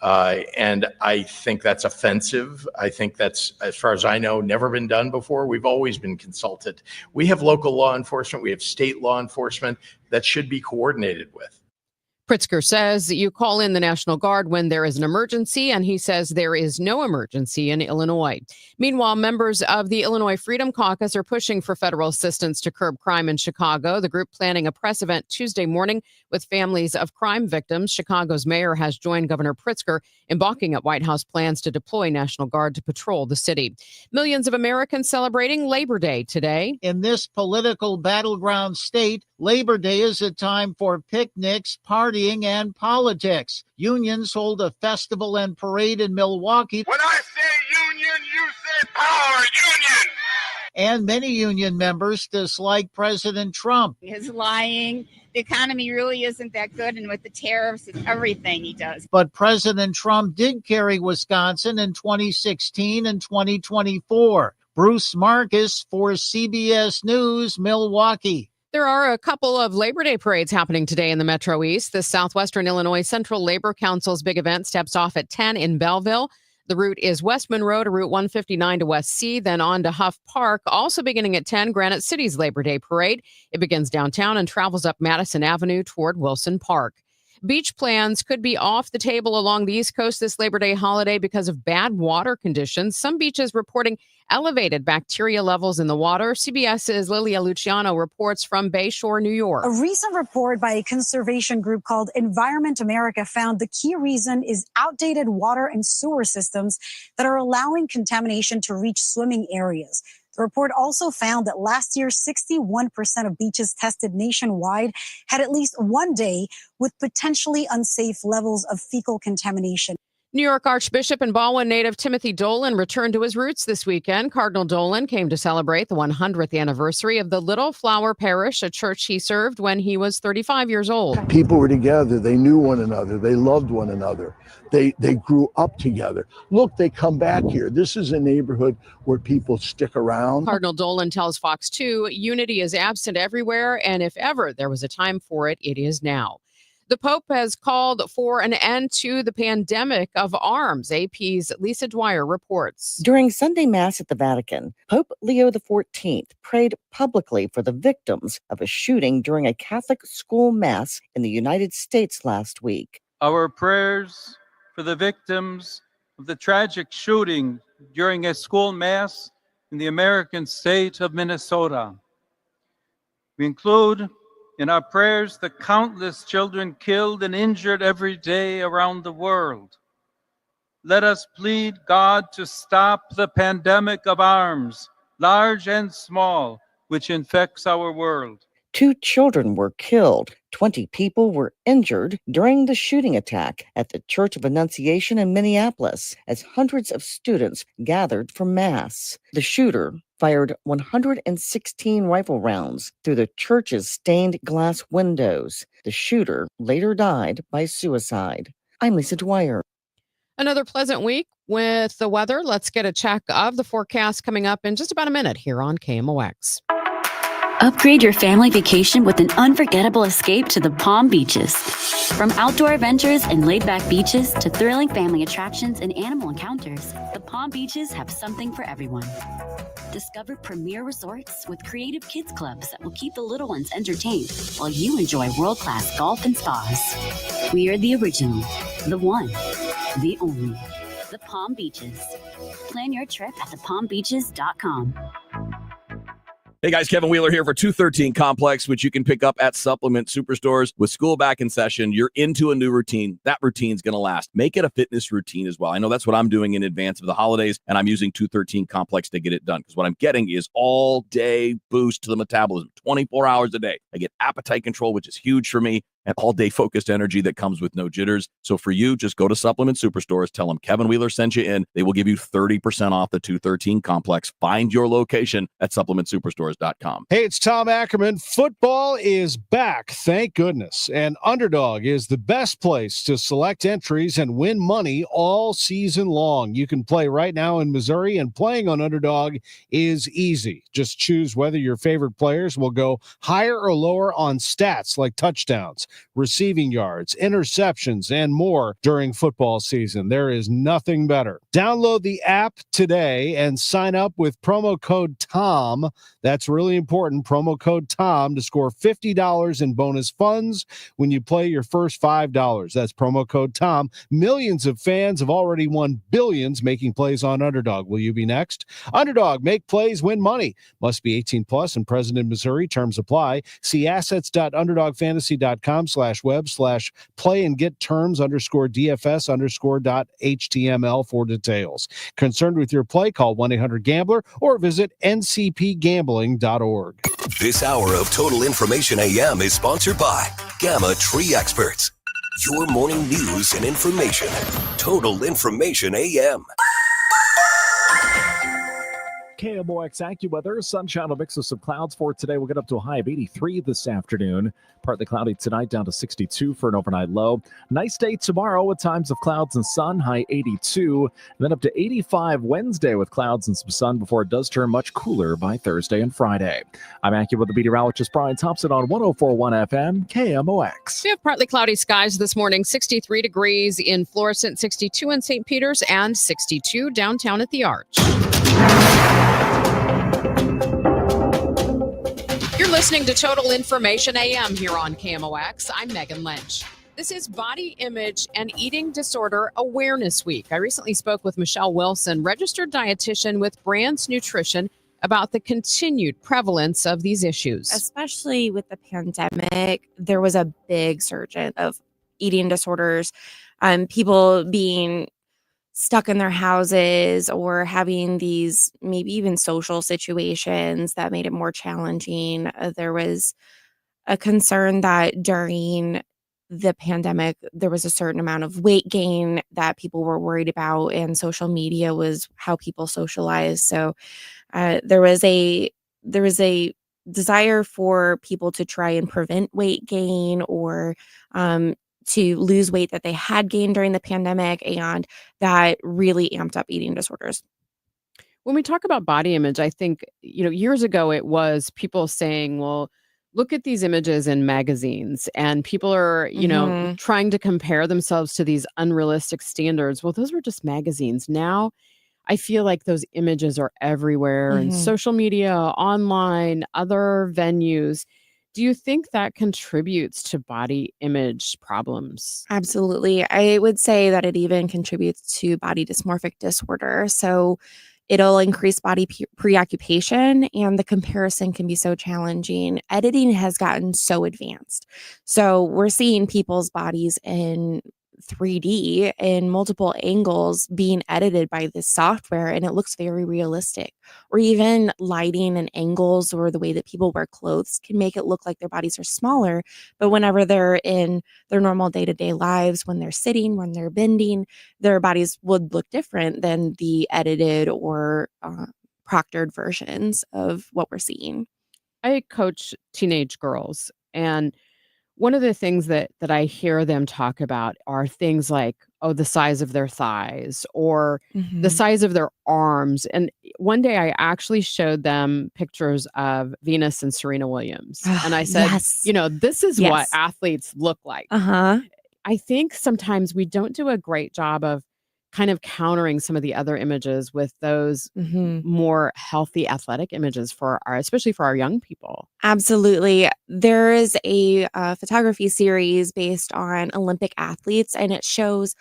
And I think that's offensive. I think that's, as far as I know, never been done before. We've always been consulted. We have local law enforcement. We have state law enforcement that should be coordinated with. Pritzker says that you call in the National Guard when there is an emergency, and he says there is no emergency in Illinois. Meanwhile, members of the Illinois Freedom Caucus are pushing for federal assistance to curb crime in Chicago. The group planning a press event Tuesday morning with families of crime victims. Chicago's mayor has joined Governor Pritzker in balking at White House plans to deploy National Guard to patrol the city. Millions of Americans celebrating Labor Day today. In this political battleground state, Labor Day is a time for picnics, partying, and politics. Unions hold a festival and parade in Milwaukee. When I say union, you say power, union! And many union members dislike President Trump. His lying, the economy really isn't that good, and with the tariffs and everything he does. But President Trump did carry Wisconsin in 2016 and 2024. Bruce Marcus for CBS News, Milwaukee. There are a couple of Labor Day parades happening today in the Metro East. The Southwestern Illinois Central Labor Council's big event steps off at 10 in Belleville. The route is West Monroe to Route 159 to West C, then on to Huff Park. Also beginning at 10, Granite City's Labor Day Parade. It begins downtown and travels up Madison Avenue toward Wilson Park. Beach plans could be off the table along the East Coast this Labor Day holiday because of bad water conditions. Some beaches reporting elevated bacteria levels in the water. CBS's Lilia Luciano reports from Bayshore, New York. A recent report by a conservation group called Environment America found the key reason is outdated water and sewer systems that are allowing contamination to reach swimming areas. The report also found that last year, 61% of beaches tested nationwide had at least one day with potentially unsafe levels of fecal contamination. New York Archbishop and Baldwin native Timothy Dolan returned to his roots this weekend. Cardinal Dolan came to celebrate the 100th anniversary of the Little Flower Parish, a church he served when he was 35 years old. People were together. They knew one another. They loved one another. They grew up together. Look, they come back here. This is a neighborhood where people stick around. Cardinal Dolan tells Fox 2, unity is absent everywhere, and if ever there was a time for it, it is now. The Pope has called for an end to the pandemic of arms. AP's Lisa Dwyer reports. During Sunday Mass at the Vatican, Pope Leo XIV prayed publicly for the victims of a shooting during a Catholic school mass in the United States last week. Our prayers for the victims of the tragic shooting during a school mass in the American state of Minnesota. We include in our prayers the countless children killed and injured every day around the world. Let us plead God to stop the pandemic of arms, large and small, which infects our world. 2 children were killed. 20 people were injured during the shooting attack at the Church of Annunciation in Minneapolis as hundreds of students gathered for Mass. The shooter fired 116 rifle rounds through the church's stained glass windows. The shooter later died by suicide. I'm Lisa Dwyer. Another pleasant week with the weather. Let's get a check of the forecast coming up in just about a minute here on KMOX. Upgrade your family vacation with an unforgettable escape to the Palm Beaches. From outdoor adventures and laid-back beaches to thrilling family attractions and animal encounters, the Palm Beaches have something for everyone. Discover premier resorts with creative kids clubs that will keep the little ones entertained while you enjoy world-class golf and spas. We are the original, the one, the only, the Palm Beaches. Plan your trip at thepalmbeaches.com. Hey guys, Kevin Wheeler here for 213 Complex, which you can pick up at Supplement Superstores. With school back in session, you're into a new routine. That routine's going to last. Make it a fitness routine as well. I know that's what I'm doing in advance of the holidays, and I'm using 213 Complex to get it done because what I'm getting is all-day boost to the metabolism, 24 hours a day. I get appetite control, which is huge for me, and all-day focused energy that comes with no jitters. So for you, just go to Supplement Superstores. Tell them Kevin Wheeler sent you in. They will give you 30% off the 213 Complex. Find your location at supplementsuperstores.com. Hey, it's Tom Ackerman. Football is back, thank goodness. And Underdog is the best place to select entries and win money all season long. You can play right now in Missouri, and playing on Underdog is easy. Just choose whether your favorite players will go higher or lower on stats like touchdowns, receiving yards, interceptions, and more during football season. There is nothing better. Download the app today and sign up with promo code TOM. That's really important. Promo code TOM to score $50 in bonus funds when you play your first $5. That's promo code TOM. Millions of fans have already won billions making plays on Underdog. Will you be next? Underdog, make plays, win money. Must be 18 plus and present in Missouri. Terms apply. See assets.underdogfantasy.com/web/play and get terms _DFS_.html for details. Concerned with your play? Call 1-800-GAMBLER or visit ncpgambling.org. This hour of Total Information AM is sponsored by Gamma Tree Experts. Your morning news and information. Total Information AM. KMOX AccuWeather. Sunshine, a mix of some clouds for today. We'll get up to a high of 83 this afternoon. Partly cloudy tonight, down to 62 for an overnight low. Nice day tomorrow with times of clouds and sun, high 82. And then up to 85 Wednesday with clouds and some sun before it does turn much cooler by Thursday and Friday. I'm AccuWeather meteorologist Brian Thompson on 104.1 FM KMOX. We have partly cloudy skies this morning, 63 degrees in Florissant, 62 in St. Peters, and 62 downtown at the Arch. You're listening to Total Information AM here on KMOX. I'm Megan Lynch. This is Body Image and Eating Disorder Awareness Week. I recently spoke with Michelle Wilson, registered dietitian with Brands Nutrition, about the continued prevalence of these issues. Especially with the pandemic, there was a big surge of eating disorders, people being stuck in their houses or having these maybe even social situations that made it more challenging. There was a concern that during the pandemic, there was a certain amount of weight gain that people were worried about, and social media was how people socialized. So there was a desire for people to try and prevent weight gain or to lose weight that they had gained during the pandemic, and that really amped up eating disorders. When we talk about body image, I think, years ago it was people saying, well, look at these images in magazines, and people are, trying to compare themselves to these unrealistic standards. Well, those were just magazines. Now, I feel like those images are everywhere in social media, online, other venues. Do you think that contributes to body image problems? Absolutely. I would say that it even contributes to body dysmorphic disorder. So it'll increase body preoccupation, and the comparison can be so challenging. Editing has gotten so advanced. So we're seeing people's bodies in 3D in multiple angles being edited by this software, and it looks very realistic. Or even lighting and angles or the way that people wear clothes can make it look like their bodies are smaller, but whenever they're in their normal day-to-day lives, when they're sitting, when they're bending, their bodies would look different than the edited or proctored versions of what we're seeing. I coach teenage girls, and one of the things that I hear them talk about are things like, the size of their thighs or the size of their arms. And one day I actually showed them pictures of Venus and Serena Williams. And I said, Yes. This is what Yes. athletes look like. Uh-huh. I think sometimes we don't do a great job of kind of countering some of the other images with those more healthy athletic images especially for our young people. Absolutely. There is a photography series based on Olympic athletes, and it shows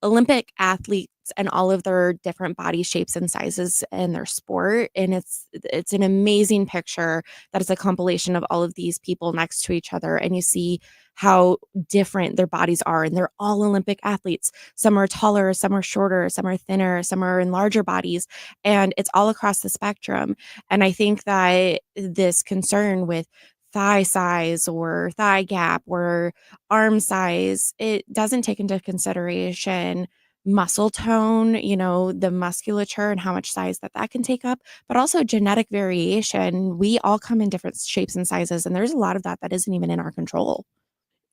Olympic athletes and all of their different body shapes and sizes in their sport. And it's an amazing picture that is a compilation of all of these people next to each other. And you see how different their bodies are. And they're all Olympic athletes. Some are taller, some are shorter, some are thinner, some are in larger bodies. And it's all across the spectrum. And I think that this concern with thigh size or thigh gap or arm size, it doesn't take into consideration muscle tone, the musculature and how much size that can take up, but also genetic variation. We all come in different shapes and sizes, and there's a lot of that isn't even in our control.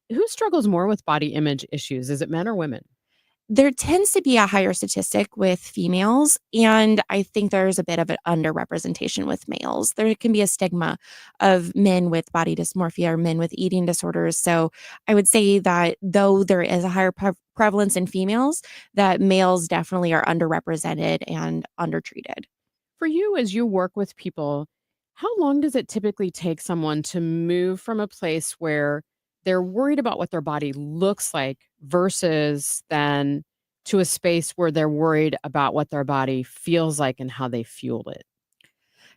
Who struggles more with body image issues? Is it men or women? There tends to be a higher statistic with females, and I think there's a bit of an underrepresentation with males. There can be a stigma of men with body dysmorphia or men with eating disorders. So I would say that though there is a higher prevalence in females, that males definitely are underrepresented and undertreated. For you, as you work with people, how long does it typically take someone to move from a place where they're worried about what their body looks like versus then to a space where they're worried about what their body feels like and how they fueled it?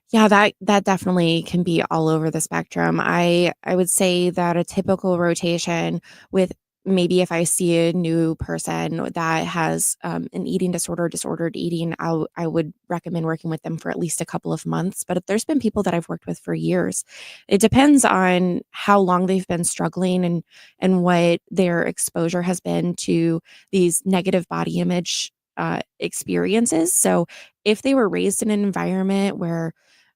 Yeah, that definitely can be all over the spectrum. I would say that a typical rotation with maybe if I see a new person that has an eating disorder, disordered eating, I would recommend working with them for at least a couple of months. But if there's been people that I've worked with for years, it depends on how long they've been struggling and what their exposure has been to these negative body image experiences. So if they were raised in an environment where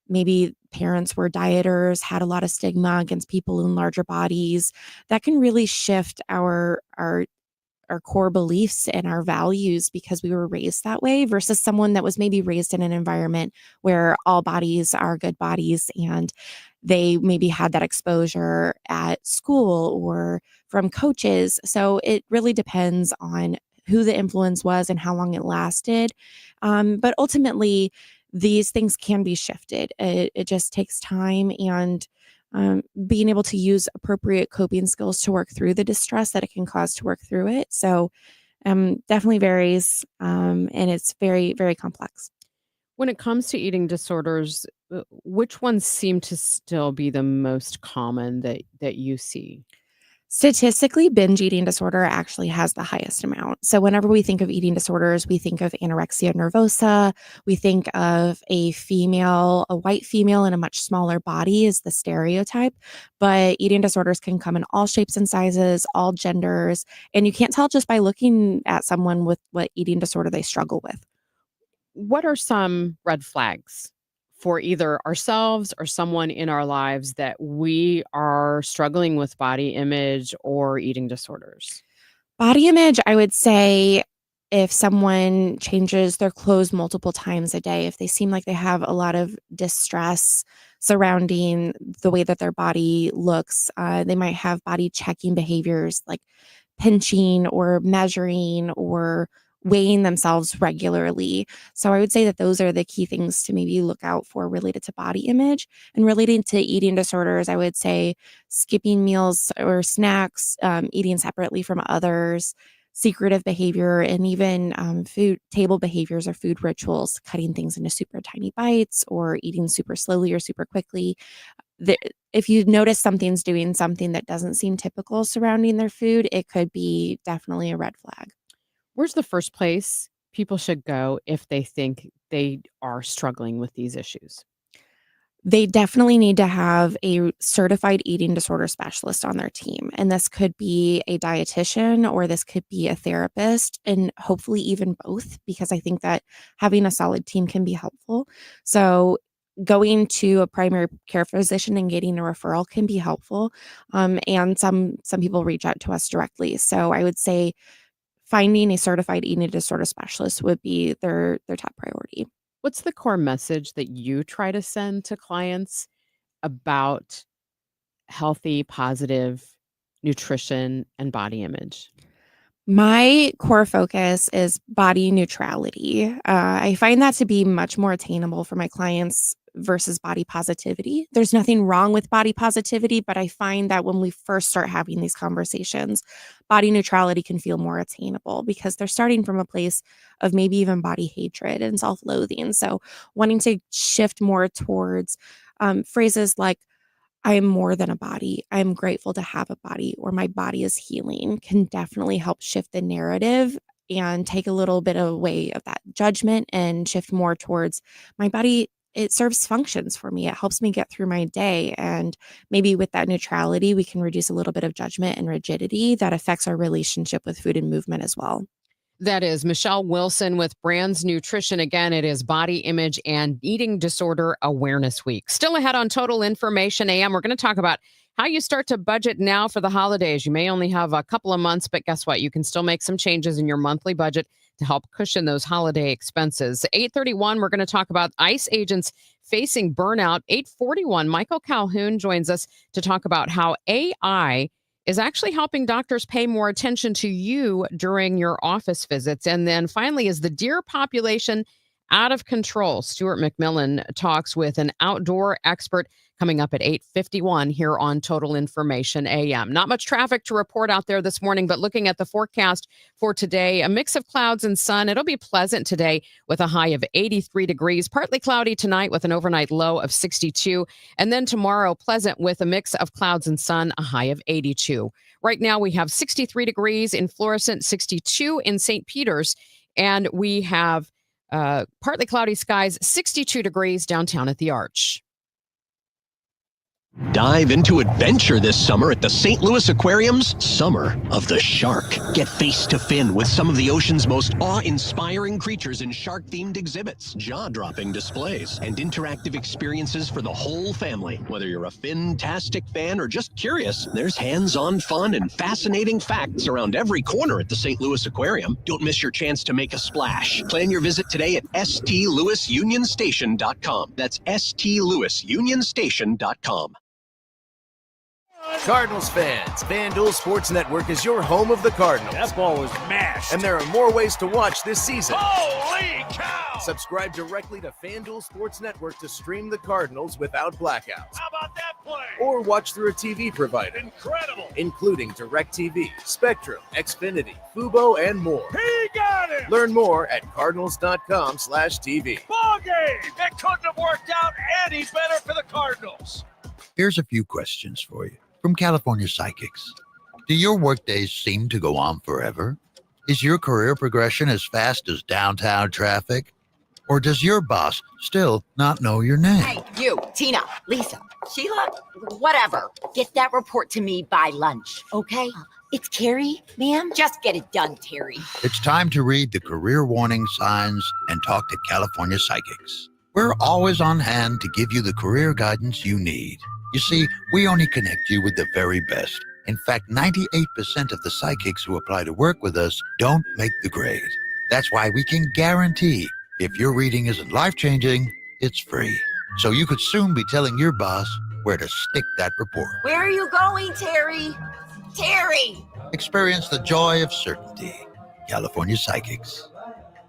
maybe parents were dieters, had a lot of stigma against people in larger bodies, that can really shift our core beliefs and our values because we were raised that way versus someone that was maybe raised in an environment where all bodies are good bodies and they maybe had that exposure at school or from coaches. So it really depends on who the influence was and how long it lasted. But ultimately, these things can be shifted. It just takes time and being able to use appropriate coping skills to work through the distress that it can cause to work through it. So definitely varies and it's very, very complex. When it comes to eating disorders, which ones seem to still be the most common that you see? Statistically, binge eating disorder actually has the highest amount. So whenever we think of eating disorders, we think of anorexia nervosa. We think of a white female in a much smaller body is the stereotype. But eating disorders can come in all shapes and sizes, all genders. And you can't tell just by looking at someone with what eating disorder they struggle with. What are some red flags for either ourselves or someone in our lives that we are struggling with body image or eating disorders? Body image, I would say if someone changes their clothes multiple times a day, if they seem like they have a lot of distress surrounding the way that their body looks, they might have body checking behaviors like pinching or measuring or weighing themselves regularly. So I would say that those are the key things to maybe look out for related to body image. And relating to eating disorders, I would say skipping meals or snacks, eating separately from others, secretive behavior, and even food table behaviors or food rituals, cutting things into super tiny bites or eating super slowly or super quickly. If you notice something's doing something that doesn't seem typical surrounding their food, it could be definitely a red flag. Where's the first place people should go if they think they are struggling with these issues? They definitely need to have a certified eating disorder specialist on their team. And this could be a dietitian or this could be a therapist, and hopefully even both, because I think that having a solid team can be helpful. So going to a primary care physician and getting a referral can be helpful. And some people reach out to us directly. So I would say finding a certified eating disorder specialist would be their top priority. What's the core message that you try to send to clients about healthy, positive nutrition and body image? My core focus is body neutrality. I find that to be much more attainable for my clients versus body positivity. There's nothing wrong with body positivity, but I find that when we first start having these conversations, body neutrality can feel more attainable because they're starting from a place of maybe even body hatred and self-loathing. So wanting to shift more towards phrases like, I am more than a body. I am grateful to have a body, or my body is healing, can definitely help shift the narrative and take a little bit away of that judgment and shift more towards my body. It serves functions for me. It helps me get through my day. And maybe with that neutrality, we can reduce a little bit of judgment and rigidity that affects our relationship with food and movement as well. That is Michelle Wilson with Brands Nutrition. Again, it is Body Image and Eating Disorder Awareness Week. Still ahead on Total Information AM, we're going to talk about how you start to budget now for the holidays. You may only have a couple of months, but guess what? You can still make some changes in your monthly budget to help cushion those holiday expenses. 8:31, we're going to talk about ICE agents facing burnout. 8:41, Michael Calhoun joins us to talk about how AI is actually helping doctors pay more attention to you during your office visits. And then finally, is the deer population out of control? Stuart McMillan talks with an outdoor expert coming up at 8:51 here on Total Information AM. Not much traffic to report out there this morning, but looking at the forecast for today, a mix of clouds and sun. It'll be pleasant today with a high of 83 degrees, partly cloudy tonight with an overnight low of 62. And then tomorrow, pleasant with a mix of clouds and sun, a high of 82. Right now, we have 63 degrees in Florissant, 62 in St. Peters, and we have partly cloudy skies, 62 degrees downtown at the Arch. Dive into adventure this summer at the St. Louis Aquarium's Summer of the Shark. Get face to fin with some of the ocean's most awe-inspiring creatures in shark-themed exhibits, jaw-dropping displays, and interactive experiences for the whole family. Whether you're a fin-tastic fan or just curious, there's hands-on fun and fascinating facts around every corner at the St. Louis Aquarium. Don't miss your chance to make a splash. Plan your visit today at stlouisunionstation.com. That's stlouisunionstation.com. Cardinals fans, FanDuel Sports Network is your home of the Cardinals. That ball was mashed. And there are more ways to watch this season. Holy cow! Subscribe directly to FanDuel Sports Network to stream the Cardinals without blackouts. How about that play? Or watch through a TV provider. Incredible! Including DirecTV, Spectrum, Xfinity, Fubo, and more. He got it! Learn more at cardinals.com/TV. Ball game! It couldn't have worked out any better for the Cardinals. Here's a few questions for you from California Psychics. Do your workdays seem to go on forever? Is your career progression as fast as downtown traffic? Or does your boss still not know your name? Hey, you, Tina, Lisa, Sheila, whatever. Get that report to me by lunch, okay? It's Carrie, ma'am. Just get it done, Terry. It's time to read the career warning signs and talk to California Psychics. We're always on hand to give you the career guidance you need. You see, we only connect you with the very best. In fact, 98% of the psychics who apply to work with us don't make the grade. That's why we can guarantee if your reading isn't life-changing, it's free. So you could soon be telling your boss where to stick that report. Where are you going, Terry? Terry! Experience the joy of certainty. California Psychics.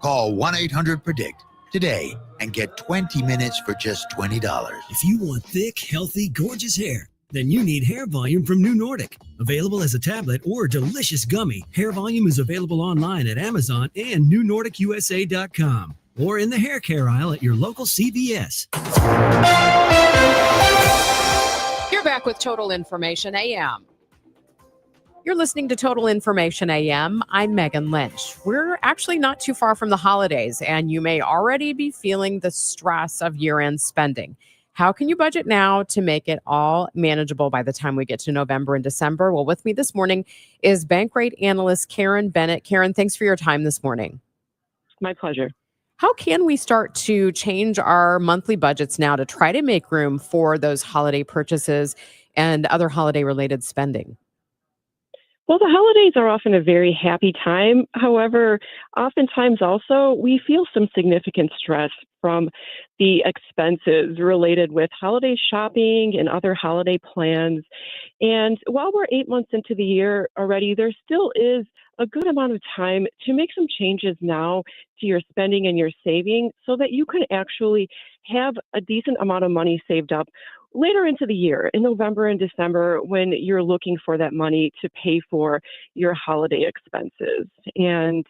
Call 1-800-PREDICT today and get 20 minutes for just $20. If you want thick, healthy, gorgeous hair, then you need Hair Volume from New Nordic. Available as a tablet or delicious gummy, Hair Volume is available online at Amazon and NewNordicUSA.com or in the hair care aisle at your local CVS. You're back with Total Information AM. You're listening to Total Information AM. I'm Megan Lynch. We're actually not too far from the holidays, and you may already be feeling the stress of year-end spending. How can you budget now to make it all manageable by the time we get to November and December? Well, with me this morning is Bankrate analyst Karen Bennett. Karen, thanks for your time this morning. My pleasure. How can we start to change our monthly budgets now to try to make room for those holiday purchases and other holiday-related spending? Well, the holidays are often a very happy time. However, oftentimes also we feel some significant stress from the expenses related with holiday shopping and other holiday plans. And while we're 8 months into the year already, there still is a good amount of time to make some changes now to your spending and your saving so that you can actually have a decent amount of money saved up later into the year, in November and December, when you're looking for that money to pay for your holiday expenses. And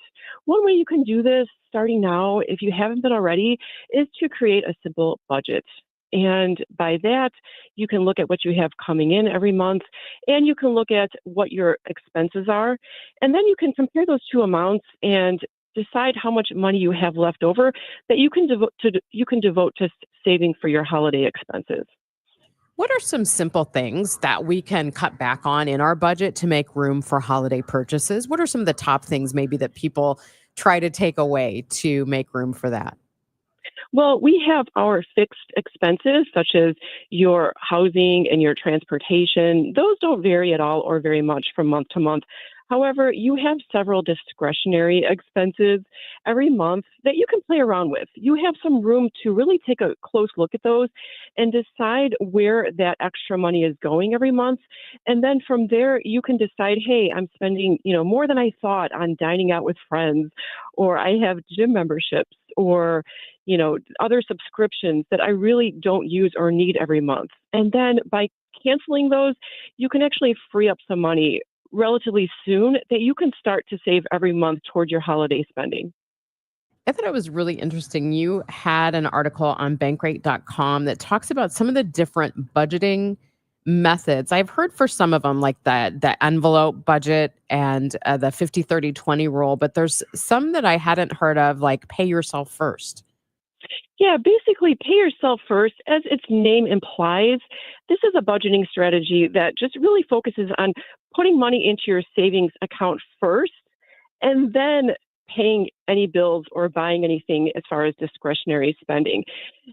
one way you can do this starting now, if you haven't been already, is to create a simple budget. And by that, you can look at what you have coming in every month, and you can look at what your expenses are. And then you can compare those two amounts and decide how much money you have left over that you can devote to saving for your holiday expenses. What are some simple things that we can cut back on in our budget to make room for holiday purchases? What are some of the top things maybe that people try to take away to make room for that? Well, we have our fixed expenses, such as your housing and your transportation. Those don't vary at all or very much from month to month. However, you have several discretionary expenses every month that you can play around with. You have some room to really take a close look at those and decide where that extra money is going every month. And then from there, you can decide, hey, I'm spending, more than I thought on dining out with friends, or I have gym memberships, or other subscriptions that I really don't use or need every month. And then by canceling those, you can actually free up some money relatively soon that you can start to save every month toward your holiday spending. I thought it was really interesting. You had an article on Bankrate.com that talks about some of the different budgeting methods. I've heard for some of them, like the envelope budget and the 50-30-20 rule, but there's some that I hadn't heard of, like pay yourself first. Yeah, basically pay yourself first. As its name implies, this is a budgeting strategy that just really focuses on putting money into your savings account first and then paying any bills or buying anything as far as discretionary spending.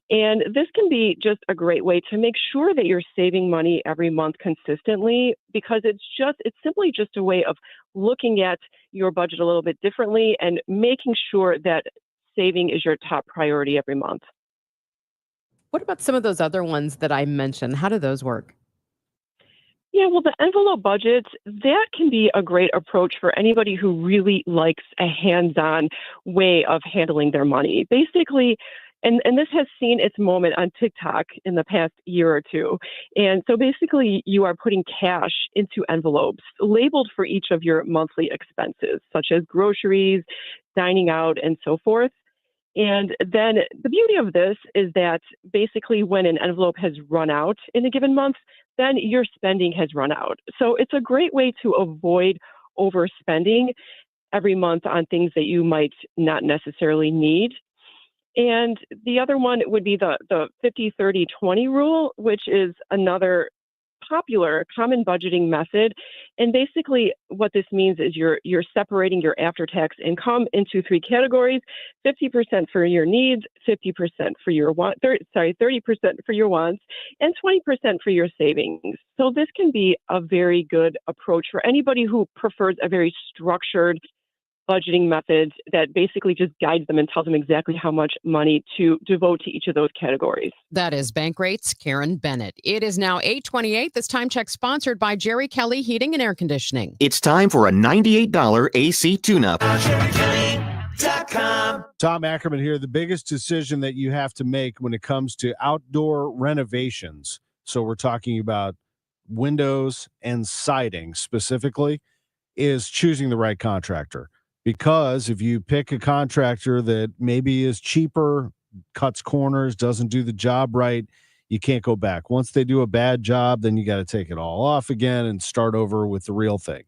And this can be just a great way to make sure that you're saving money every month consistently, because it's simply just a way of looking at your budget a little bit differently and making sure that saving is your top priority every month. What about some of those other ones that I mentioned? How do those work? Yeah, well, the envelope budgets, that can be a great approach for anybody who really likes a hands-on way of handling their money. Basically, and this has seen its moment on TikTok in the past year or two. And so basically, you are putting cash into envelopes labeled for each of your monthly expenses, such as groceries, dining out, and so forth. And then the beauty of this is that basically when an envelope has run out in a given month, then your spending has run out. So it's a great way to avoid overspending every month on things that you might not necessarily need. And the other one would be the 50-30-20 rule, which is another popular common budgeting method. And basically what this means is you're separating your after-tax income into three categories: 50% for your needs, 50% for your 30% for your wants, and 20% for your savings. So this can be a very good approach for anybody who prefers a very structured budgeting method that basically just guides them and tells them exactly how much money to devote to each of those categories. That is Bankrate's Karen Bennett. It is now 8:28. This time check sponsored by Jerry Kelly Heating and Air Conditioning. It's time for a $98 AC tune-up. Tom Ackerman here. The biggest decision that you have to make when it comes to outdoor renovations, so we're talking about windows and siding specifically, is choosing the right contractor. Because if you pick a contractor that maybe is cheaper, cuts corners, doesn't do the job right, you can't go back. Once they do a bad job, then you got to take it all off again and start over with the real thing.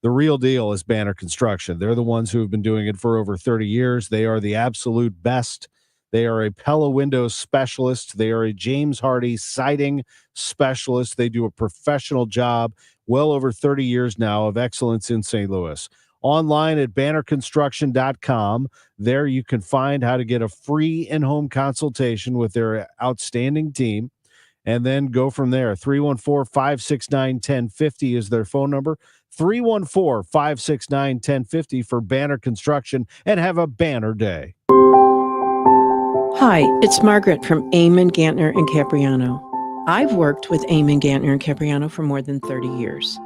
The real deal is Banner Construction. They're the ones who have been doing it for over 30 years. They are the absolute best. They are a Pella Windows specialist. They are a James Hardy siding specialist. They do a professional job, well over 30 years now of excellence in St. Louis. Online at bannerconstruction.com. There you can find how to get a free in-home consultation with their outstanding team, and then go from there. 314-569-1050 is their phone number. 314-569-1050 for Banner Construction, and have a banner day. Hi, it's Margaret from Eamon, Gantner, and Capriano. I've worked with Eamon, Gantner, and Capriano for more than 30 years.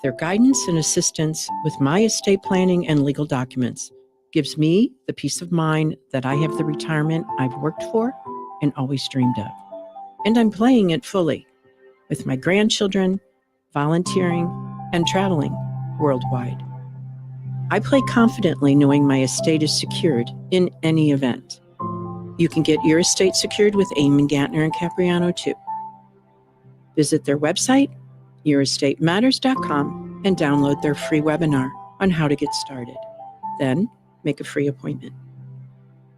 Their guidance and assistance with my estate planning and legal documents gives me the peace of mind that I have the retirement I've worked for and always dreamed of. And I'm playing it fully with my grandchildren, volunteering, and traveling worldwide. I play confidently knowing my estate is secured in any event. You can get your estate secured with Eamon, Gantner, and Capriano too. Visit their website, yourestateMatters.com, and download their free webinar on how to get started. Then make a free appointment.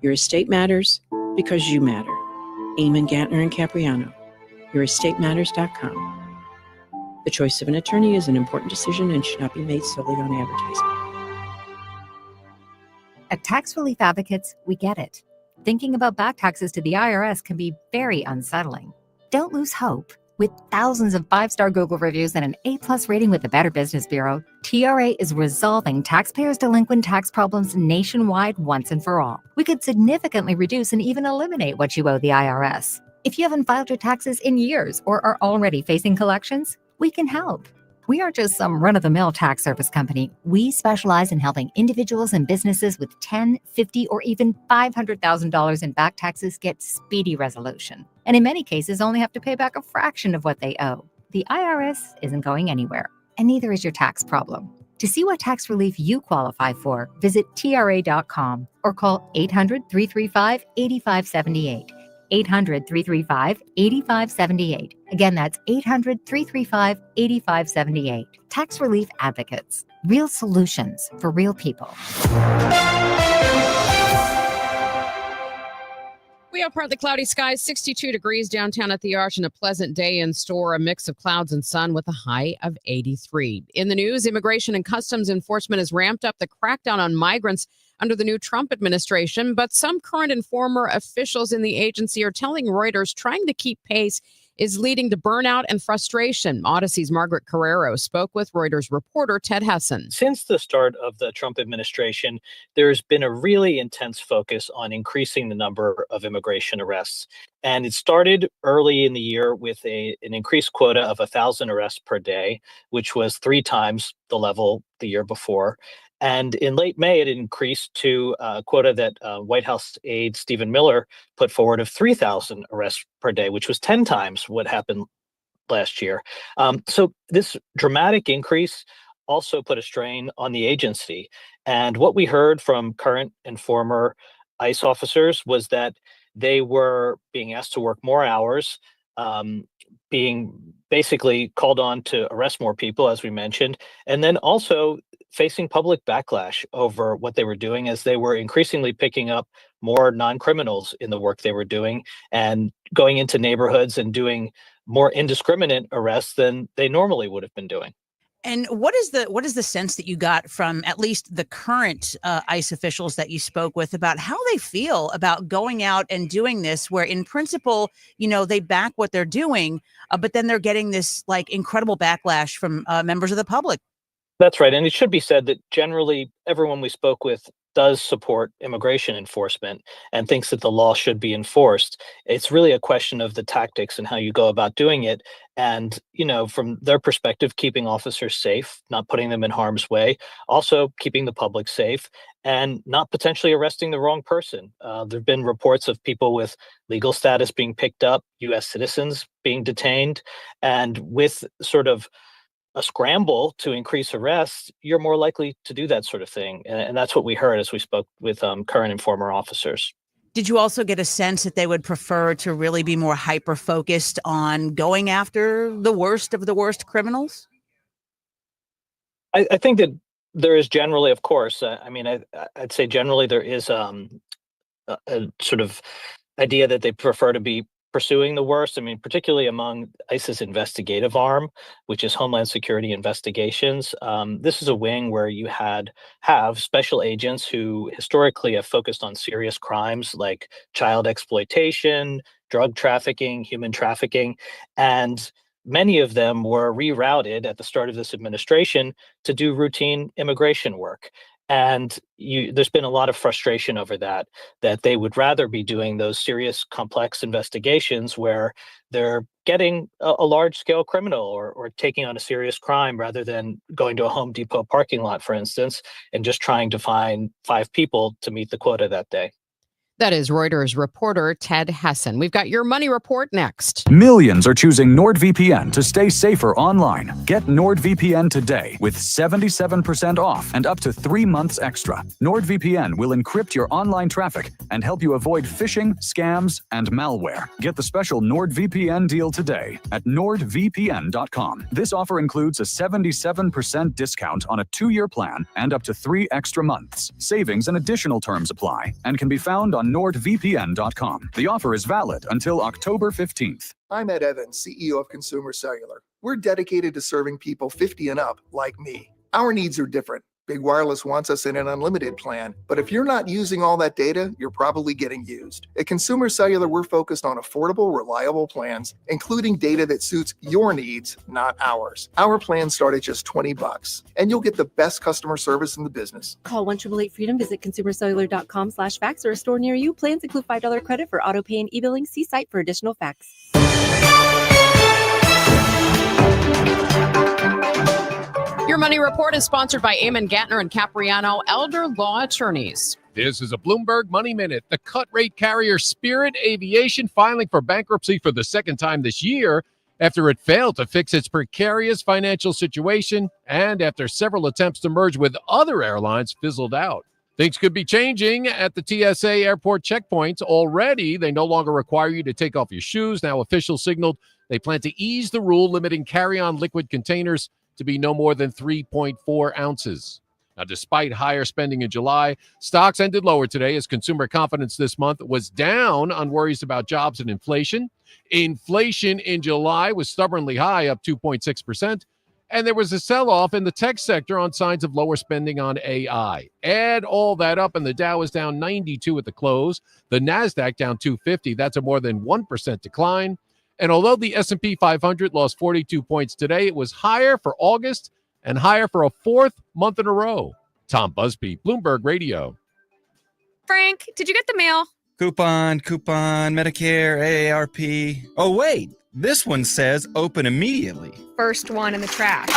Your estate matters because you matter. Eamon, Gantner, and Capriano, yourestateMatters.com. The choice of an attorney is an important decision and should not be made solely on advertising. At Tax Relief Advocates, we get it. Thinking about back taxes to the IRS can be very unsettling. Don't lose hope. With thousands of 5-star Google reviews and an A+ rating with the Better Business Bureau, TRA is resolving taxpayers' delinquent tax problems nationwide once and for all. We could significantly reduce and even eliminate what you owe the IRS. If you haven't filed your taxes in years or are already facing collections, we can help. We aren't just some run-of-the-mill tax service company. We specialize in helping individuals and businesses with $10,000, $50,000, or even $500,000 in back taxes get speedy resolution. And in many cases, only have to pay back a fraction of what they owe. The IRS isn't going anywhere, and neither is your tax problem. To see what tax relief you qualify for, visit TRA.com or call 800-335-8578. 800-335-8578. Again, that's 800-335-8578. Tax Relief Advocates. Real solutions for real people. We we have partly cloudy skies, 62 degrees downtown at the Arch, and a pleasant day in store, a mix of clouds and sun with a high of 83. In the news, Immigration and Customs Enforcement has ramped up the crackdown on migrants under the new Trump administration, but some current and former officials in the agency are telling Reuters trying to keep pace is leading to burnout and frustration. Odyssey's Margaret Carrero spoke with Reuters reporter Ted Hessen. Since the start of the Trump administration, there's been a really intense focus on increasing the number of immigration arrests. And it started early in the year with an increased quota of 1,000 arrests per day, which was 3 times the level the year before. And in late May, it increased to a quota that White House aide Stephen Miller put forward of 3,000 arrests per day, which was 10 times what happened last year. So this dramatic increase also put a strain on the agency. And what we heard from current and former ICE officers was that they were being asked to work more hours, being basically called on to arrest more people, as we mentioned, and then also facing public backlash over what they were doing as they were increasingly picking up more non-criminals in the work they were doing and going into neighborhoods and doing more indiscriminate arrests than they normally would have been doing. And what is the sense that you got from at least the current ICE officials that you spoke with about how they feel about going out and doing this, where in principle, they back what they're doing, but then they're getting this like incredible backlash from members of the public? That's right. And it should be said that generally everyone we spoke with does support immigration enforcement and thinks that the law should be enforced. It's really a question of the tactics and how you go about doing it. And, from their perspective, keeping officers safe, not putting them in harm's way, also keeping the public safe and not potentially arresting the wrong person. There have been reports of people with legal status being picked up, U.S. citizens being detained, and with sort of a scramble to increase arrests, you're more likely to do that sort of thing. And that's what we heard as we spoke with current and former officers. Did you also get a sense that they would prefer to really be more hyper-focused on going after the worst of the worst criminals? I think that there is generally, of course, I'd say generally there is a sort of idea that they prefer to be pursuing the worst. Particularly among ICE's investigative arm, which is Homeland Security Investigations. This is a wing where you have special agents who historically have focused on serious crimes like child exploitation, drug trafficking, human trafficking, and many of them were rerouted at the start of this administration to do routine immigration work. And there's been a lot of frustration over that they would rather be doing those serious, complex investigations where they're getting a large-scale criminal or taking on a serious crime rather than going to a Home Depot parking lot, for instance, and just trying to find 5 people to meet the quota that day. That is Reuters reporter Ted Hessen. We've got your money report next. Millions are choosing NordVPN to stay safer online. Get NordVPN today with 77% off and up to 3 months extra. NordVPN will encrypt your online traffic and help you avoid phishing, scams, and malware. Get the special NordVPN deal today at nordvpn.com. This offer includes a 77% discount on a 2-year plan and up to 3 extra months. Savings and additional terms apply and can be found on nordvpn.com. The offer is valid until October 15th. I'm Ed Evans, CEO of Consumer Cellular. We're dedicated to serving people 50 and up like me. Our needs are different. Big Wireless wants us in an unlimited plan, but if you're not using all that data, you're probably getting used. At Consumer Cellular, we're focused on affordable, reliable plans, including data that suits your needs, not ours. Our plans start at just $20, and you'll get the best customer service in the business. Call 1-888-FREEDOM, visit consumercellular.com/facts or a store near you. Plans include $5 credit for auto pay and e-billing. See site for additional facts. Your money report is sponsored by Eamon Gantner and Capriano Elder Law Attorneys. This is a Bloomberg Money Minute. The cut rate carrier Spirit Aviation filing for bankruptcy for the second time this year after it failed to fix its precarious financial situation and after several attempts to merge with other airlines fizzled out. Things could be changing at the TSA airport checkpoints. Already, they no longer require you to take off your shoes. Now, officials signaled they plan to ease the rule limiting carry-on liquid containers to be no more than 3.4 ounces. Now, despite higher spending in July, stocks ended lower today as consumer confidence this month was down on worries about jobs and inflation. Inflation in July was stubbornly high, up 2.6%. And there was a sell-off in the tech sector on signs of lower spending on AI. Add all that up, and the Dow was down 92 at the close. The NASDAQ down 250. That's a more than 1% decline. And although the S&P 500 lost 42 points today, it was higher for August and higher for a fourth month in a row. Tom Busby, Bloomberg Radio. Frank, did you get the mail? Coupon, Medicare, AARP. Oh, wait, this one says open immediately. First one in the trash.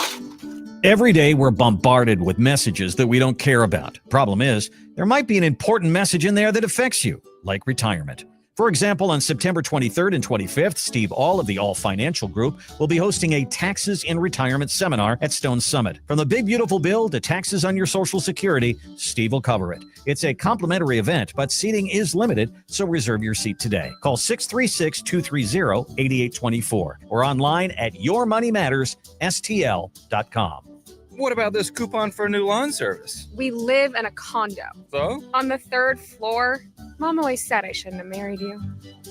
Every day we're bombarded with messages that we don't care about. Problem is, there might be an important message in there that affects you, like retirement. For example, on September 23rd and 25th, Steve All of the All Financial Group will be hosting a Taxes in Retirement seminar at Stone Summit. From the big beautiful bill to taxes on your Social Security, Steve will cover it. It's a complimentary event, but seating is limited, so reserve your seat today. Call 636-230-8824 or online at yourmoneymattersstl.com. What about this coupon for a new lawn service? We live in a condo. So? On the 3rd floor. Mom always said I shouldn't have married you.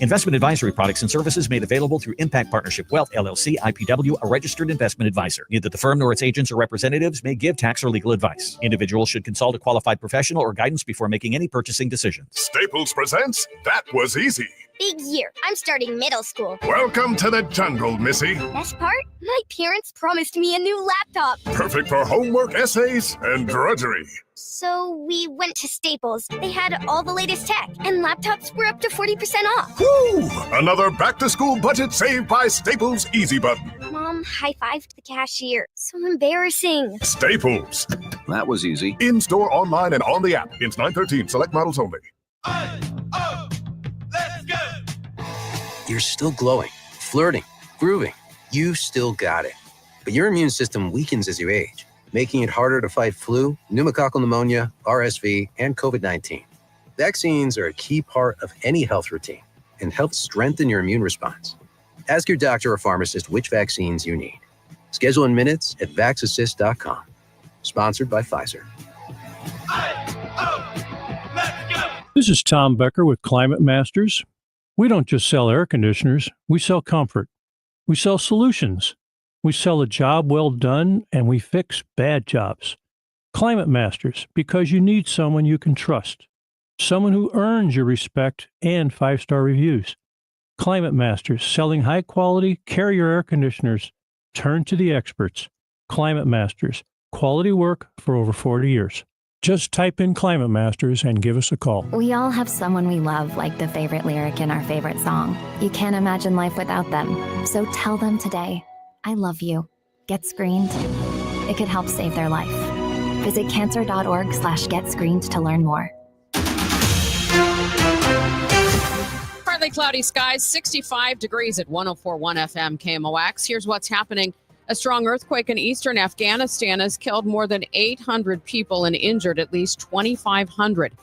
Investment advisory products and services made available through Impact Partnership Wealth, LLC, IPW, a registered investment advisor. Neither the firm nor its agents or representatives may give tax or legal advice. Individuals should consult a qualified professional or guidance before making any purchasing decisions. Staples presents That Was Easy. Big year. I'm starting middle school. Welcome to the jungle, Missy. Best part? My parents promised me a new laptop. Perfect for homework, essays, and drudgery. So we went to Staples. They had all the latest tech, and laptops were up to 40% off. Woo! Another back-to-school budget saved by Staples Easy Button. Mom high-fived the cashier. So embarrassing. Staples. That was easy. In-store, online, and on the app. Ins 9/13. Select models only. You're still glowing, flirting, grooving. You still got it. But your immune system weakens as you age, making it harder to fight flu, pneumococcal pneumonia, RSV, and COVID-19. Vaccines are a key part of any health routine and help strengthen your immune response. Ask your doctor or pharmacist which vaccines you need. Schedule in minutes at vaxassist.com. Sponsored by Pfizer. This is Tom Becker with Climate Masters. We don't just sell air conditioners, we sell comfort. We sell solutions. We sell a job well done, and we fix bad jobs. Climate Masters, because you need someone you can trust. Someone who earns your respect and 5-star reviews. Climate Masters, selling high-quality Carrier air conditioners. Turn to the experts. Climate Masters, quality work for over 40 years. Just type in Climate Masters and give us a call. We all have someone we love, like the favorite lyric in our favorite song. You can't imagine life without them. So tell them today, I love you. Get screened. It could help save their life. Visit cancer.org/getscreened to learn more. Partly cloudy skies, 65 degrees at 104.1 FM KMOX. Here's what's happening. A strong earthquake in eastern Afghanistan has killed more than 800 people and injured at least 2,500.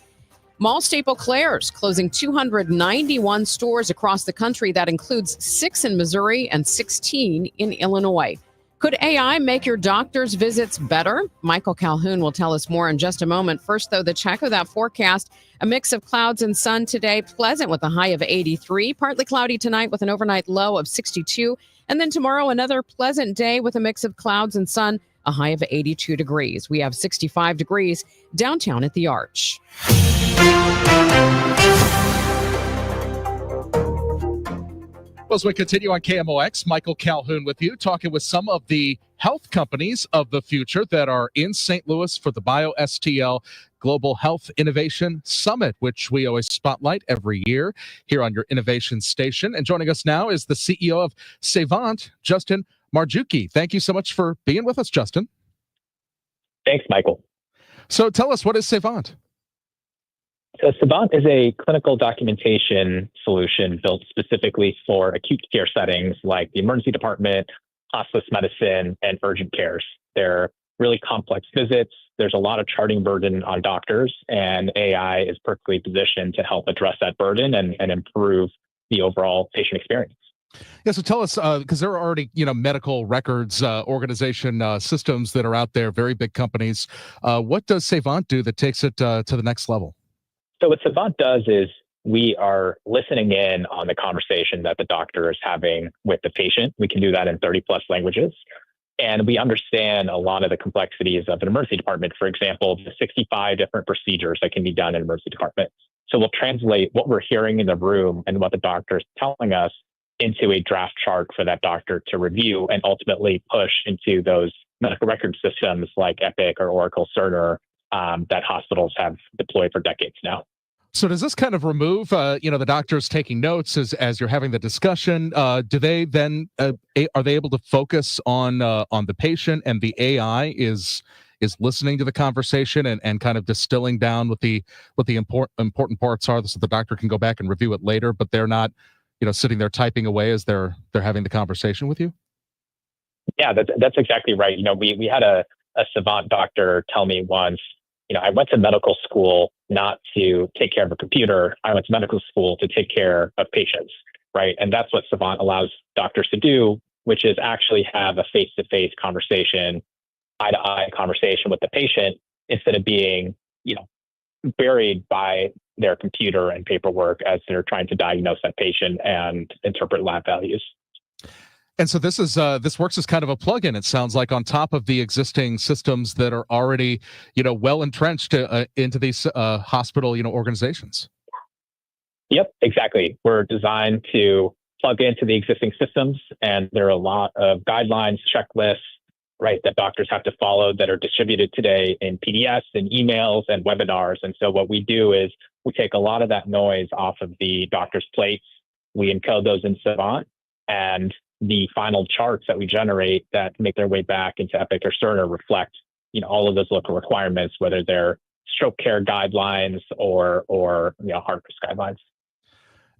Mall staple Claire's closing 291 stores across the country. That includes 6 in Missouri and 16 in Illinois. Could AI make your doctor's visits better? Michael Calhoun will tell us more in just a moment. First, though, the check of that forecast. A mix of clouds and sun today, pleasant with a high of 83. Partly cloudy tonight with an overnight low of 62. And then tomorrow, another pleasant day with a mix of clouds and sun, a high of 82 degrees. We have 65 degrees downtown at the Arch. As we continue on KMOX, Michael Calhoun with you, talking with some of the health companies of the future that are in St. Louis for the BioSTL Global Health Innovation Summit, which we always spotlight every year here on your innovation station. And joining us now is the CEO of Savant, Justin Marzucki. Thank you so much for being with us, Justin. Thanks, Michael. So tell us, what is Savant? So Savant is a clinical documentation solution built specifically for acute care settings like the emergency department, hospice medicine, and urgent cares. They're really complex visits. There's a lot of charting burden on doctors, and AI is perfectly positioned to help address that burden and improve the overall patient experience. Yeah, so tell us, because there are already, medical records organization systems that are out there, very big companies. What does Savant do that takes it to the next level? So what Savant does is we are listening in on the conversation that the doctor is having with the patient. We can do that in 30 plus languages. And we understand a lot of the complexities of an emergency department. For example, the 65 different procedures that can be done in an emergency department. So we'll translate what we're hearing in the room and what the doctor is telling us into a draft chart for that doctor to review and ultimately push into those medical record systems like Epic or Oracle Cerner that hospitals have deployed for decades now. So does this kind of remove, the doctors taking notes as you're having the discussion? Do they then are they able to focus on the patient, and the AI is listening to the conversation and kind of distilling down what the important parts are, so the doctor can go back and review it later, but they're not sitting there typing away as they're having the conversation with you? Yeah, that's exactly right. We had a Savant doctor tell me once, I went to medical school not to take care of a computer. I went to medical school to take care of patients, right? And that's what Savant allows doctors to do, which is actually have a face-to-face conversation, eye-to-eye conversation with the patient instead of being, buried by their computer and paperwork as they're trying to diagnose that patient and interpret lab values. And so this works as kind of a plug-in, it sounds like, on top of the existing systems that are already, well entrenched into these hospital, organizations. Yep, exactly. We're designed to plug into the existing systems, and there are a lot of guidelines, checklists, right, that doctors have to follow that are distributed today in PDFs and emails and webinars. And so what we do is we take a lot of that noise off of the doctor's plates. We encode those in Savant, and the final charts that we generate that make their way back into Epic or Cerner reflect, all of those local requirements, whether they're stroke care guidelines or heart risk guidelines.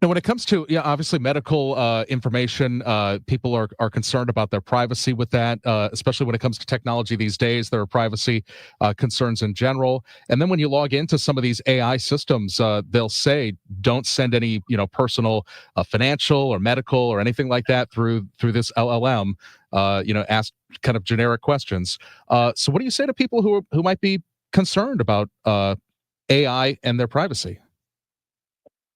Now, when it comes to, obviously medical information, people are concerned about their privacy with that, especially when it comes to technology these days. There are privacy concerns in general. And then when you log into some of these AI systems, they'll say, don't send any, personal financial or medical or anything like that through this LLM, ask kind of generic questions. So what do you say to people who might be concerned about AI and their privacy?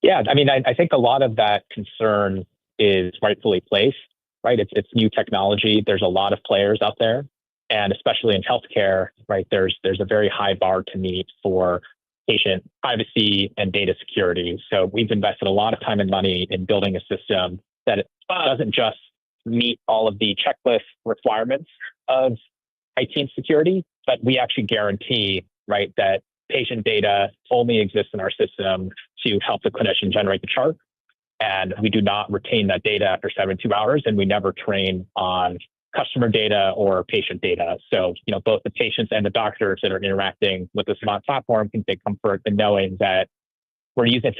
Yeah, I think a lot of that concern is rightfully placed, right? It's new technology. There's a lot of players out there, and especially in healthcare, right? There's a very high bar to meet for patient privacy and data security. So we've invested a lot of time and money in building a system that doesn't just meet all of the checklist requirements of IT and security, but we actually guarantee, right, that patient data only exists in our system to help the clinician generate the chart. And we do not retain that data after 72 hours, and we never train on customer data or patient data. So, both the patients and the doctors that are interacting with the Savant platform can take comfort in knowing that we're using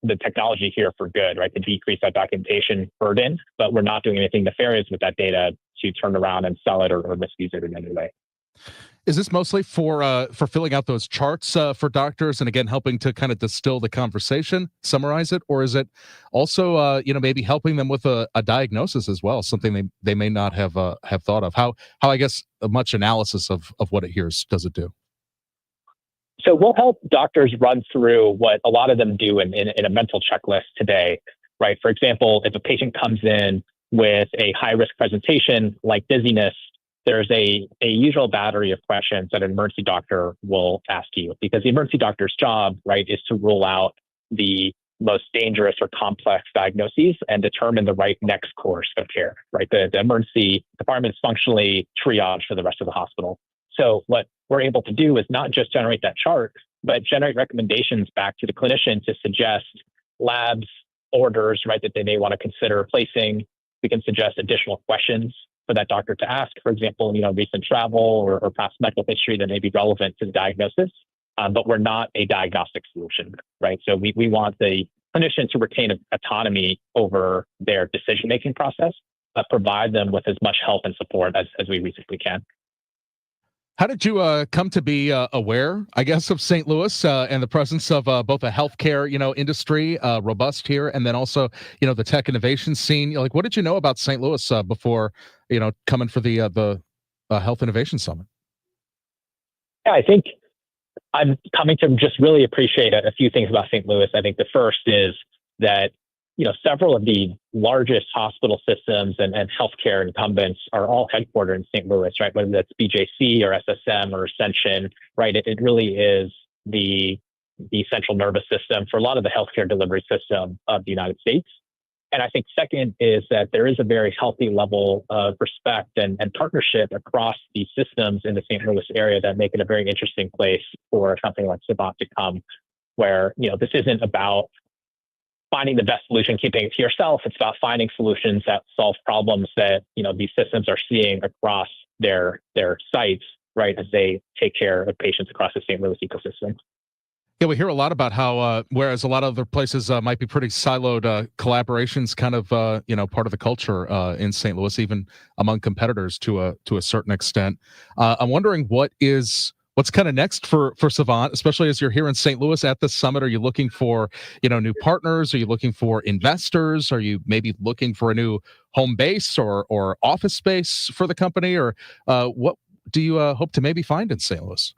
the technology here for good, right, to decrease that documentation burden, but we're not doing anything nefarious with that data to turn around and sell it or misuse it in any way. Is this mostly for filling out those charts for doctors and, again, helping to kind of distill the conversation, summarize it? Or is it also, maybe helping them with a diagnosis as well, something they may not have thought of? How I guess, much analysis of what it hears does it do? So we'll help doctors run through what a lot of them do in a mental checklist today, right? For example, if a patient comes in with a high-risk presentation like dizziness, there's a usual battery of questions that an emergency doctor will ask you, because the emergency doctor's job, right, is to rule out the most dangerous or complex diagnoses and determine the right next course of care, right? The emergency department is functionally triage for the rest of the hospital. So what we're able to do is not just generate that chart, but generate recommendations back to the clinician to suggest labs, orders, right, that they may want to consider placing. We can suggest additional questions for that doctor to ask, for example, recent travel or past medical history that may be relevant to the diagnosis. But we're not a diagnostic solution, right? So we want the clinician to retain autonomy over their decision-making process, but provide them with as much help and support as we reasonably can. How did you come to be aware, I guess, of St. Louis and the presence of both a healthcare, industry robust here, and then also, the tech innovation scene? Like, what did you know about St. Louis before, coming for the Health Innovation Summit? Yeah, I think I'm coming to just really appreciate a few things about St. Louis. I think the first is that, several of the largest hospital systems and healthcare incumbents are all headquartered in St. Louis, right? Whether that's BJC or SSM or Ascension, right? It really is the central nervous system for a lot of the healthcare delivery system of the United States. And I think second is that there is a very healthy level of respect and partnership across these systems in the St. Louis area that make it a very interesting place for a company like Savant to come, where, this isn't about finding the best solution, keeping it to yourself. It's about finding solutions that solve problems that, these systems are seeing across their sites, right, as they take care of patients across the St. Louis ecosystem. Yeah, we hear a lot about how, whereas a lot of other places might be pretty siloed, collaboration's kind of, part of the culture in St. Louis, even among competitors to a certain extent. I'm wondering what's kind of next for Savant, especially as you're here in St. Louis at the summit. Are you looking for, new partners? Are you looking for investors? Are you maybe looking for a new home base or office space for the company? Or what do you hope to maybe find in St. Louis?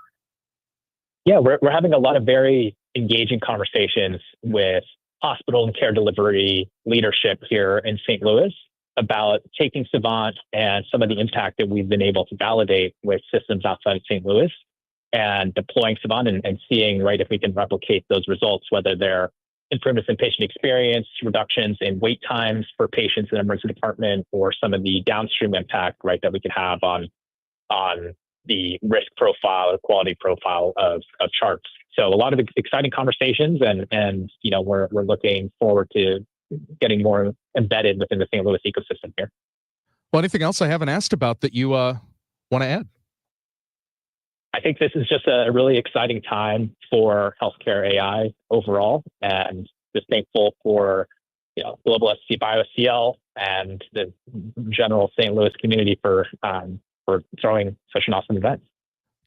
Yeah, we're having a lot of very engaging conversations with hospital and care delivery leadership here in St. Louis about taking Savant and some of the impact that we've been able to validate with systems outside of St. Louis and deploying Savant and seeing, right, if we can replicate those results, whether they're improvements in patient experience, reductions in wait times for patients in the emergency department, or some of the downstream impact, right, that we can have on the risk profile or quality profile of charts. So a lot of exciting conversations, and we're looking forward to getting more embedded within the St. Louis ecosystem here. Well, anything else I haven't asked about that you want to add? I think this is just a really exciting time for healthcare AI overall, and just thankful for Global SC BioSCL and the general St. Louis community for throwing such an awesome event.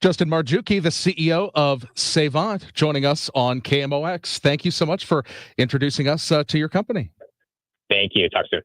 Justin Marzucki, the CEO of Savant, joining us on KMOX. Thank you so much for introducing us to your company. Thank you. Talk soon.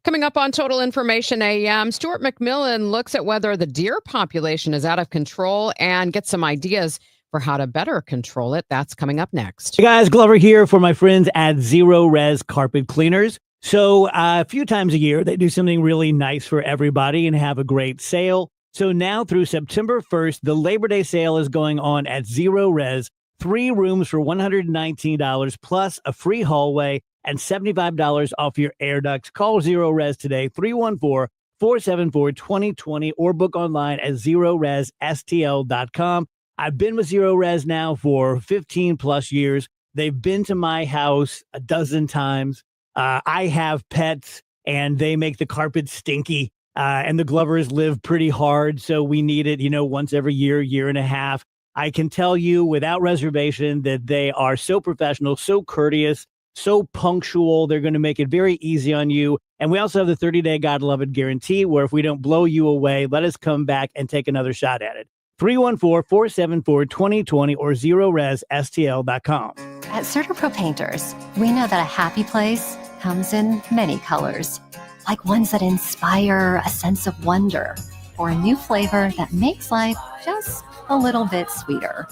Coming up on Total Information AM, Stuart McMillan looks at whether the deer population is out of control and gets some ideas for how to better control it. That's coming up next. Hey guys, Glover here for my friends at Zero Res Carpet Cleaners. So a few times a year, they do something really nice for everybody and have a great sale. So now through September 1st, the Labor Day sale is going on at Zero Res. 3 rooms for $119 plus a free hallway and $75 off your air ducts. Call Zero Res today, 314-474-2020, or book online at ZeroResSTL.com. I've been with Zero Res now for 15 plus years. They've been to my house a dozen times. I have pets, and they make the carpet stinky, and the Glovers live pretty hard, so we need it, once every year and a half. I can tell you without reservation that they are so professional, so courteous, so punctual. They're going to make it very easy on you. And we also have the 30-day God Love It guarantee, where if we don't blow you away, let us come back and take another shot at it. 314-474-2020 or ZeroResSTL.com. At CertaPro Painters, we know that a happy place comes in many colors, like ones that inspire a sense of wonder, or a new flavor that makes life just a little bit sweeter,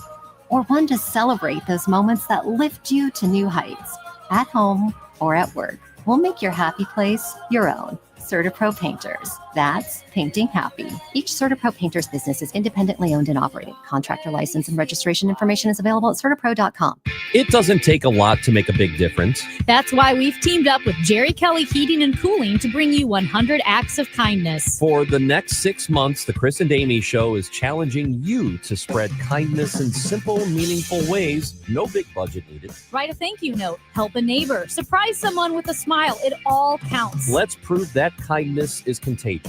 or one to celebrate those moments that lift you to new heights, at home or at work. We'll make your happy place your own. CertaPro Painters. That's painting happy. Each CertaPro Painters business is independently owned and operated. Contractor license and registration information is available at CertaPro.com. It doesn't take a lot to make a big difference. That's why we've teamed up with Jerry Kelly Heating and Cooling to bring you 100 acts of kindness. For the next 6 months, the Chris and Amy Show is challenging you to spread kindness in simple, meaningful ways. No big budget needed. Write a thank you note, help a neighbor, surprise someone with a smile. It all counts. Let's prove that kindness is contagious.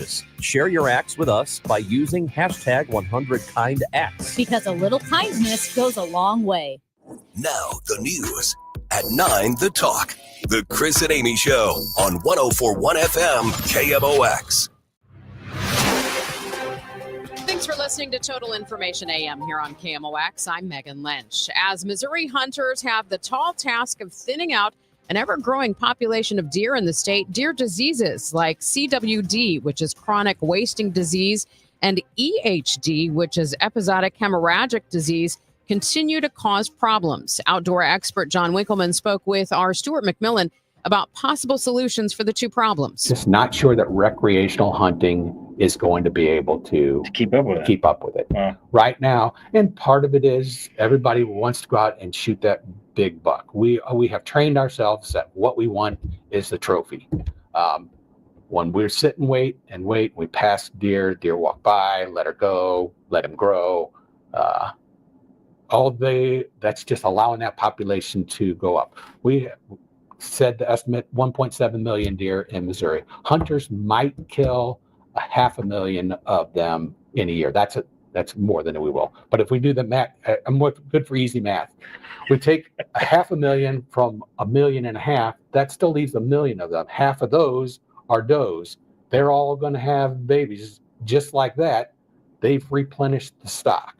Share your acts with us by using hashtag 100KindActs. Because a little kindness goes a long way. Now the news. At 9, The Talk. The Chris and Amy Show on 104.1 FM KMOX. Thanks for listening to Total Information AM here on KMOX. I'm Megan Lynch. As Missouri hunters have the tall task of thinning out an ever-growing population of deer in the state, deer diseases like CWD, which is chronic wasting disease, and EHD, which is episodic hemorrhagic disease, continue to cause problems. Outdoor expert John Winkleman spoke with our Stuart McMillan about possible solutions for the two problems. Just not sure that recreational hunting is going to be able to keep up with it right now. And part of it is everybody wants to go out and shoot that big buck. We have trained ourselves that what we want is the trophy. When we're sit and wait, we pass deer walk by, let her go, let him grow. That's just allowing that population to go up. We said the estimate 1.7 million deer in Missouri. Hunters might kill 500,000 of them in a year. That's more than we will. But if we do the math, I'm good for easy math. We take 500,000 from 1.5 million. That still leaves 1 million of them. Half of those are does. They're all going to have babies just like that. They've replenished the stock.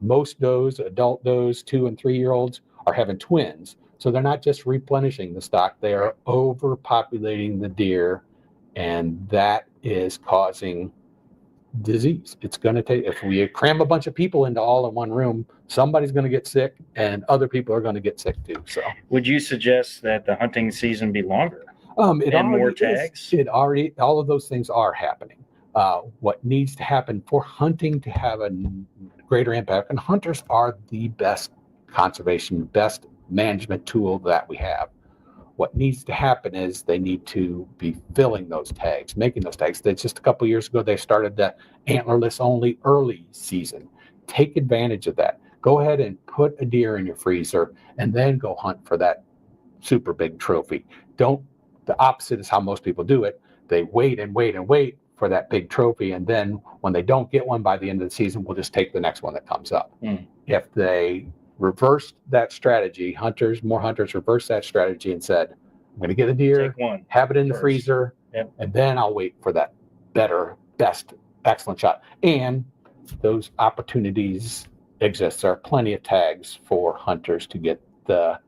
Most does, adult does, 2 and 3 year olds are having twins. So they're not just replenishing the stock, they are overpopulating the deer, and that is causing disease. It's going to take, if we cram a bunch of people into all in one room, somebody's going to get sick and other people are going to get sick too. So would you suggest that the hunting season be longer? And more tags? All of those things are happening. What needs to happen for hunting to have a greater impact, and hunters are the best conservation, best management tool that we have. What needs to happen is they need to be filling those tags, making those tags. Just a couple of years ago, they started the antlerless only early season. Take advantage of that. Go ahead and put a deer in your freezer and then go hunt for that super big trophy. The opposite is how most people do it. They wait and wait and wait for that big trophy, and then when they don't get one by the end of the season, we'll just take the next one that comes up. If they reversed that strategy, more hunters reversed that strategy and said, I'm going to get a deer, Take one have it in the first. freezer, and then I'll wait for that better, best, excellent shot. And those opportunities exist. There are plenty of tags for hunters to get the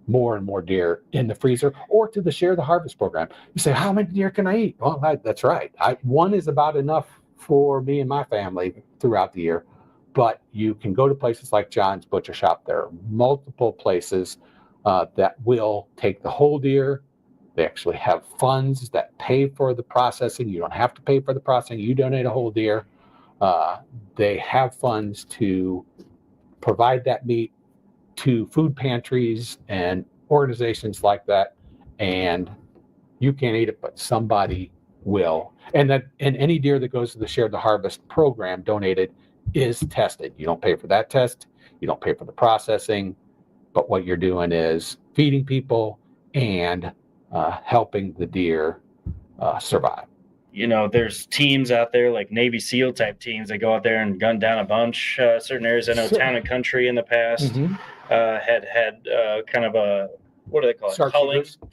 more and more deer in the freezer or to the Share the Harvest program. You say, how many deer can I eat? Well, that's right. One is about enough for me and my family throughout the year. But you can go to places like John's Butcher Shop. There are multiple places that will take the whole deer. They actually have funds that pay for the processing. You don't have to pay for the processing. You donate a whole deer. They have funds to provide that meat to food pantries and organizations like that. And you can't eat it, but somebody will. And any deer that goes to the Share the Harvest program donated is tested. You don't pay for that test. You don't pay for the processing. But what you're doing is feeding people and helping the deer survive. You know, there's teams out there like Navy SEAL type teams that go out there and gun down a bunch. Certain areas, I know Town and Country in the past had kind of a, what do they call it?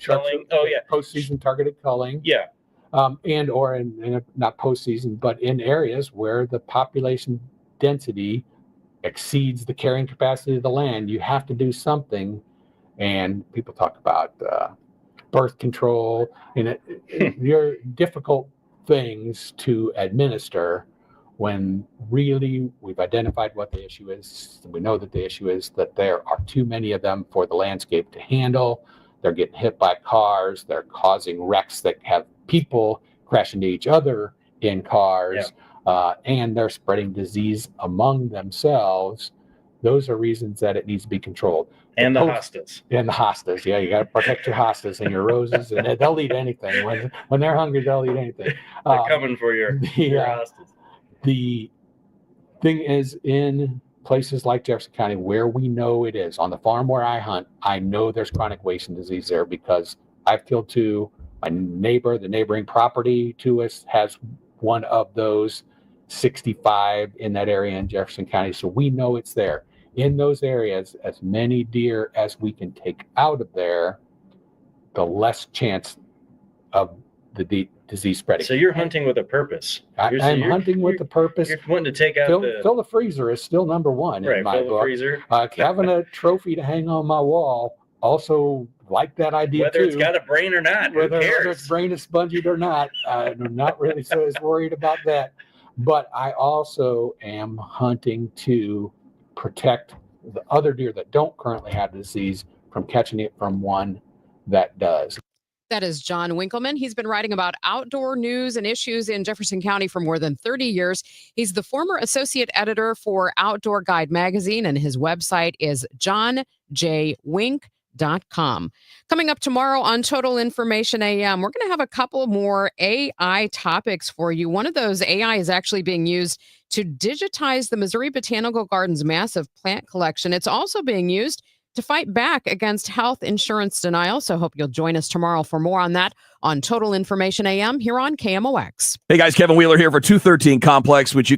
Culling. Oh yeah, postseason targeted culling. Yeah. And or in not postseason, but in areas where the population density exceeds the carrying capacity of the land, you have to do something. And people talk about birth control and your difficult things to administer when really we've identified what the issue is. We know that the issue is that there are too many of them for the landscape to handle. They're getting hit by cars. They're causing wrecks that have people crash into each other in cars. And they're spreading disease among themselves. Those are reasons that it needs to be controlled. And the hostas. And the hostas. Yeah, you got to protect your hostas and your roses, and they'll eat anything. When they're hungry, they'll eat anything. They're coming for your hostas. The thing is, in places like Jefferson County, where we know it is, on the farm where I hunt, I know there's chronic wasting disease there because I've killed two. My neighbor, the neighboring property to us, has one of those 65 in that area in Jefferson County. So we know it's there. In those areas, as many deer as we can take out of there, the less chance of the disease spreading. So you're hunting with a purpose. I'm hunting with a purpose. You're wanting to take out Fill the freezer is still number one in my fill book. the freezer. Having a trophy to hang on my wall, also like that idea Whether too. it's got a brain or not, whether who cares? its brain is spongy or not, I'm not really so as worried about that. But I also am hunting to protect the other deer that don't currently have the disease from catching it from one that does. That is John Winkleman. He's been writing about outdoor news and issues in Jefferson County for more than 30 years. He's the former associate editor for Outdoor Guide magazine, and his website is johnjwink.com. Coming up tomorrow on Total Information AM, we're going to have a couple more AI topics for you. One of those AI is actually being used to digitize the Missouri Botanical Gardens' massive plant collection. It's also being used to fight back against health insurance denial. So hope you'll join us tomorrow for more on that on Total Information AM here on KMOX. Hey guys, Kevin Wheeler here for 213 Complex, which you